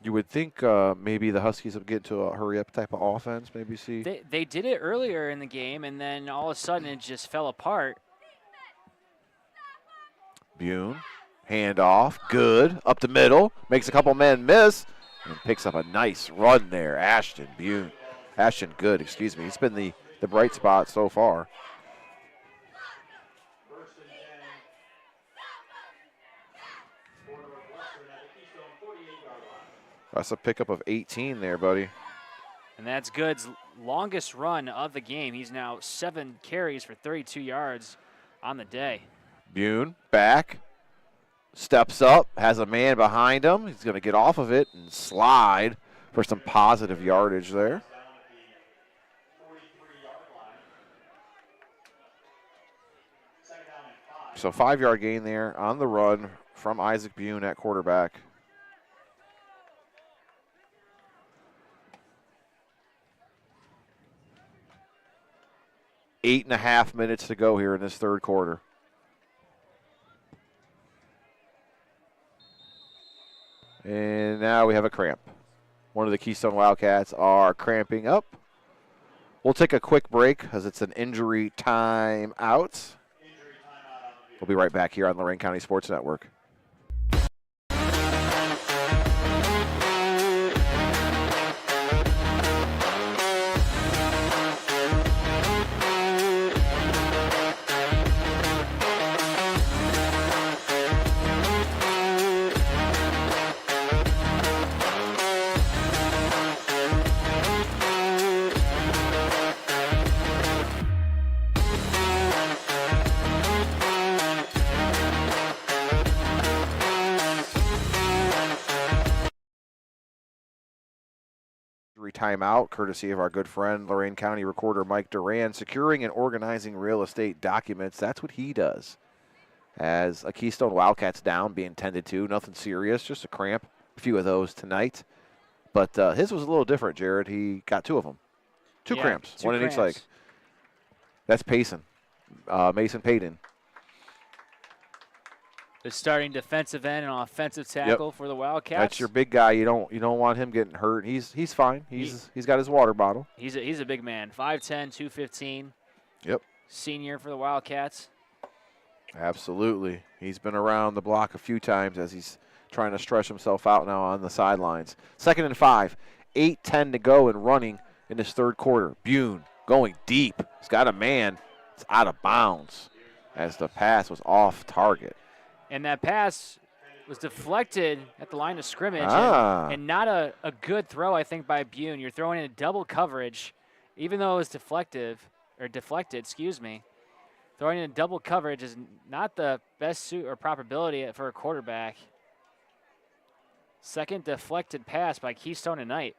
You would think maybe the Huskies would get to a hurry-up type of offense, maybe see.
They did it earlier in the game, and then all of a sudden it just fell apart.
Bune, handoff, good, up the middle, makes a couple men miss, and picks up a nice run there. Ashton Good, excuse me. He's been the bright spot so far.
1st and 10 for Northwestern at the Keystone 48-yard line.
That's a pickup of 18 there, buddy.
And that's Good's longest run of the game. He's now 7 carries for 32 yards on the day.
Bune back, steps up, has a man behind him. He's going to get off of it and slide for some positive yardage there. So 5-yard gain there on the run from Isaac Bune at quarterback. Eight and a half minutes to go here in this third quarter. And now we have a cramp. One of the Keystone Wildcats are cramping up. We'll take a quick break because it's an injury timeout. We'll be right back here on Lorain County Sports Network. Timeout, courtesy of our good friend Lorain County Recorder Mike Duran. Securing and organizing real estate documents, that's what he does. As a Keystone Wildcats down, being tended to, nothing serious, just a cramp. A few of those tonight. But his was a little different, Jared. He got 2 of them. 2 cramps, one in each leg. That's Payson, Mason Payton.
The starting defensive end and offensive tackle for the Wildcats.
That's your big guy. You don't want him getting hurt. He's fine. He's got his water bottle.
He's a big man. 5'10", 215.
Yep.
Senior for the Wildcats.
Absolutely. He's been around the block a few times as he's trying to stretch himself out now on the sidelines. 2nd and 5. 8:10 to go and running in this third quarter. Bune going deep. He's got a man. It's out of bounds as the pass was off target.
And that pass was deflected at the line of scrimmage and not a good throw, I think, by Bune. You're throwing in a double coverage, even though it was deflected, excuse me. Throwing in a double coverage is not the best suit or probability for a quarterback. Second deflected pass by Keystone tonight.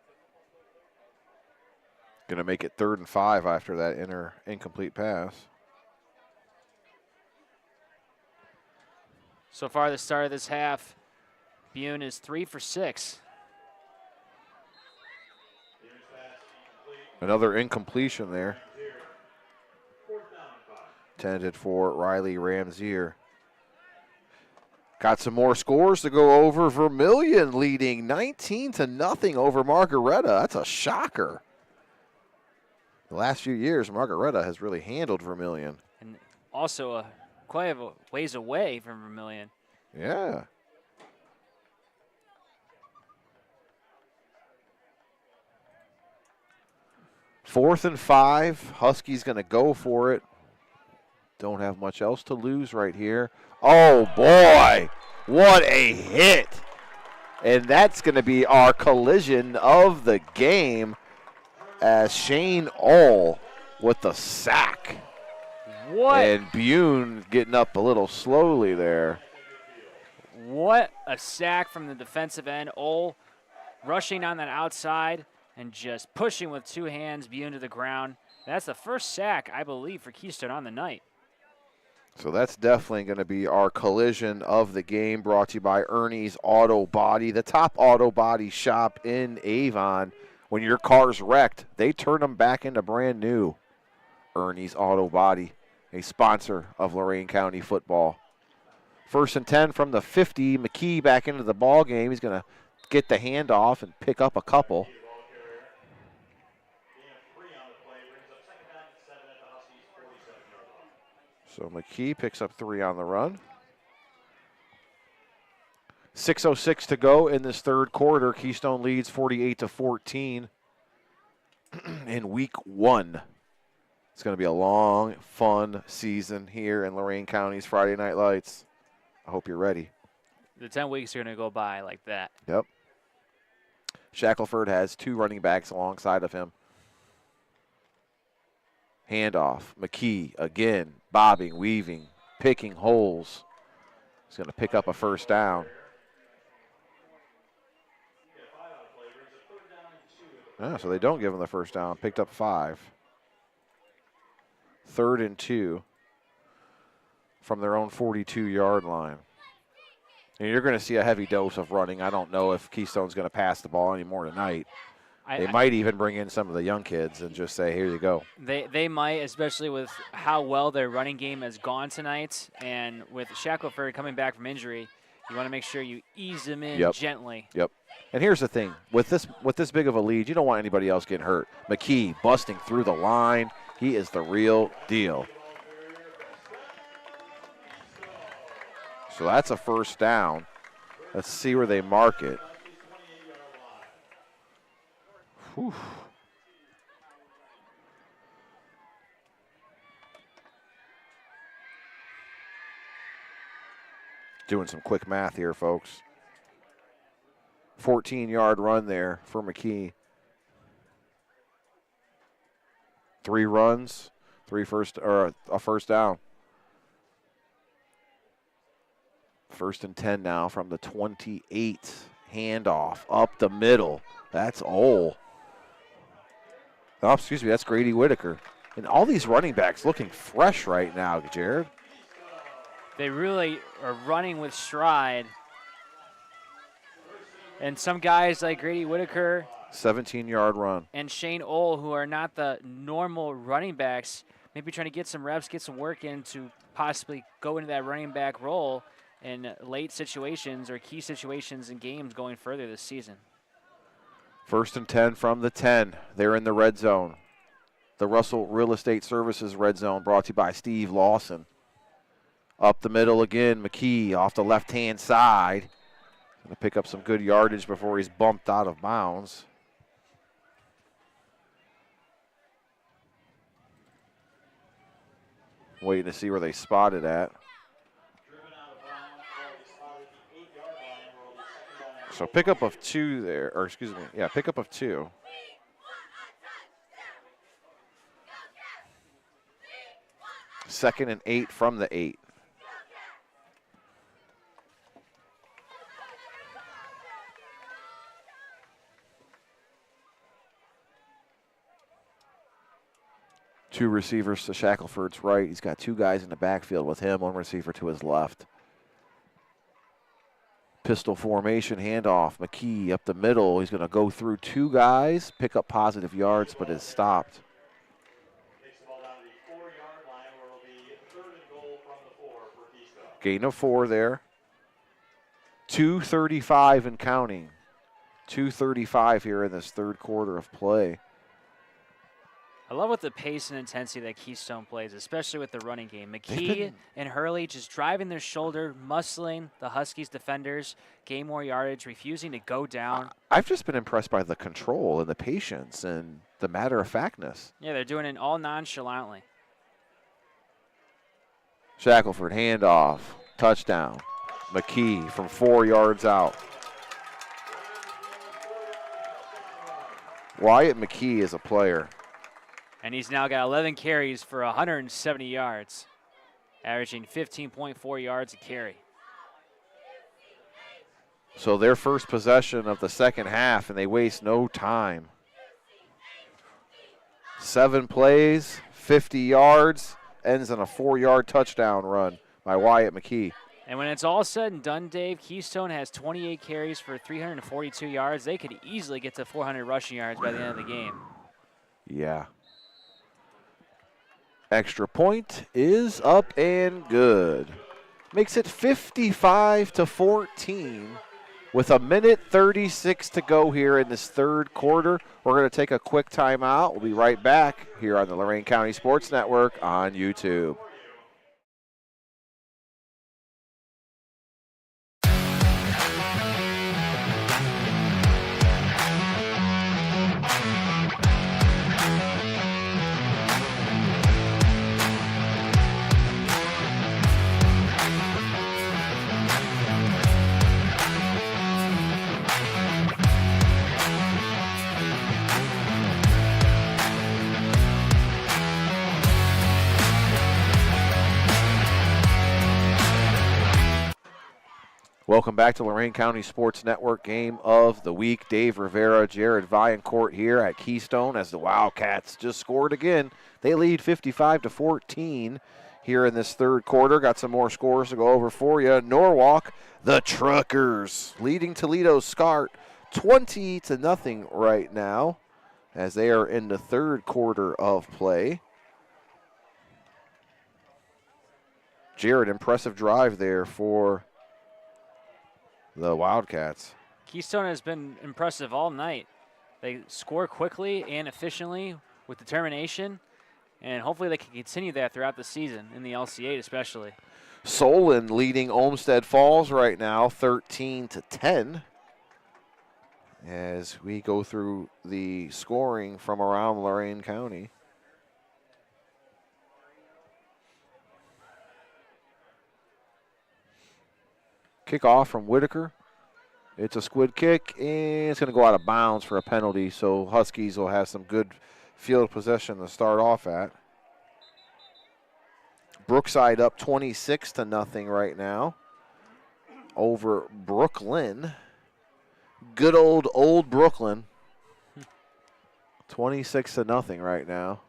Going to make it 3rd and 5 after that incomplete pass.
So far, the start of this half, Bune is 3 for 6.
Another incompletion there. Intended for Riley Ramsier. Got some more scores to go over. Vermilion leading 19-0 over Margaretta. That's a shocker. The last few years, Margaretta has really handled Vermilion.
And also quite a ways away from Vermilion.
Yeah. Fourth and 5. Huskies going to go for it. Don't have much else to lose right here. Oh, boy. What a hit. And that's going to be our collision of the game as Shane Oll with the sack.
What?
And Bune getting up a little slowly there.
What a sack from the defensive end. Oll rushing on that outside and just pushing with 2 hands Bune to the ground. That's the first sack, I believe, for Keystone on the night.
So that's definitely going to be our collision of the game, brought to you by Ernie's Auto Body, the top auto body shop in Avon. When your car's wrecked, they turn them back into brand new. Ernie's Auto Body, a sponsor of Lorain County football. 1st and 10 from the 50. McKee back into the ball game. He's going to get the handoff and pick up a couple. So McKee picks up 3 on the run. 6:06 to go in this third quarter. Keystone leads 48-14 in week 1. It's going to be a long, fun season here in Lorain County's Friday Night Lights. I hope you're ready.
The 10 weeks are going to go by like that.
Yep. Shackelford has 2 running backs alongside of him. Handoff. McKee again, bobbing, weaving, picking holes. He's going to pick up a first down. So they don't give him the first down. Picked up 5. 3rd and 2 from their own 42-yard line. And you're going to see a heavy dose of running. I don't know if Keystone's going to pass the ball anymore tonight. They might even bring in some of the young kids and just say, here you go.
They might, especially with how well their running game has gone tonight. And with Shackelford coming back from injury, you want to make sure you ease him in gently.
Yep. And here's the thing. With this big of a lead, you don't want anybody else getting hurt. McKee busting through the line. He is the real deal. So that's a first down. Let's see where they mark it. Whew. Doing some quick math here, folks. 14-yard run there for McKee. 3 runs, a first down. 1st and 10 now from the 28. Handoff up the middle. That's Ole. Oh, excuse me, that's Grady Whitaker. And all these running backs looking fresh right now, Jared.
They really are running with stride. And some guys like Grady Whitaker.
17-yard run.
And Shane Ole, who are not the normal running backs, maybe trying to get some reps, get some work in to possibly go into that running back role in late situations or key situations in games going further this season.
1st and 10 from the 10. They're in the red zone. The Russell Real Estate Services red zone brought to you by Steve Lawson. Up the middle again, McKee off the left-hand side. Going to pick up some good yardage before he's bumped out of bounds. Waiting to see where they spot it at. So pickup of 2 there, or excuse me, yeah, pickup of 2. Second and 8 from the 8. Two receivers to Shackelford's right. He's got 2 guys in the backfield with him, 1 receiver to his left. Pistol formation, handoff. McKee up the middle. He's going to go through 2 guys, pick up positive yards, but is stopped.
Takes the ball down to the 4-yard line where it'll be 3rd and goal from the 4 for Keystone.
Gain of 4 there. 2:35 and counting. 2:35 here in this 3rd quarter of play.
I love what the pace and intensity that Keystone plays, especially with the running game. McKee and Hurley just driving their shoulder, muscling the Huskies defenders, gain more yardage, refusing to go down.
I've just been impressed by the control and the patience and the matter-of-factness.
Yeah, they're doing it all nonchalantly.
Shackelford, handoff, touchdown. McKee from 4 yards out. Wyatt McKee is a player.
And he's now got 11 carries for 170 yards, averaging 15.4 yards a carry.
So their first possession of the second half, and they waste no time. 7 plays, 50 yards, ends on a 4-yard touchdown run by Wyatt McKee.
And when it's all said and done, Dave, Keystone has 28 carries for 342 yards. They could easily get to 400 rushing yards by the end of the game.
Yeah. Extra point is up and good. Makes it 55-14 with 1:36 to go here in this 3rd quarter. We're going to take a quick timeout. We'll be right back here on the Lorain County Sports Network on YouTube. Welcome back to Lorain County Sports Network Game of the Week. Dave Rivera, Jared Viancourt here at Keystone as the Wildcats just scored again. They lead 55-14 here in this third quarter. Got some more scores to go over for you. Norwalk, the Truckers, leading Toledo Scart 20-0 right now as they are in the third quarter of play. Jared, impressive drive there for the Wildcats.
Keystone has been impressive all night. They score quickly and efficiently with determination, and hopefully they can continue that throughout the season, in the LC8 especially.
Solon leading Olmsted Falls right now 13-10 as we go through the scoring from around Lorain County. Kickoff from Whitaker. It's a squid kick, and it's going to go out of bounds for a penalty, so Huskies will have some good field possession to start off at. Brookside up 26-0 right now over Brooklyn. Good old Brooklyn. 26-0 right now.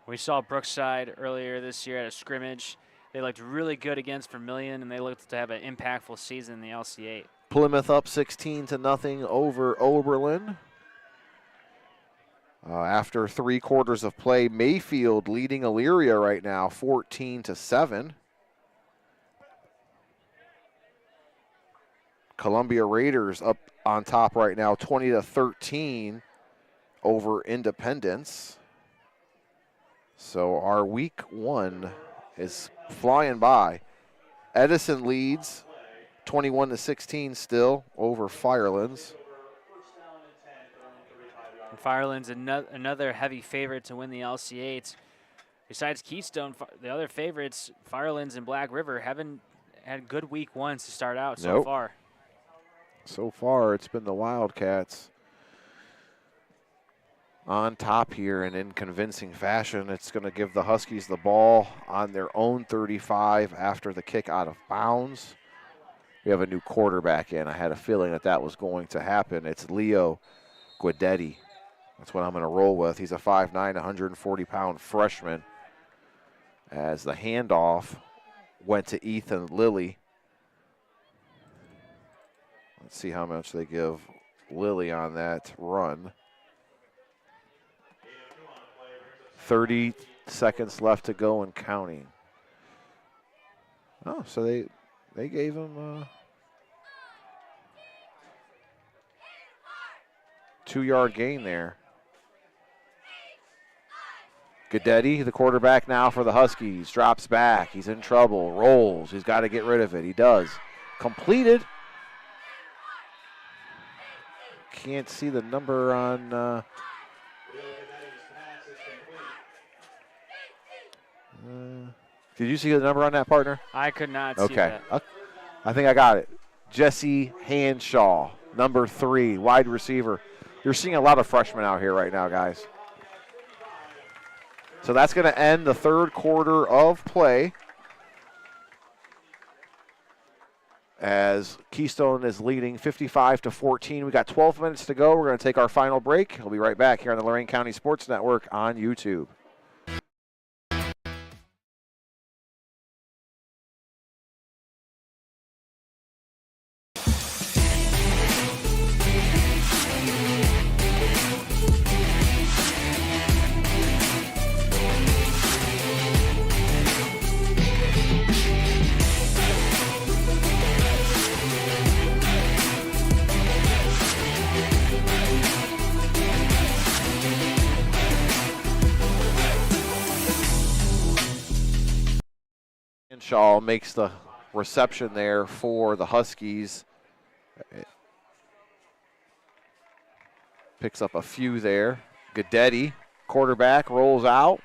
We saw Brookside earlier this year at a scrimmage. They looked really good against Vermilion, and they looked to have an impactful season in the LC8.
Plymouth up 16-0 over Oberlin. After 3 quarters of play, Mayfield leading Elyria right now 14-7. Columbia Raiders up on top right now 20-13 over Independence. So our week 1 is flying by. Edison leads 21-16 still over Firelands.
And Firelands another heavy favorite to win the LC8. Besides Keystone, the other favorites, Firelands and Black River, haven't had good week 1s to start out so far.
So far, it's been the Wildcats on top here and in convincing fashion. It's going to give the Huskies the ball on their own 35 after the kick out of bounds. We have a new quarterback in. I had a feeling that was going to happen. It's Leo Guidetti. That's what I'm going to roll with. He's a 5'9", 140-pound freshman. As the handoff went to Ethan Lilly. Let's see how much they give Lilly on that run. 30 seconds left to go and counting. Oh, so they gave him a 2-yard gain there. Guidetti, the quarterback now for the Huskies, drops back. He's in trouble, rolls. He's got to get rid of it. He does. Completed. Can't see the number on... did you see the number on that, partner?
I could not see that.
Okay. I think I got it. Jesse Hanshaw, number 3, wide receiver. You're seeing a lot of freshmen out here right now, guys. So that's going to end the third quarter of play as Keystone is leading 55-14. We got 12 minutes to go. We're going to take our final break. We'll be right back here on the Lorain County Sports Network on YouTube. Shaw makes the reception there for the Huskies. Picks up a few there. Guidetti, quarterback, rolls out.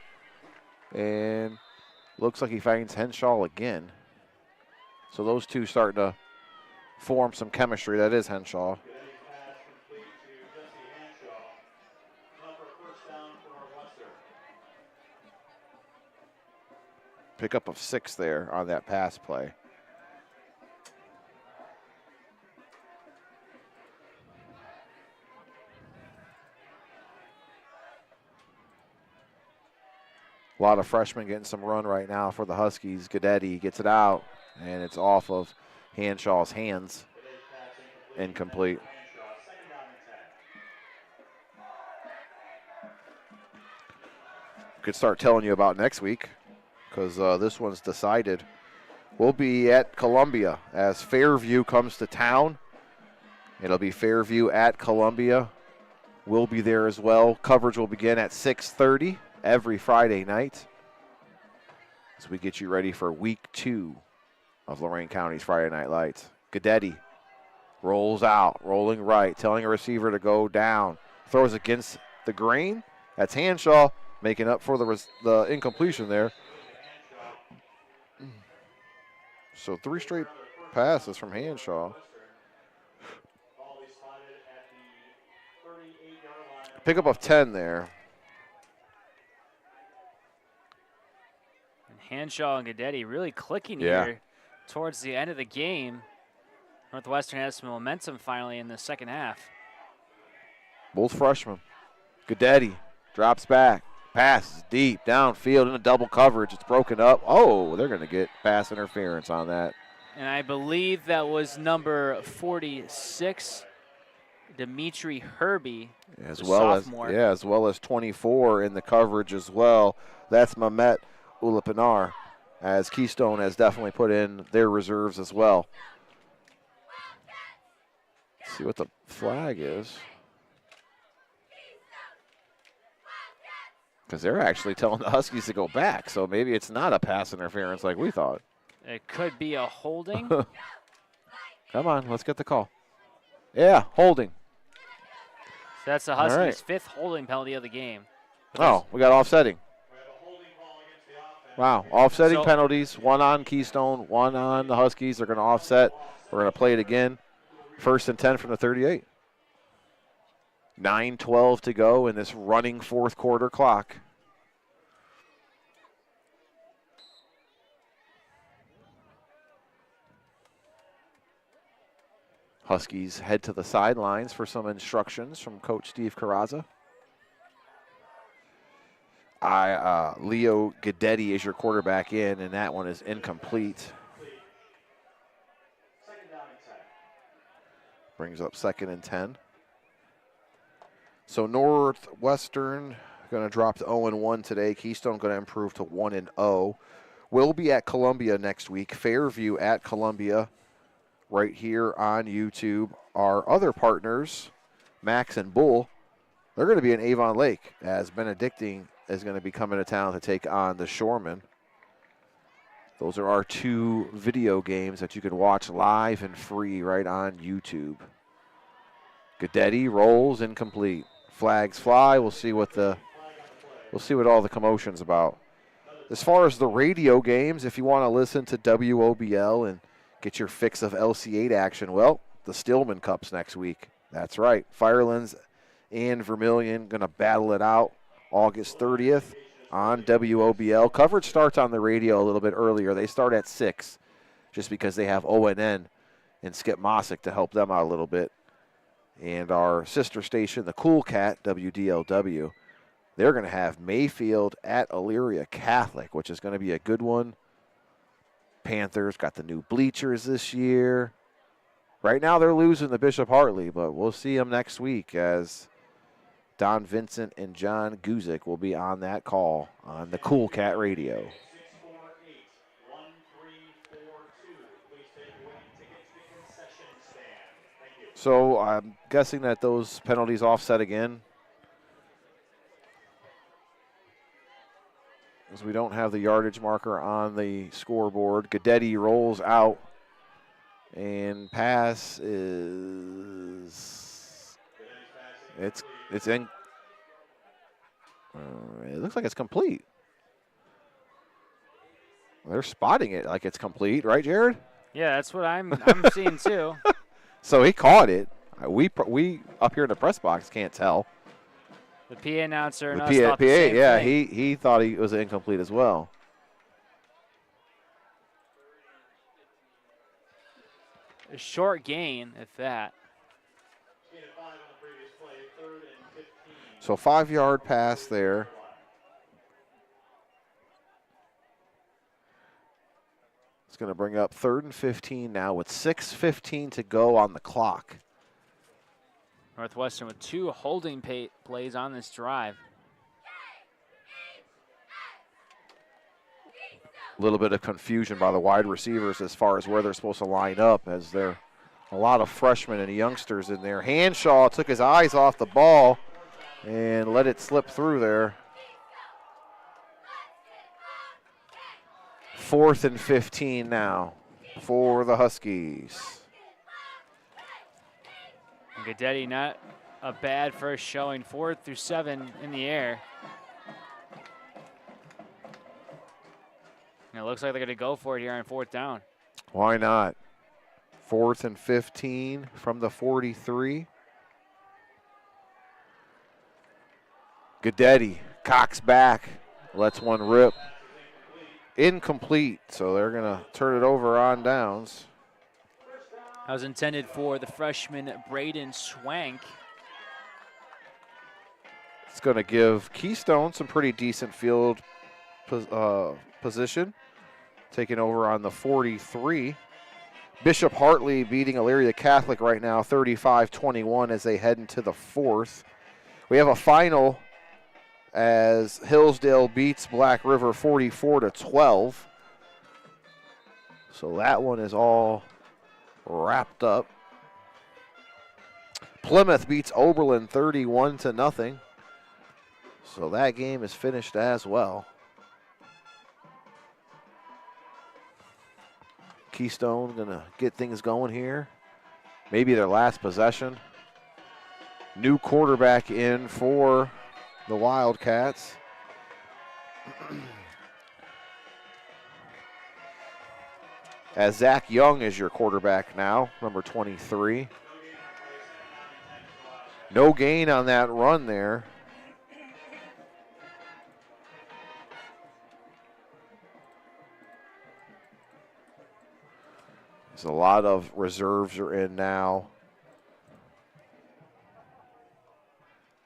And looks like he finds Henshaw again. So those two starting to form some chemistry. That is Henshaw. Pickup of 6 there on that pass play. A lot of freshmen getting some run right now for the Huskies. Guidetti gets it out, and it's off of Hanshaw's hands. Incomplete. Could start telling you about next week because this one's decided. We'll be at Columbia as Fairview comes to town. It'll be Fairview at Columbia. We'll be there as well. Coverage will begin at 6:30 every Friday night as we get you ready for week 2 of Lorain County's Friday Night Lights. Guidetti rolls out, rolling right, telling a receiver to go down. Throws against the grain. That's Hanshaw making up for the incompletion there. So 3 straight passes from Hanshaw. Pickup of 10 there.
And Hanshaw and Guidetti really clicking here towards the end of the game. Northwestern has some momentum finally in the second half.
Both freshmen. Guidetti drops back. Passes deep, downfield in a double coverage. It's broken up. Oh, they're going to get pass interference on that.
And I believe that was number 46, Dimitri Herbie,
as well as 24 in the coverage as well. That's Mehmet Ulapinar, as Keystone has definitely put in their reserves as well. Let's see what the flag is. Because they're actually telling the Huskies to go back, so maybe it's not a pass interference like we thought.
It could be a holding.
Come on, let's get the call. Yeah, holding.
So that's the Huskies' 5th holding penalty of the game.
Oh, we got offsetting. Wow, offsetting penalties. 1 on Keystone, 1 on the Huskies. They're going to offset. We're going to play it again. 1st and 10 from the 38. 9:12 to go in this running 4th quarter clock. Huskies head to the sidelines for some instructions from Coach Steve Carrazza. Leo Guidetti is your quarterback in, and that one is incomplete. Brings up 2nd and 10. So Northwestern going to drop to 0-1 today. Keystone going to improve to 1-0. We'll be at Columbia next week. Fairview at Columbia right here on YouTube. Our other partners, Max and Bull, they're going to be in Avon Lake as Benedictine is going to be coming to town to take on the Shoremen. Those are our 2 video games that you can watch live and free right on YouTube. Guidetti rolls incomplete. Flags fly. We'll see what all the commotion's about. As far as the radio games, if you want to listen to WOBL and get your fix of LC8 action, well, the Stillman Cup's next week. That's right. Firelands and Vermilion going to battle it out August 30th on WOBL. Coverage starts on the radio a little bit earlier. They start at 6 just because they have ONN and Skip Mossick to help them out a little bit. And our sister station, the Cool Cat, WDLW, they're going to have Mayfield at Elyria Catholic, which is going to be a good one. Panthers got the new bleachers this year. Right now they're losing to Bishop Hartley, but we'll see them next week as Don Vincent and John Guzik will be on that call on the Cool Cat Radio. So I'm guessing that those penalties offset again, as we don't have the yardage marker on the scoreboard. Guidetti rolls out, and pass is it's in. It looks like it's complete. They're spotting it like it's complete, right, Jared?
Yeah, that's what I'm seeing too.
So he caught it. We up here in the press box can't tell.
The PA announcer and
the
us thought the same thing.
he thought he was incomplete as well.
A short gain, if that.
So 5-yard pass there. It's going to bring up 3rd and 15 now with 6:15 to go on the clock.
Northwestern with 2 holding plays on this drive.
A little bit of confusion by the wide receivers as far as where they're supposed to line up, as there are a lot of freshmen and youngsters in there. Hanshaw took his eyes off the ball and let it slip through there. 4th and 15 now for the Huskies.
Guidetti, not a bad first showing, 4 through 7 in the air. And it looks like they're going to go for it here on 4th down.
Why not? 4th and 15 from the 43. Guidetti cocks back, lets one rip. Incomplete, so they're going to turn it over on downs.
That was intended for the freshman Braden Swank.
It's going to give Keystone some pretty decent field position. Taking over on the 43. Bishop Hartley beating Elyria Catholic right now, 35-21 as they head into the 4th. We have a final as Hillsdale beats Black River 44-12. So that one is all wrapped up. Plymouth beats Oberlin 31-0. So that game is finished as well. Keystone gonna get things going here. Maybe their last possession. New quarterback in for the Wildcats. As Zach Young is your quarterback now, number 23. No gain on that run there. There's a lot of reserves are in now.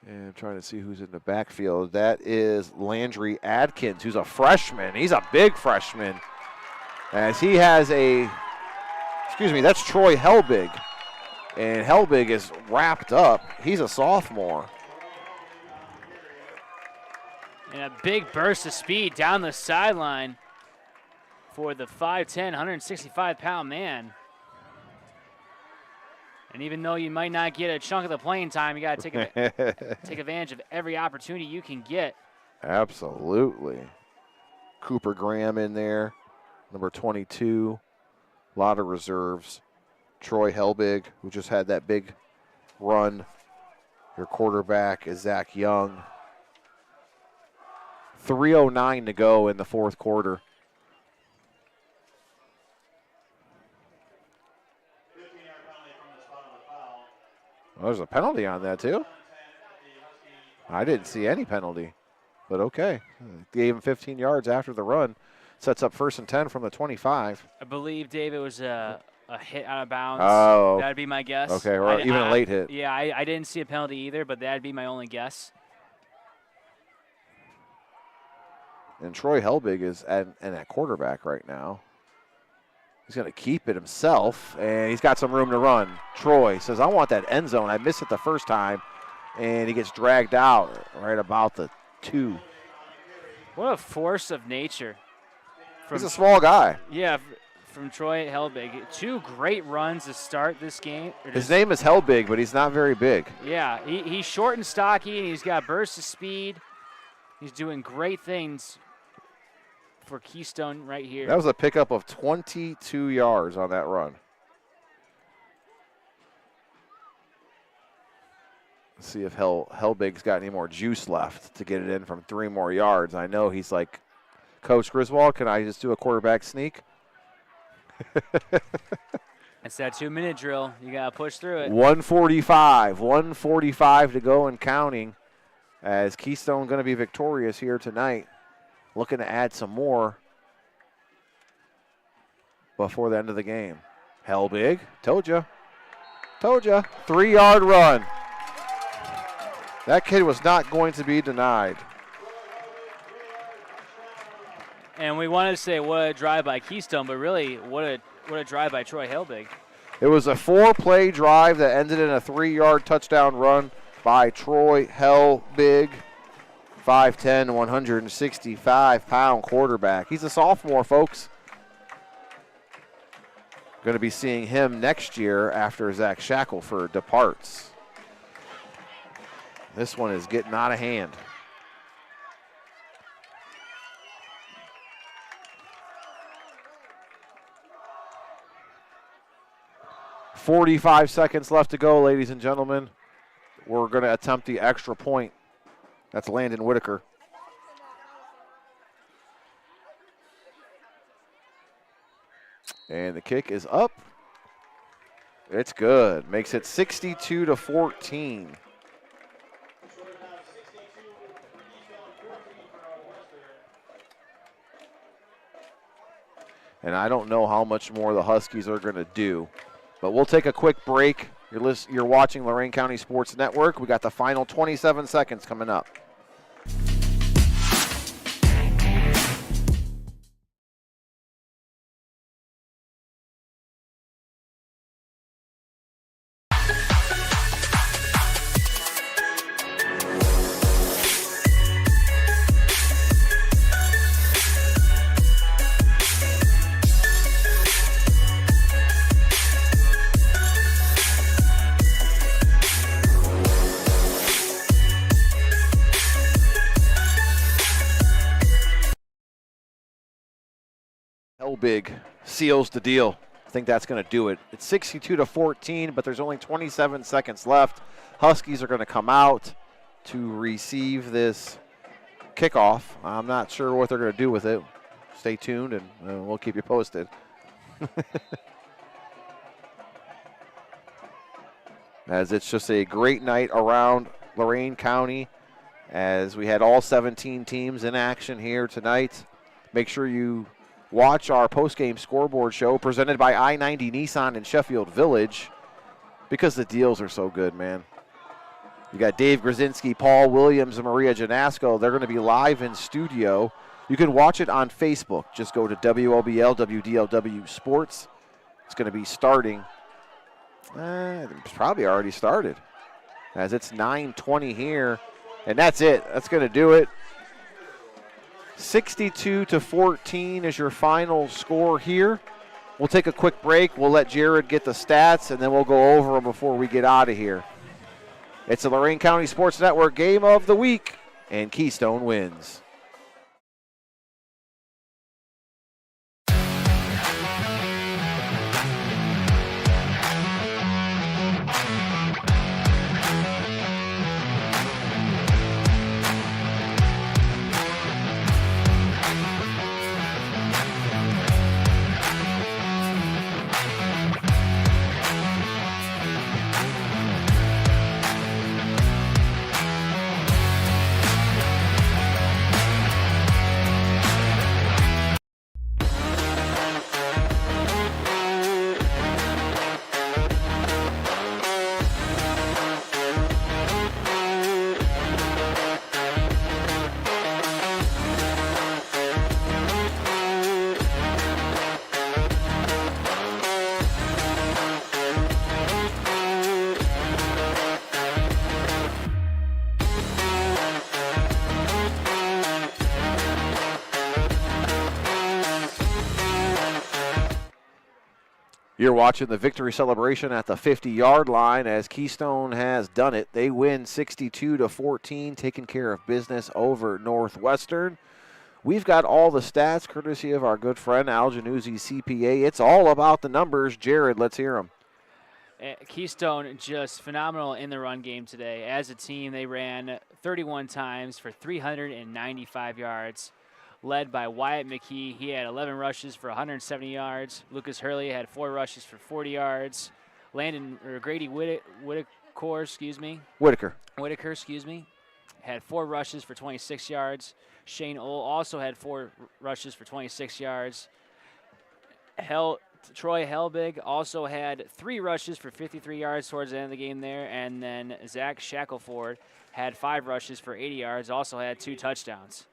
And I'm trying to see who's in the backfield. That is Landry Adkins, who's a freshman. He's a big freshman. As he has that's Troy Helbig. And Helbig is wrapped up. He's a sophomore.
And a big burst of speed down the sideline for the 5'10", 165-pound man. And even though you might not get a chunk of the playing time, you got to take advantage of every opportunity you can get.
Absolutely. Cooper Graham in there, number 22. A lot of reserves. Troy Helbig, who just had that big run. Your quarterback is Zach Young. 3:09 to go in the 4th quarter. Well, there's a penalty on that, too. I didn't see any penalty, but okay. Gave him 15 yards after the run. Sets up 1st and 10 from the 25.
I believe, Dave, it was a hit out of bounds.
Oh.
That'd be my guess.
Okay, or even a late hit.
Yeah, I didn't see a penalty either, but that'd be my only guess.
And Troy Helbig is at quarterback right now. He's going to keep it himself, and he's got some room to run. Troy says, I want that end zone. I missed it the first time, and he gets dragged out right about the 2.
What a force of nature.
He's a small guy.
Yeah, from Troy Helbig. 2 great runs to start this game.
His name is Helbig, but he's not very big.
Yeah, he's short and stocky, and he's got bursts of speed. He's doing great things for Keystone right here.
That was a pickup of 22 yards on that run. Let's see if Helbig's got any more juice left to get it in from 3 more yards. I know he's like, Coach Griswold, can I just do a quarterback sneak?
It's that 2-minute drill. You got to push through it.
1:45 to go and counting, as Keystone going to be victorious here tonight. Looking to add some more before the end of the game. Helbig, told you. 3-yard run. That kid was not going to be denied.
And we wanted to say what a drive by Keystone, but really what a drive by Troy Helbig.
It was a 4-play drive that ended in a 3-yard touchdown run by Troy Helbig. 5'10", 165-pound quarterback. He's a sophomore, folks. Going to be seeing him next year after Zach Shackelford departs. This one is getting out of hand. .45 seconds left to go, ladies and gentlemen. We're going to attempt the extra point. That's Landon Whitaker. And the kick is up. It's good. Makes it 62-14. And I don't know how much more the Huskies are going to do. But we'll take a quick break. You're watching Lorain County Sports Network. We got the final 27 seconds coming up. Helbig seals the deal. I think that's going to do it. It's 62-14, but there's only 27 seconds left. Huskies are going to come out to receive this kickoff. I'm not sure what they're going to do with it. Stay tuned, and we'll keep you posted. As it's just a great night around Lorain County, as we had all 17 teams in action here tonight. Make sure you watch our post-game scoreboard show presented by I-90 Nissan in Sheffield Village, because the deals are so good, man. You got Dave Grzinski, Paul Williams, and Maria Janasco. They're going to be live in studio. You can watch it on Facebook. Just go to WOBL, WDLW Sports. It's going to be starting. It's probably already started, as it's 9:20 here. And that's it. That's going to do it. 62-14 is your final score here. We'll take a quick break. We'll let Jared get the stats, and then we'll go over them before we get out of here. It's the Lorain County Sports Network Game of the Week, and Keystone wins. You're watching the victory celebration at the 50-yard line as Keystone has done it. They win 62-14, taking care of business over Northwestern. We've got all the stats courtesy of our good friend Al Januzzi, CPA. It's all about the numbers. Jared, let's hear them.
Keystone just phenomenal in the run game today. As a team, they ran 31 times for 395 yards. Led by Wyatt McKee. He had 11 rushes for 170 yards. Lucas Hurley had 4 rushes for 40 yards. Grady Whitaker, had 4 rushes for 26 yards. Shane Ohl also had 4 rushes for 26 yards. Troy Helbig also had 3 rushes for 53 yards towards the end of the game there. And then Zach Shackelford had 5 rushes for 80 yards, also had 2 touchdowns.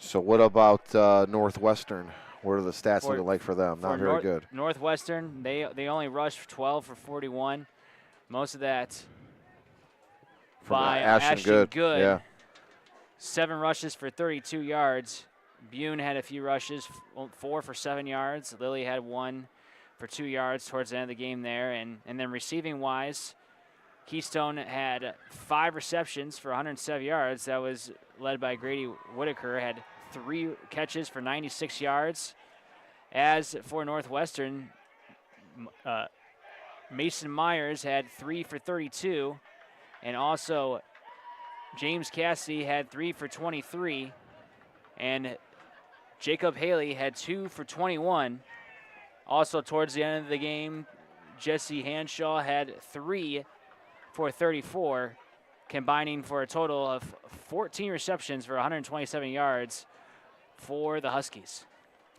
So what about Northwestern? What are the stats looking like for them? Not very good.
Northwestern, they only rushed 12 for 41. Most of that by Ashton Good.
Yeah.
7 rushes for 32 yards. Bune had a few rushes, 4 for 7 yards. Lilly had 1 for 2 yards towards the end of the game there. And then receiving-wise, Keystone had 5 receptions for 107 yards. That was led by Grady Whitaker, had 3 catches for 96 yards. As for Northwestern, Mason Myers had 3 for 32, and also James Cassidy had 3 for 23, and Jacob Haley had 2 for 21. Also towards the end of the game, Jesse Hanshaw had 3 for 34, combining for a total of 14 receptions for 127 yards for the Huskies.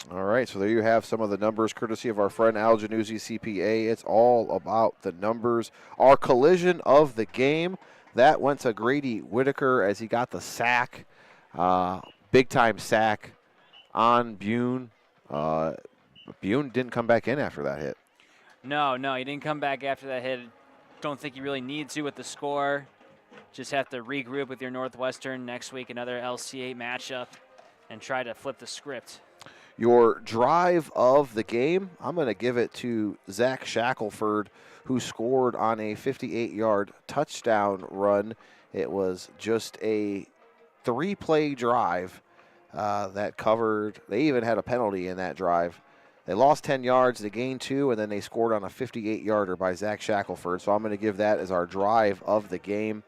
All right, so there you have some of the numbers courtesy of our friend Al Januzzi, CPA. It's all about the numbers. Our collision of the game, that went to Grady Whitaker as he got the sack, big-time sack on Bune. Bune didn't come back in after that hit.
No, he didn't come back after that hit. Don't think you really need to with the score. Just have to regroup with your Northwestern next week, another LCA matchup, and try to flip the script.
Your drive of the game, I'm going to give it to Zach Shackelford, who scored on a 58-yard touchdown run. It was just a 3-play drive that covered. They even had a penalty in that drive. They lost 10 yards, they gained 2, and then they scored on a 58-yarder by Zach Shackelford. So I'm going to give that as our drive of the game.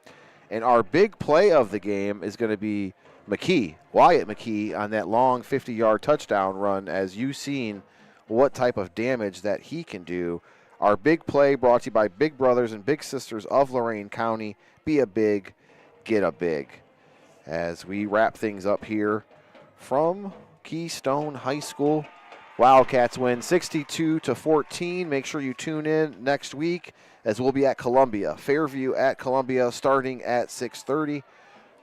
And our big play of the game is going to be Wyatt McKee on that long 50-yard touchdown run, as you've seen what type of damage that he can do. Our big play brought to you by Big Brothers and Big Sisters of Lorain County. Be a big, get a big. As we wrap things up here from Keystone High School, Wildcats win 62-14. Make sure you tune in next week as we'll be at Columbia. Fairview at Columbia starting at 6:30.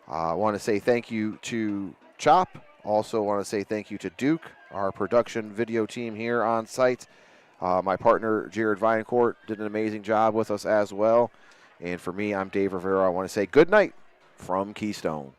I want to say thank you to Chop. Also want to say thank you to Duke, our production video team here on site. My partner, Jared Vinecourt, did an amazing job with us as well. And for me, I'm Dave Rivera. I want to say good night from Keystone.